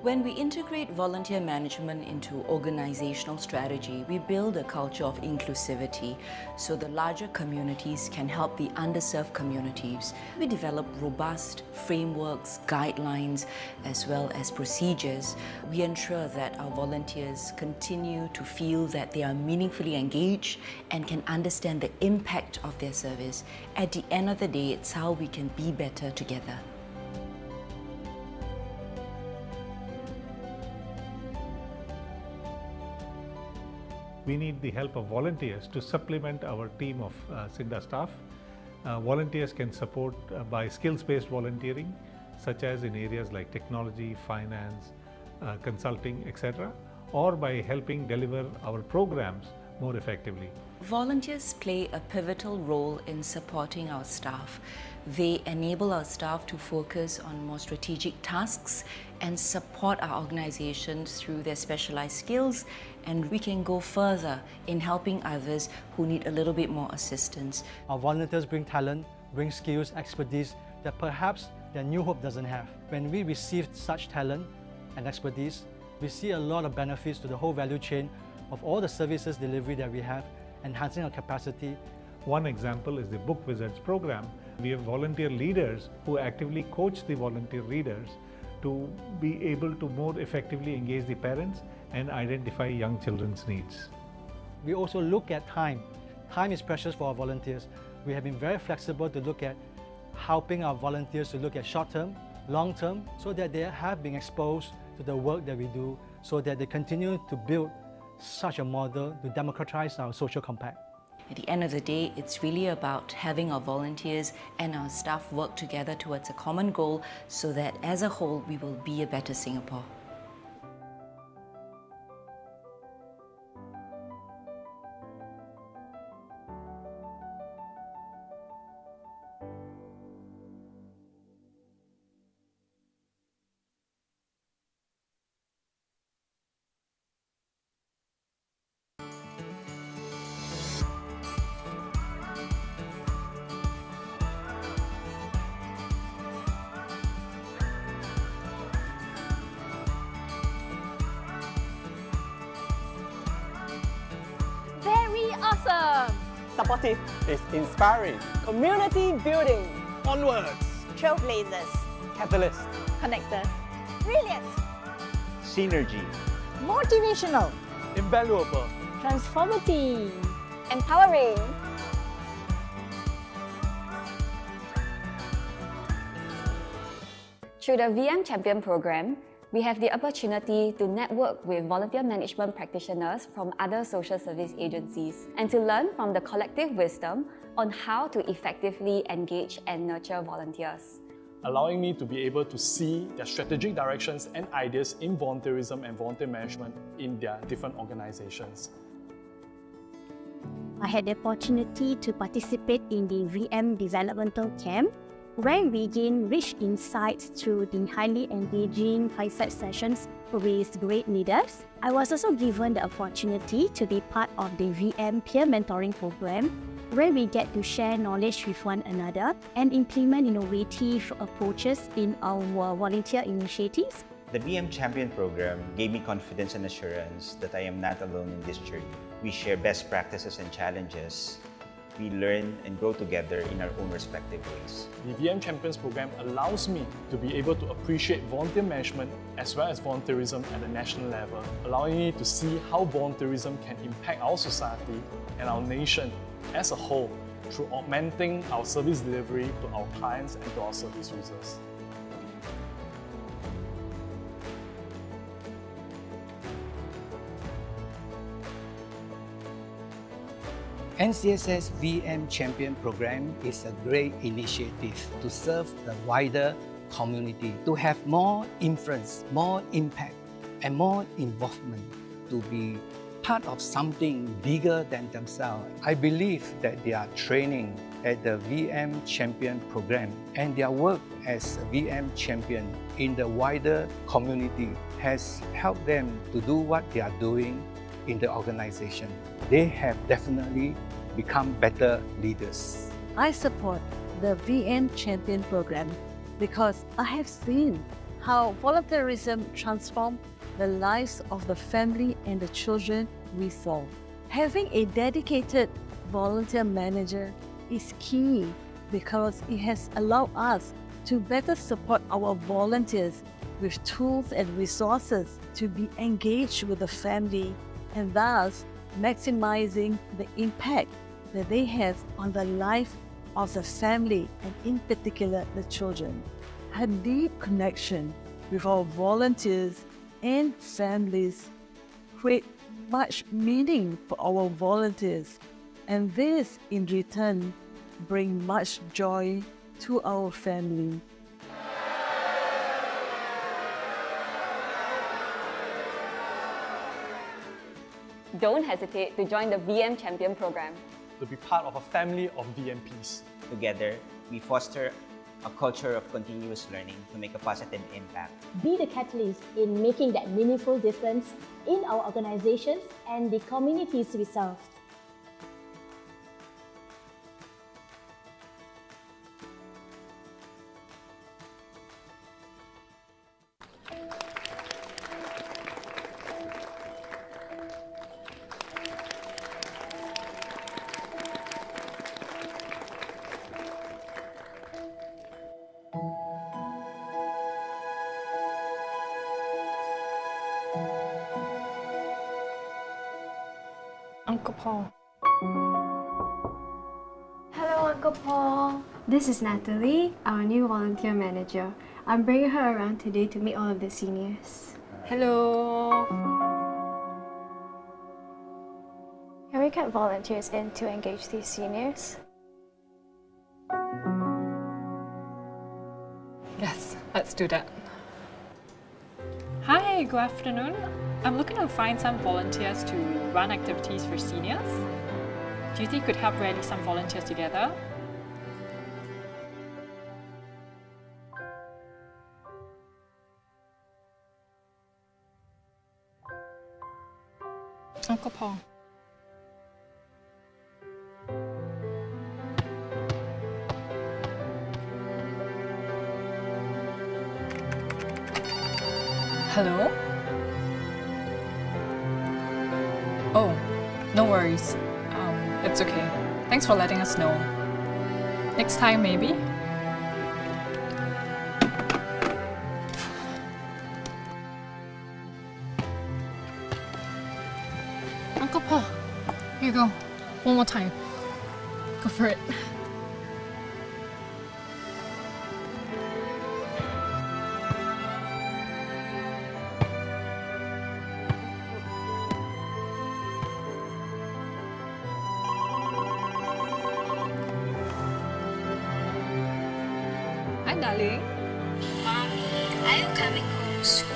When we integrate volunteer management into organizational strategy, we build a culture of inclusivity so the larger communities can help the underserved communities. We develop robust frameworks, guidelines, as well as procedures. We ensure that our volunteers continue to feel that they are meaningfully engaged and can understand the impact of their service. At the end of the day, it's how we can be better together. We need the help of volunteers to supplement our team of Sinda staff. Volunteers can support by skills-based volunteering, such as in areas like technology, finance, consulting, etc., or by helping deliver our programs more effectively. Volunteers play a pivotal role in supporting our staff. They enable our staff to focus on more strategic tasks and support our organizations through their specialized skills, and we can go further in helping others who need a little bit more assistance. Our volunteers bring talent, bring skills, expertise that perhaps their New Hope doesn't have. When we receive such talent and expertise, we see a lot of benefits to the whole value chain of all the services delivery that we have, enhancing our capacity. One example is the Book Wizards program. We have volunteer leaders who actively coach the volunteer readers to be able to more effectively engage the parents and identify young children's needs. We also look at time. Time is precious for our volunteers. We have been very flexible to look at helping our volunteers to look at short-term, long-term, so that they have been exposed to the work that we do, so that they continue to build such a model to democratize our social compact. At the end of the day, it's really about having our volunteers and our staff work together towards a common goal so that as a whole, we will be a better Singapore. Awesome! Supportive is inspiring. Community building. Onwards. Trailblazers. Catalyst. Connectors. Brilliant. Synergy. Motivational. Invaluable. Transformative. Empowering. Through the VM Champion program, we have the opportunity to network with volunteer management practitioners from other social service agencies and to learn from the collective wisdom on how to effectively engage and nurture volunteers. Allowing me to be able to see their strategic directions and ideas in volunteerism and volunteer management in their different organizations. I had the opportunity to participate in the VM Developmental Camp, where we gain rich insights through the highly engaging fireside sessions with great leaders. I was also given the opportunity to be part of the VM Peer Mentoring Program, where we get to share knowledge with one another and implement innovative approaches in our volunteer initiatives. The VM Champion program gave me confidence and assurance that I am not alone in this journey. We share best practices and challenges. We learn and grow together in our own respective ways. The VM Champions program allows me to be able to appreciate volunteer management as well as volunteerism at the national level, allowing me to see how volunteerism can impact our society and our nation as a whole through augmenting our service delivery to our clients and to our service users. NCSS VM Champion Program is a great initiative to serve the wider community, to have more influence, more impact, and more involvement, to be part of something bigger than themselves. I believe that their training at the VM Champion Program and their work as a VM Champion in the wider community has helped them to do what they are doing in the organization. They have definitely become better leaders. I support the VM Champion program because I have seen how volunteerism transforms the lives of the family and the children we serve. Having a dedicated volunteer manager is key because it has allowed us to better support our volunteers with tools and resources to be engaged with the family and thus maximizing the impact that they have on the life of the family and in particular the children. A deep connection with our volunteers and families create much meaning for our volunteers, and this in return bring much joy to our family. Don't hesitate to join the VM Champion program. To be part of a family of VMPs. Together, we foster a culture of continuous learning to make a positive impact. Be the catalyst in making that meaningful difference in our organizations and the communities we serve. Uncle Paul. Hello, Uncle Paul. This is Natalie, our new volunteer manager. I'm bringing her around today to meet all of the seniors. Hello. Can we get volunteers in to engage these seniors? Yes, let's do that. Hi, good afternoon. I'm looking to find some volunteers to run activities for seniors. Do you think we could help rally some volunteers together? Uncle Paul. Hello? Oh, no worries. It's okay. Thanks for letting us know. Next time, maybe? Uncle Paul, here you go. One more time. Go for it. Darling. Mommy, are you coming home soon?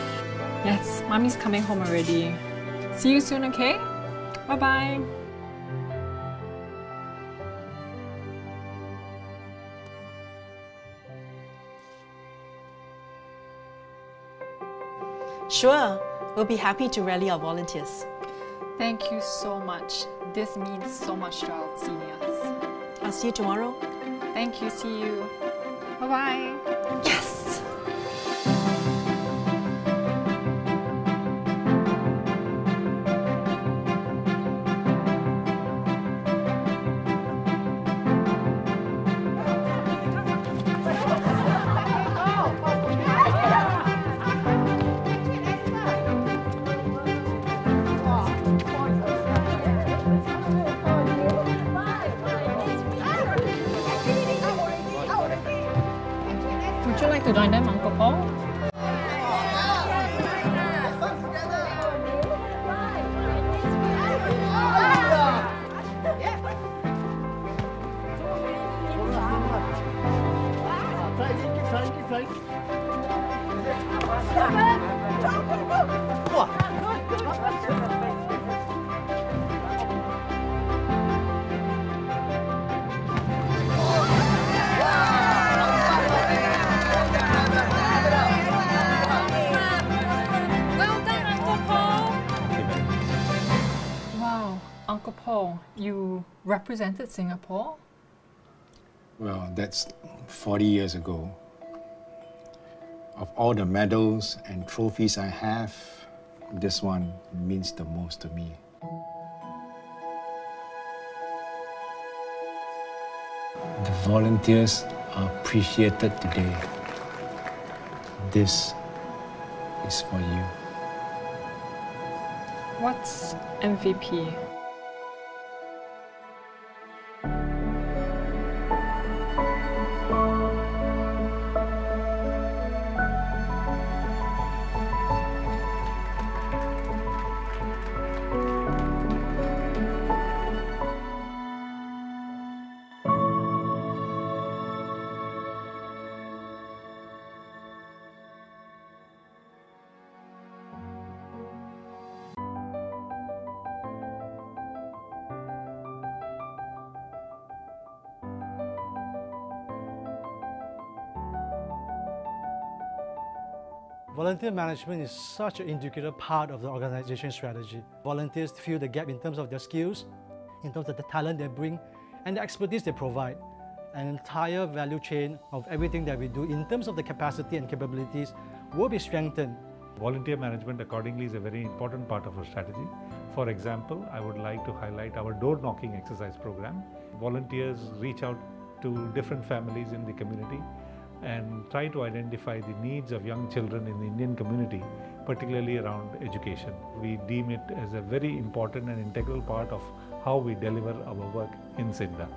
Yes, Mommy's coming home already. See you soon, okay? Bye-bye. Sure, we'll be happy to rally our volunteers. Thank you so much. This means so much to our seniors. I'll see you tomorrow. Thank you, see you. Bye-bye. Yes! Would you like to join them, Uncle Paul? Uncle Paul, you represented Singapore? Well, that's 40 years ago. Of all the medals and trophies I have, this one means the most to me. The volunteers are appreciated today. This is for you. What's MVP? Volunteer management is such an integral part of the organization strategy. Volunteers fill the gap in terms of their skills, in terms of the talent they bring, and the expertise they provide. An entire value chain of everything that we do in terms of the capacity and capabilities will be strengthened. Volunteer management accordingly is a very important part of our strategy. For example, I would like to highlight our door knocking exercise program. Volunteers reach out to different families in the community and try to identify the needs of young children in the Indian community, particularly around education. We deem it as a very important and integral part of how we deliver our work in Sinda.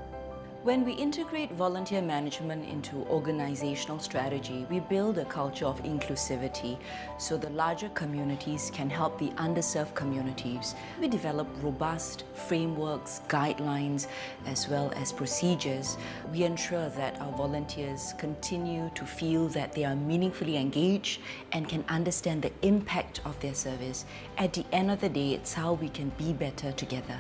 When we integrate volunteer management into organizational strategy, we build a culture of inclusivity so the larger communities can help the underserved communities. We develop robust frameworks, guidelines, as well as procedures. We ensure that our volunteers continue to feel that they are meaningfully engaged and can understand the impact of their service. At the end of the day, it's how we can be better together.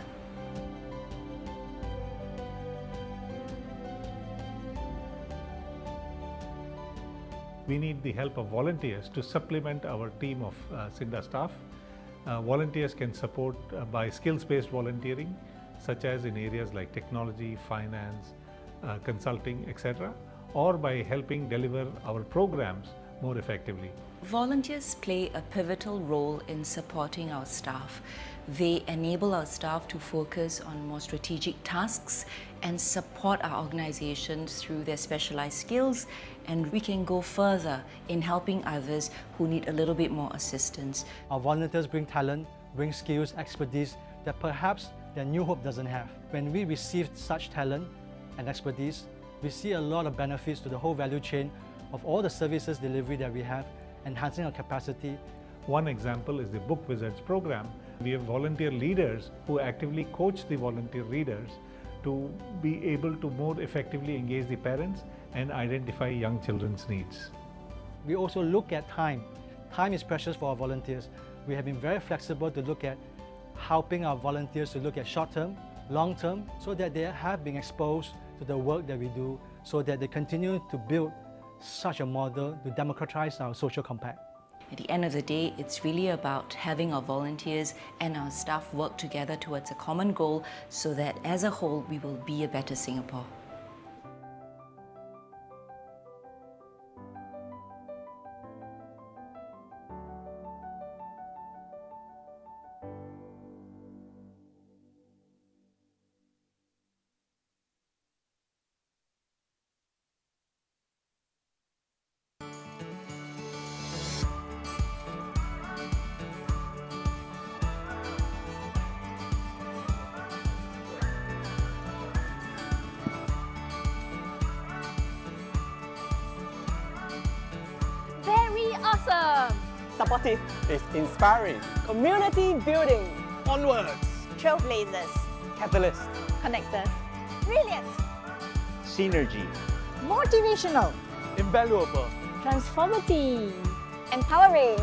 We need the help of volunteers to supplement our team of Sinda staff. Volunteers can support by skills-based volunteering, such as in areas like technology, finance, consulting, etc., or by helping deliver our programs more effectively. Volunteers play a pivotal role in supporting our staff. They enable our staff to focus on more strategic tasks and support our organizations through their specialized skills, and we can go further in helping others who need a little bit more assistance. Our volunteers bring talent, bring skills, expertise that perhaps their New Hope doesn't have. When we receive such talent and expertise, we see a lot of benefits to the whole value chain of all the services delivery that we have, enhancing our capacity. One example is the Book Wizards program. We have volunteer leaders who actively coach the volunteer readers to be able to more effectively engage the parents and identify young children's needs. We also look at time. Time is precious for our volunteers. We have been very flexible to look at helping our volunteers to look at short-term, long-term, so that they have been exposed to the work that we do, so that they continue to build such a model to democratize our social compact. At the end of the day, it's really about having our volunteers and our staff work together towards a common goal so that as a whole, we will be a better Singapore. Awesome! Supportive is inspiring. Community building. Onwards. Trailblazers. Catalyst. Connectors. Brilliant. Synergy. Motivational. Invaluable. Transformative. Empowering.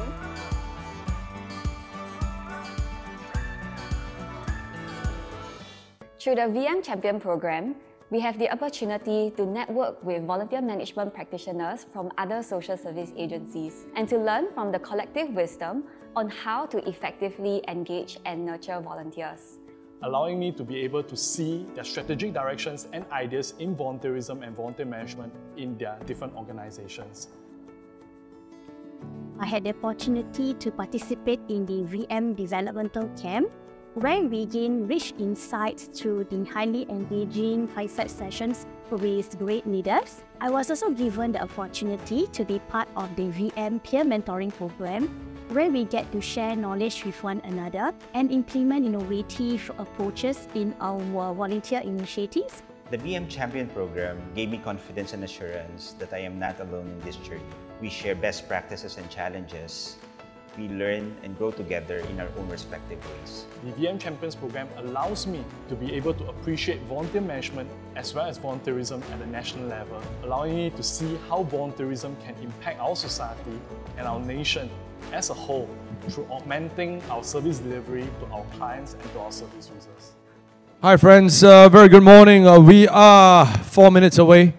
Through the VM Champion program, we have the opportunity to network with volunteer management practitioners from other social service agencies and to learn from the collective wisdom on how to effectively engage and nurture volunteers. Allowing me to be able to see their strategic directions and ideas in volunteerism and volunteer management in their different organizations. I had the opportunity to participate in the VM Developmental Camp, where we gained rich insights through the highly engaging fireside sessions with great leaders. I was also given the opportunity to be part of the VM Peer Mentoring Program, where we get to share knowledge with one another and implement innovative approaches in our volunteer initiatives. The VM Champion program gave me confidence and assurance that I am not alone in this journey. We share best practices and challenges. We learn and grow together in our own respective ways. The VM Champions program allows me to be able to appreciate volunteer management as well as volunteerism at the national level, allowing me to see how volunteerism can impact our society and our nation as a whole through augmenting our service delivery to our clients and to our service users. Hi friends, very good morning. We are 4 minutes away.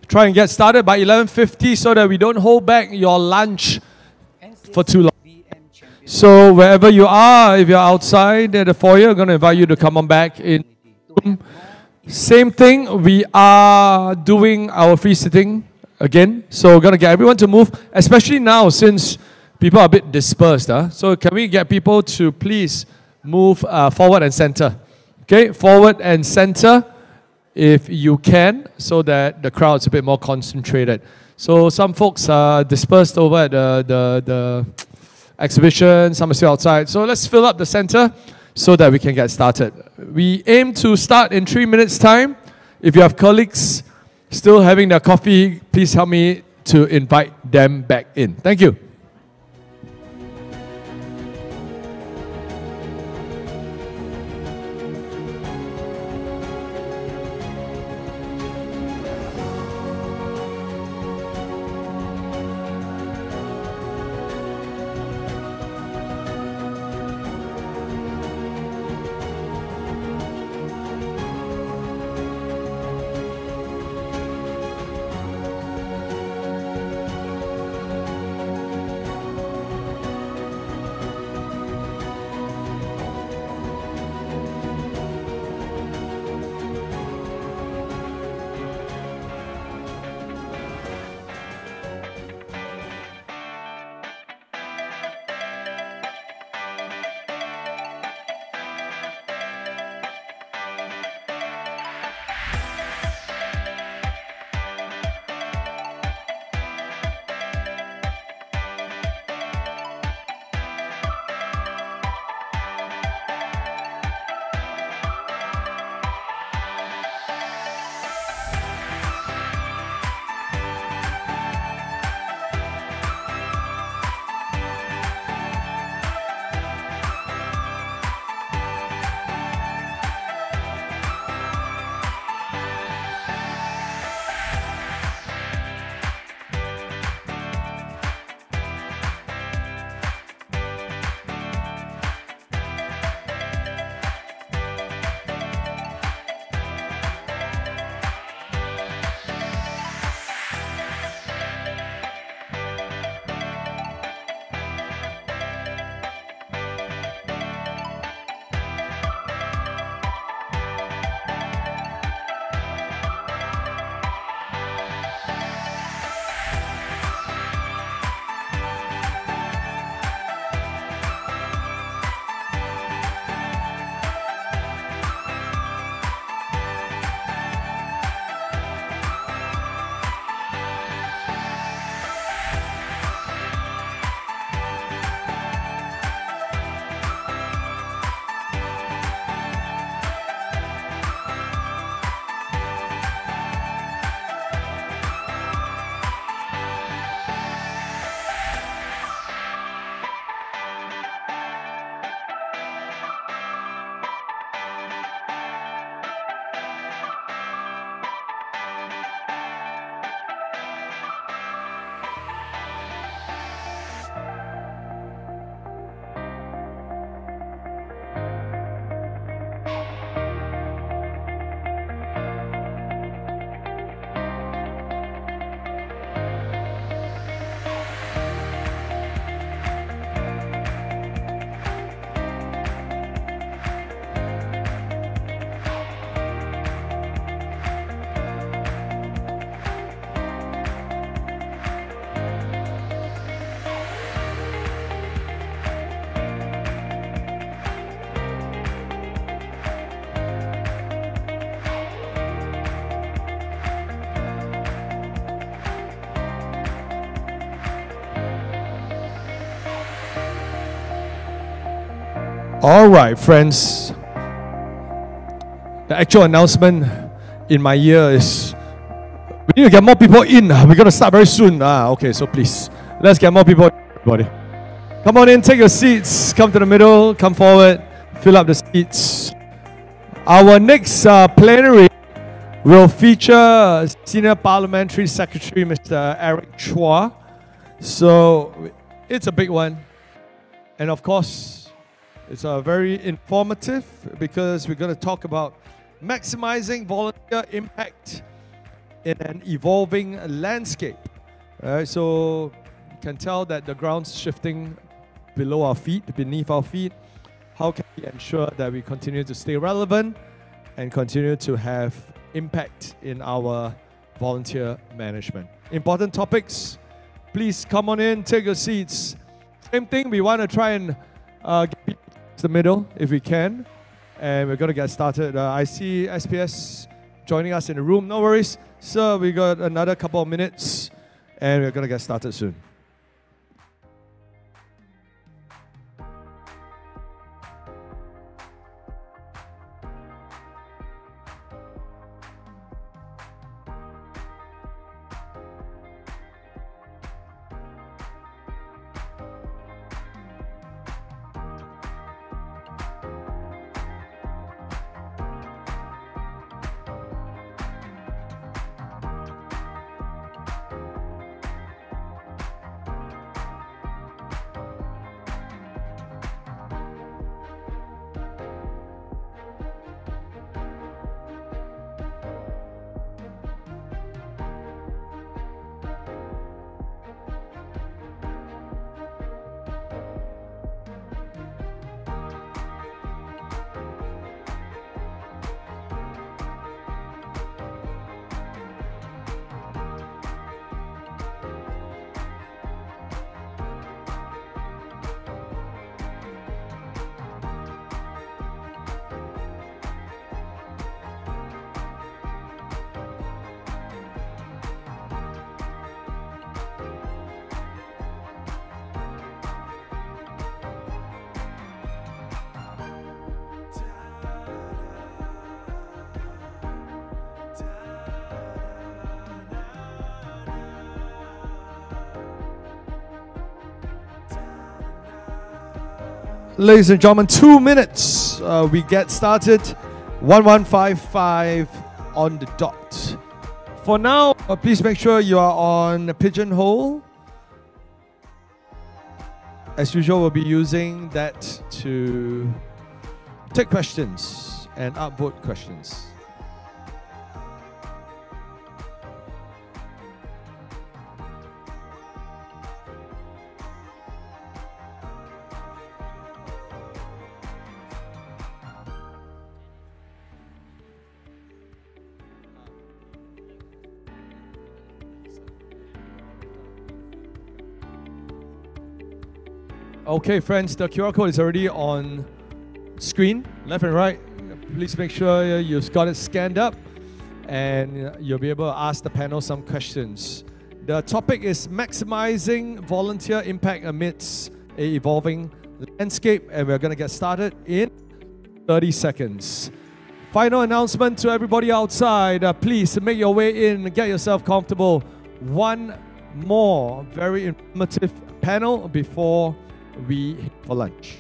Try and get started by 11:50 so that we don't hold back your lunch for too long. So wherever you are, if you're outside at the foyer, I'm going to invite you to come on back in. Same thing, we are doing our free sitting again. So we're going to get everyone to move, especially now since people are a bit dispersed. So can we get people to please move forward and center? Okay, forward and center if you can, so that the crowd's a bit more concentrated. So some folks are dispersed over at the exhibition, some are still outside. So let's fill up the center so that we can get started. We aim to start in 3 minutes' time. If you have colleagues still having their coffee, please help me to invite them back in. Thank you. All right, friends. The actual announcement in my ear is we need to get more people in. We're going to start very soon. Okay, so please, let's get more people in, everybody. Come on in, take your seats. Come to the middle, come forward, fill up the seats. Our next plenary will feature Senior Parliamentary Secretary Mr. Eric Chua. So it's a big one. And of course, it's very informative because we're going to talk about maximizing volunteer impact in an evolving landscape. So you can tell that the ground's shifting below our feet, beneath our feet. How can we ensure that we continue to stay relevant and continue to have impact in our volunteer management? Important topics. Please come on in, take your seats. Same thing, we want to try and get people to the middle if we can. And we're going to get started. I see SPS joining us in the room. No worries. Sir, we got another couple of minutes and we're going to get started soon. Ladies and gentlemen, 2 minutes. We get started. 1155 on the dot. For now, please make sure you are on Pigeonhole. As usual, we'll be using that to take questions and upvote questions. Okay, friends, the QR code is already on screen, left and right. Please make sure you've got it scanned up and you'll be able to ask the panel some questions. The topic is maximizing volunteer impact amidst an evolving landscape, and we're going to get started in 30 seconds. Final announcement to everybody outside. Please make your way in, get yourself comfortable. One more very informative panel before we hit for lunch.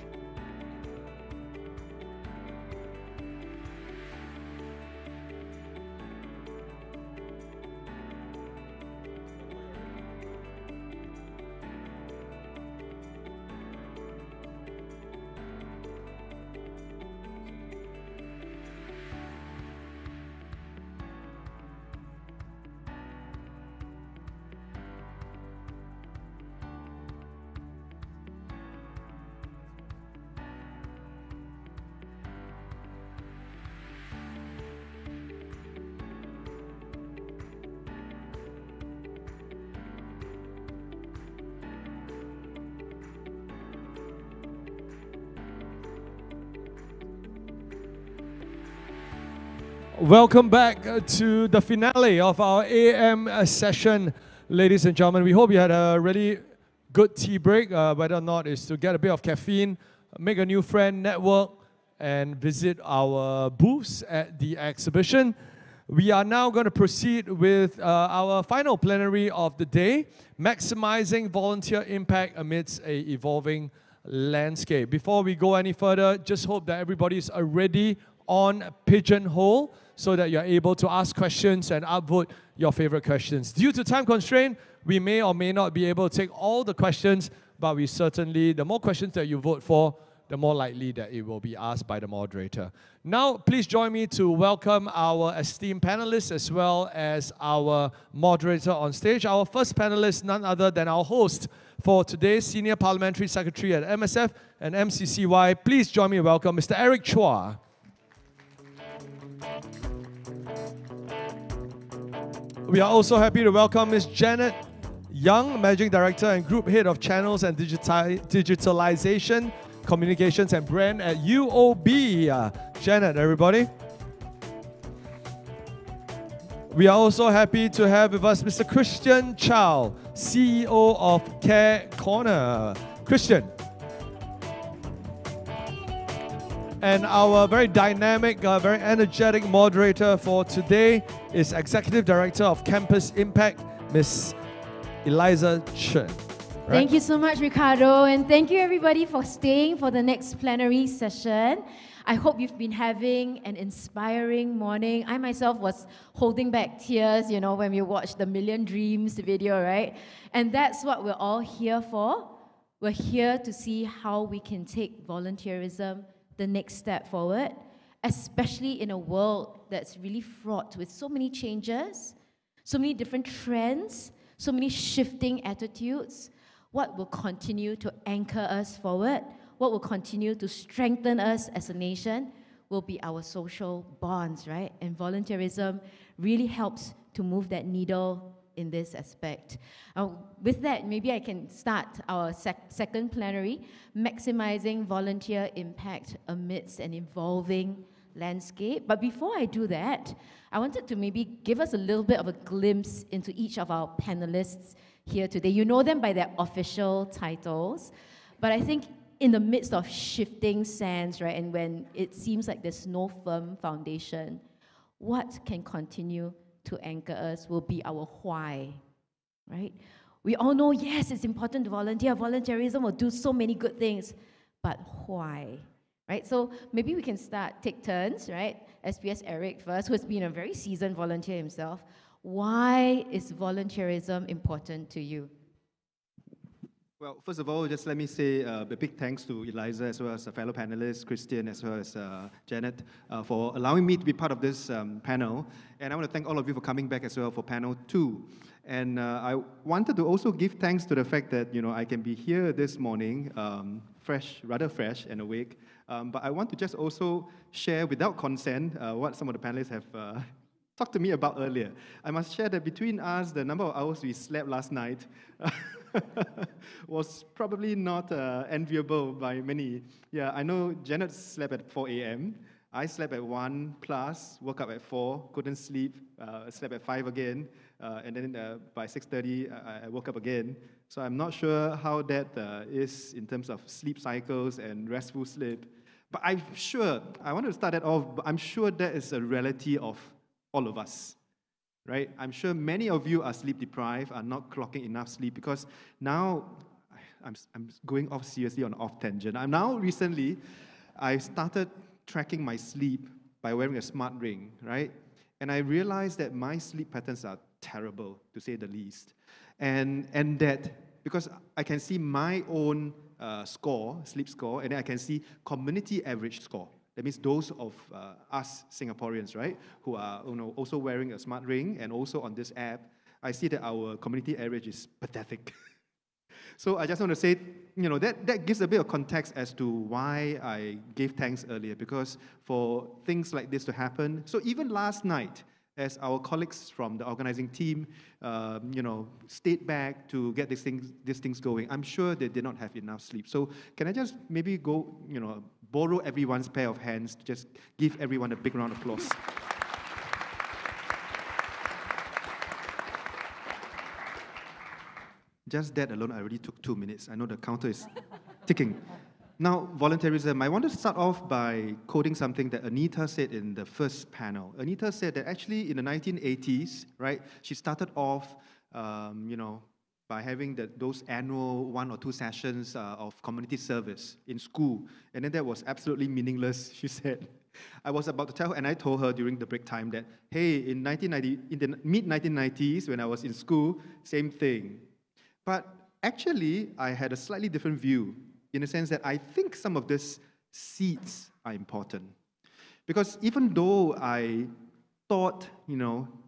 Welcome back to the finale of our AM session, ladies and gentlemen. We hope you had a really good tea break, whether or not it's to get a bit of caffeine make a new friend, network, and visit our booths at the exhibition. We are now going to proceed with our final plenary of the day, Maximizing Volunteer Impact Amidst an Evolving Landscape. Before we go any further, just hope that everybody is already on Pigeonhole so that you're able to ask questions and upvote your favorite questions. Due to time constraint, we may or may not be able to take all the questions, but we certainly, the more questions that you vote for, the more likely that it will be asked by the moderator. Now, please join me to welcome our esteemed panelists as well as our moderator on stage. Our first panelist, none other than our host for today's Senior Parliamentary Secretary at MSF and MCCY. Please join me in welcome Mr. Eric Chua. We are also happy to welcome Ms. Janet Young, Managing Director and Group Head of Channels and Digitalization, Communications and Brand at UOB. Janet, everybody. We are also happy to have with us Mr. Christian Chow, CEO of Care Corner. Christian. And our very dynamic, very energetic moderator for today is Executive Director of Campus Impact, Ms. Eliza Chen. Right? Thank you so much, Ricardo, and thank you everybody for staying for the next plenary session. I hope you've been having an inspiring morning. I myself was holding back tears, you know, when we watched the Million Dreams video, right? And that's what we're all here for. We're here to see how we can take volunteerism the next step forward, especially in a world that's really fraught with so many changes, so many different trends, so many shifting attitudes. What will continue to anchor us forward, what will continue to strengthen us as a nation will be our social bonds, right? And volunteerism really helps to move that needle in this aspect. With that, maybe I can start our second plenary, Maximizing Volunteer Impact Amidst an Evolving Landscape. But before I do that, I wanted to maybe give us a little bit of a glimpse into each of our panelists here today. You know them by their official titles, but I think in the midst of shifting sands, right, and when it seems like there's no firm foundation, what can continue to anchor us will be our why, right? We all know, yes, it's important to volunteer. Volunteerism will do so many good things, but why, right? So maybe we can take turns, right? SPS Eric first, who has been a very seasoned volunteer himself. Why is volunteerism important to you? Well, first of all, just let me say a big thanks to Eliza as well as a fellow panelists, Christian as well as Janet, for allowing me to be part of this panel. And I want to thank all of you for coming back as well for panel 2. And I wanted to also give thanks to the fact that, you know, I can be here this morning, rather fresh and awake. But I want to just also share without consent what some of the panelists have talked to me about earlier. I must share that between us, the number of hours we slept last night was probably not enviable by many. Yeah, I know Janet slept at 4 a.m. I slept at 1 plus, woke up at 4, couldn't sleep, slept at 5 again, and then by 6:30 I woke up again. So I'm not sure how that is in terms of sleep cycles and restful sleep. But I'm sure, I want to start that off, but I'm sure that is a reality of all of us. Right? I'm sure many of you are sleep deprived, are not clocking enough sleep, because now, I'm going off seriously on off tangent. Recently, I started tracking my sleep by wearing a smart ring, right? And I realized that my sleep patterns are terrible, to say the least. And that, because I can see my own sleep score, and then I can see community average score. That means those of us Singaporeans, right, who are also wearing a smart ring and also on this app, I see that our community average is pathetic. So I just want to say, that gives a bit of context as to why I gave thanks earlier, because for things like this to happen, so even last night, as our colleagues from the organizing team, stayed back to get these things going, I'm sure they did not have enough sleep. So can I just maybe go, borrow everyone's pair of hands to just give everyone a big round of applause. Just that alone, I already took 2 minutes. I know the counter is ticking. Now, volunteerism. I want to start off by quoting something that Anita said in the first panel. Anita said that actually in the 1980s, right, she started off, by having those annual 1 or 2 sessions of community service in school. And then that was absolutely meaningless, she said. I was about to tell her, and I told her during the break time that, hey, in the mid-1990s, when I was in school, same thing. But actually, I had a slightly different view, in the sense that I think some of these seeds are important. Because even though I thought,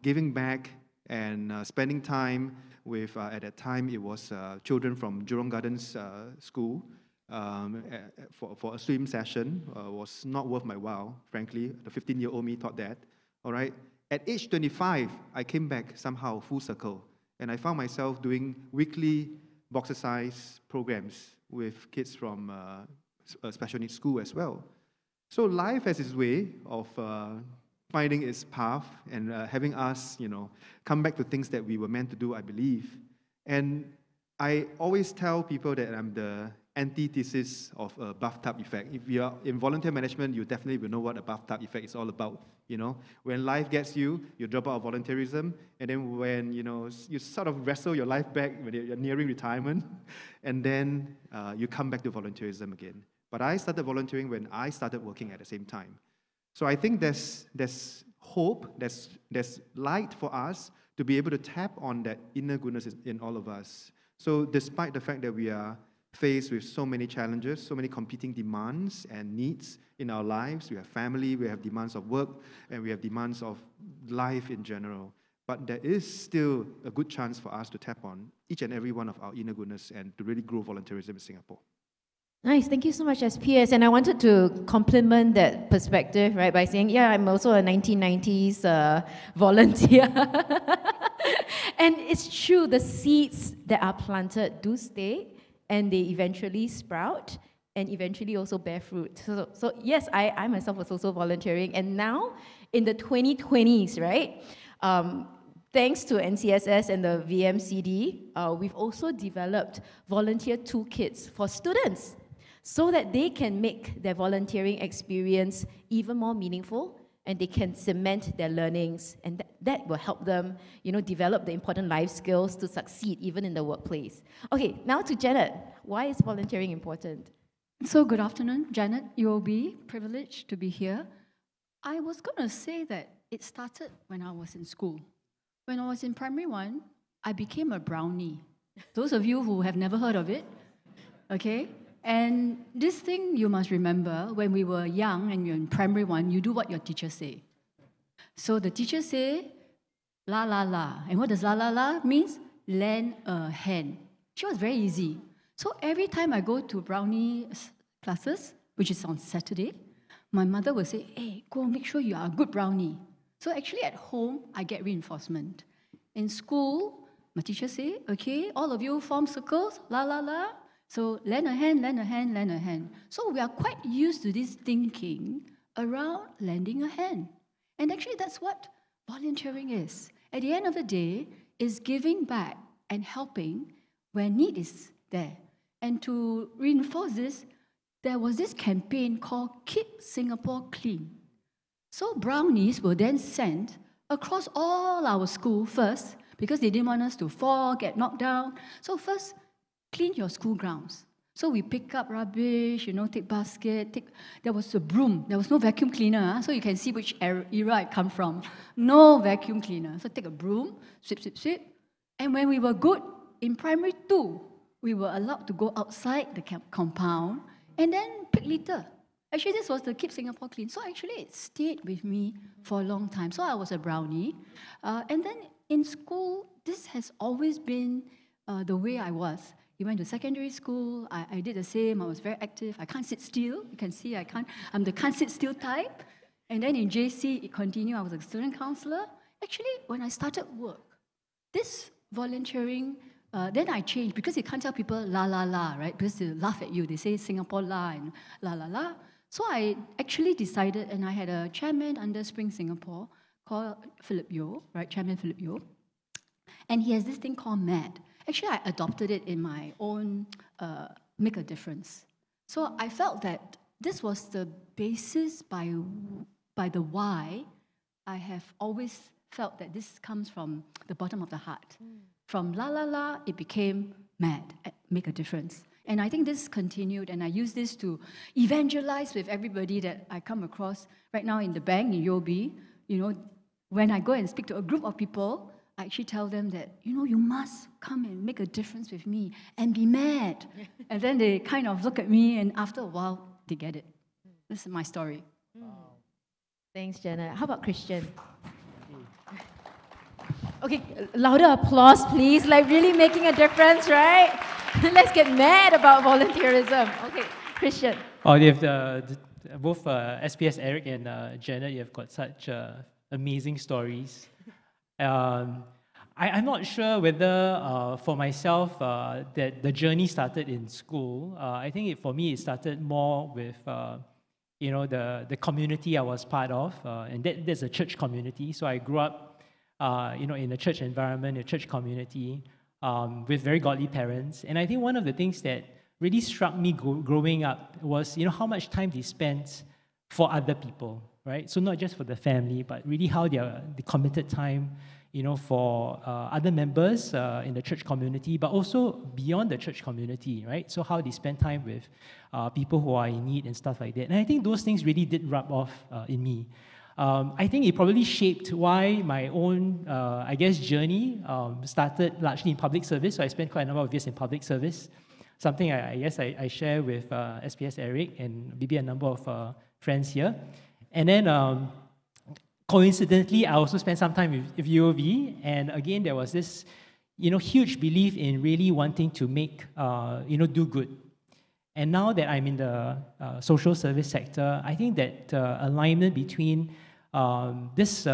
giving back and spending time with, at that time, it was children from Jurong Gardens School for a swim session, was not worth my while, frankly. The 15-year-old me thought that, all right? At age 25, I came back somehow full circle, and I found myself doing weekly boxer-size programs with kids from a special needs school as well. So life has its way of finding its path and having us, come back to things that we were meant to do, I believe. And I always tell people that I'm the antithesis of a bathtub effect. If you are in volunteer management, you definitely will know what a bathtub effect is all about. When life gets you, you drop out of volunteerism, and then when you sort of wrestle your life back when you're nearing retirement, and then you come back to volunteerism again. But I started volunteering when I started working at the same time. So I think there's hope, there's light for us to be able to tap on that inner goodness in all of us. So despite the fact that we are faced with so many challenges, so many competing demands and needs in our lives, we have family, we have demands of work, and we have demands of life in general. But there is still a good chance for us to tap on each and every one of our inner goodness and to really grow volunteerism in Singapore. Nice, thank you so much, SPS. And I wanted to complement that perspective, right, by saying, yeah, I'm also a 1990s volunteer. And it's true, the seeds that are planted do stay, and they eventually sprout, and eventually also bear fruit. So yes, I myself was also volunteering, and now, in the 2020s, right, thanks to NCSS and the VMCD, we've also developed volunteer toolkits for students, so that they can make their volunteering experience even more meaningful, and they can cement their learnings, and that will help them, develop the important life skills to succeed even in the workplace. Okay, now to Janet. Why is volunteering important? So good afternoon, Janet, UOB, privileged to be here. I was going to say that it started when I was in school. When I was in primary 1, I became a brownie. Those of you who have never heard of it, okay? And this thing you must remember, when we were young and you're in primary 1, you do what your teachers say. So the teacher say, la la la. And what does la la la means? Lend a hand. She was very easy. So every time I go to brownie classes, which is on Saturday, my mother will say, hey, go make sure you are a good brownie. So actually at home, I get reinforcement. In school, my teacher say, okay, all of you form circles, la la la. So lend a hand, lend a hand, lend a hand. So we are quite used to this thinking around lending a hand. And actually that's what volunteering is. At the end of the day, is giving back and helping where need is there. And to reinforce this, there was this campaign called Keep Singapore Clean. So brownies were then sent across all our school first, because they didn't want us to fall, get knocked down. So first, clean your school grounds. So we pick up rubbish, take basket. There was a broom. There was no vacuum cleaner, so you can see which era I come from. No vacuum cleaner. So take a broom, sweep, sweep, sweep. And when we were good, in primary 2, we were allowed to go outside the compound and then pick litter. Actually, this was the Keep Singapore Clean. So actually, it stayed with me for a long time. So I was a brownie. And then in school, this has always been the way I was. We went to secondary school. I did the same. I was very active. I can't sit still. You can see I'm the can't sit still type. And then in JC, it continued. I was a student councillor. Actually, when I started work, this volunteering, then I changed, because you can't tell people la la la, right? Because they laugh at you. They say Singapore la and la la la. So I actually decided, and I had a chairman under Spring Singapore called Philip Yeo, right? Chairman Philip Yeo. And he has this thing called MAD. Actually, I adopted it in my own Make a Difference. So I felt that this was the basis by the why. I have always felt that this comes from the bottom of the heart. From la la la, it became mad, make a difference. And I think this continued, and I use this to evangelize with everybody that I come across right now in the bank, in UOB. You know, when I go and speak to a group of people, I actually tell them that, you know, you must come and make a difference with me and be mad. And then they kind of look at me, and after a while, they get it. This is my story. Thanks, Janet. How about Christian? Okay, louder applause, please. Like really making a difference, right? Let's get mad about volunteerism. Okay, Christian. Oh, you have both SPS Eric and Janet, you have got such amazing stories. I'm not sure whether for myself that the journey started in school. I think for me it started more with you know, the community I was part of, and that's a church community. So I grew up you know, in a church environment, a church community, with very godly parents. And I think one of the things that really struck me growing up was, you know, how much time they spent for other people, right? So not just for the family, but really how they committed time, you know, for other members in the church community, but also beyond the church community, right? So how they spend time with people who are in need and stuff like that. And I think those things really did rub off in me. I think it probably shaped why my own, I guess, journey started largely in public service. So I spent quite a number of years in public service, something I guess I share with SPS Eric and maybe a number of friends here. And then coincidentally, I also spent some time with UOB. And again, there was this, you know, huge belief in really wanting to make, you know, do good. And now that I'm in the social service sector, I think that alignment between this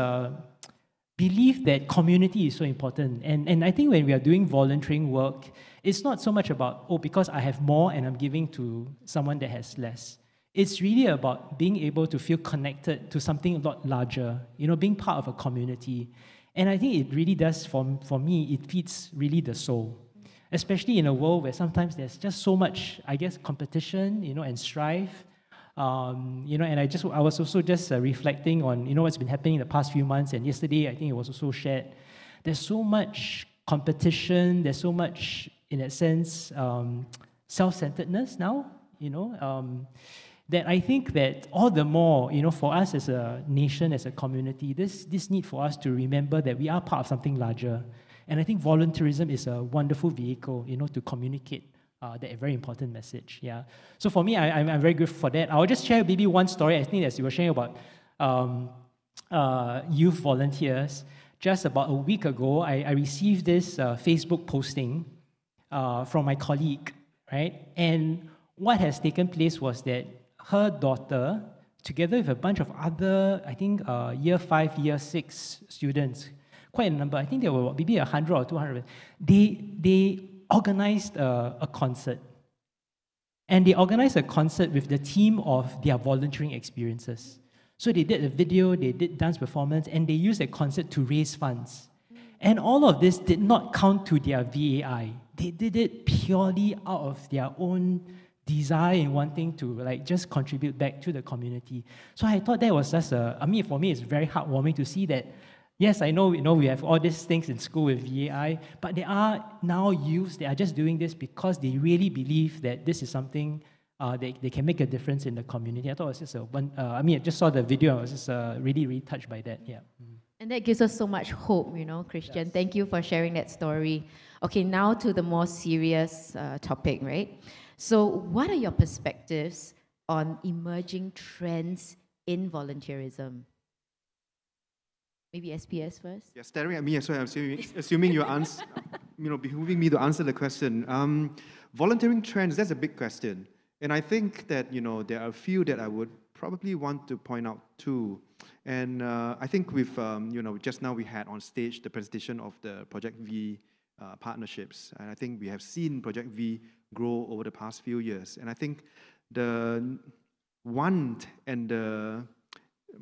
belief that community is so important. And I think when we are doing volunteering work, it's not so much about, oh, because I have more and I'm giving to someone that has less. It's really about being able to feel connected to something a lot larger, you know, being part of a community. And I think it really does, for me, it feeds really the soul. Especially in a world where sometimes there's just so much, I guess, competition, you know, and strife. You know, and I was also just reflecting on, you know, what's been happening in the past few months. And yesterday, I think it was also shared. There's so much competition. There's so much, in that sense, self-centeredness now, you know, that I think that all the more, you know, for us as a nation, as a community, this need for us to remember that we are part of something larger. And I think volunteerism is a wonderful vehicle, you know, to communicate that very important message. Yeah. So for me, I'm very grateful for that. I'll just share maybe one story. I think as you were sharing about youth volunteers, just about a week ago, I received this Facebook posting from my colleague, right? And what has taken place was that her daughter, together with a bunch of other, I think, year 5, year 6 students, quite a number, I think there were maybe 100 or 200, they organized a concert. And they organized a concert with the theme of their volunteering experiences. So they did a video, they did dance performance, and they used a concert to raise funds. And all of this did not count to their VAI. They did it purely out of their own desire in wanting to like just contribute back to the community. So I thought that was just I mean, for me, it's very heartwarming to see that. Yes, I know, you know, we have all these things in school with VAI, but there are now youths that are just doing this because they really believe that this is something they can make a difference in the community. I thought it was just I mean, I just saw the video, I was just really, really touched by that, yeah. And that gives us so much hope, you know, Christian. Yes. Thank you for sharing that story. Okay, now to the more serious topic, right? So what are your perspectives on emerging trends in volunteerism? Maybe SPS first? Yeah, staring at me as well, assuming you're behooving me to answer the question. Volunteering trends, that's a big question. And I think that, you know, there are a few that I would probably want to point out too. And I think with, you know, just now we had on stage the presentation of the Project V partnerships. And I think we have seen Project V grow over the past few years. And I think the want and the,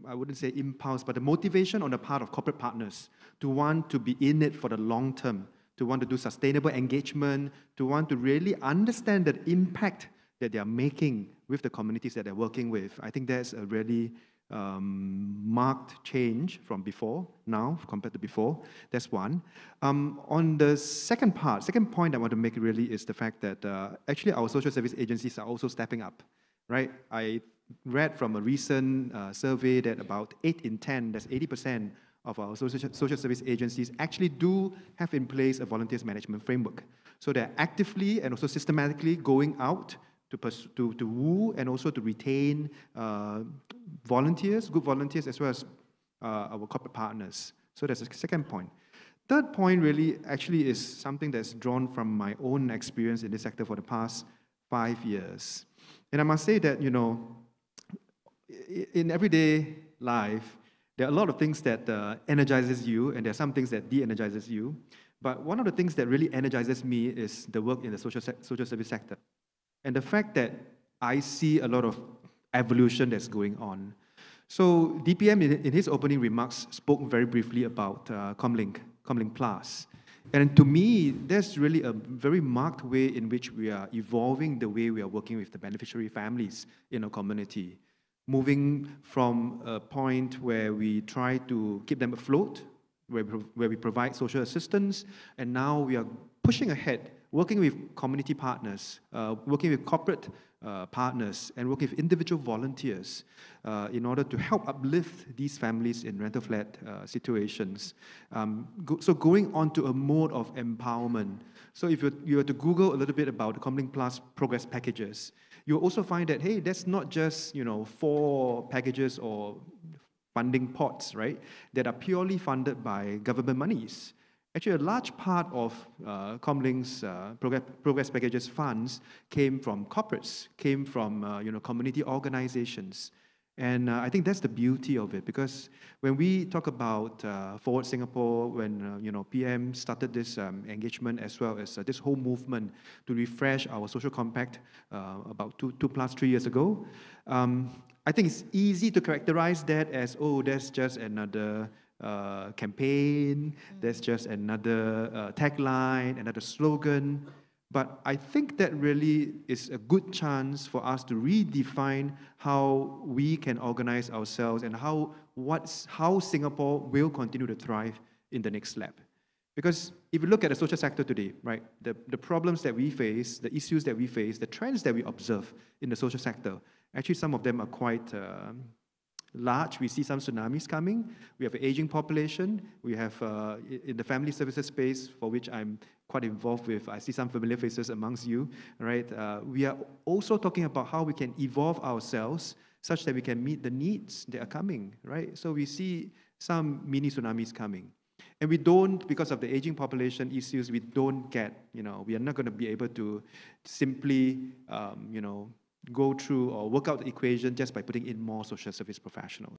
I wouldn't say impulse, but the motivation on the part of corporate partners to want to be in it for the long term, to want to do sustainable engagement, to want to really understand the impact that they are making with the communities that they're working with. I think that's a really marked change from before, now compared to before. That's one. On the second point I want to make really is the fact that actually our social service agencies are also stepping up, right? I read from a recent survey that about 8 in 10, that's 80% of our social service agencies actually do have in place a volunteers management framework. So they're actively and also systematically going out to woo and also to retain volunteers, good volunteers, as well as our corporate partners. So that's the second point. Third point really actually is something that's drawn from my own experience in this sector for the past 5 years. And I must say that, you know, in everyday life, there are a lot of things that energizes you, and there are some things that de-energizes you. But one of the things that really energizes me is the work in the social service sector. And the fact that I see a lot of evolution that's going on. So DPM, in his opening remarks, spoke very briefly about Comlink Plus. And to me, there's really a very marked way in which we are evolving the way we are working with the beneficiary families in our community. Moving from a point where we try to keep them afloat, where we provide social assistance, and now we are pushing ahead, working with community partners, working with corporate partners, and working with individual volunteers in order to help uplift these families in rental flat situations. So going on to a mode of empowerment. So if you were to Google a little bit about the Comlink Plus progress packages, you'll also find that, hey, that's not just, you know, 4 packages or funding pots, right, that are purely funded by government monies. Actually, a large part of Comlink's progress packages funds came from corporates, came from you know, community organizations. And I think that's the beauty of it, because when we talk about Forward Singapore, when you know, PM started this engagement as well as this whole movement to refresh our social compact about 3 years ago, I think it's easy to characterize that as, oh, that's just another campaign, that's just another tagline, another slogan. But I think that really is a good chance for us to redefine how we can organize ourselves and how Singapore will continue to thrive in the next lap. Because if you look at the social sector today, right, the problems that we face, the issues that we face, the trends that we observe in the social sector, actually some of them are quite large. We see some tsunamis coming. We have an aging population. We have, in the family services space, for which I'm quite involved with, I see some familiar faces amongst you, right? We are also talking about how we can evolve ourselves such that we can meet the needs that are coming, right? So we see some mini tsunamis coming. And we don't, because of the aging population issues, we don't get, you know, we are not going to be able to simply, you know, go through or work out the equation just by putting in more social service professionals.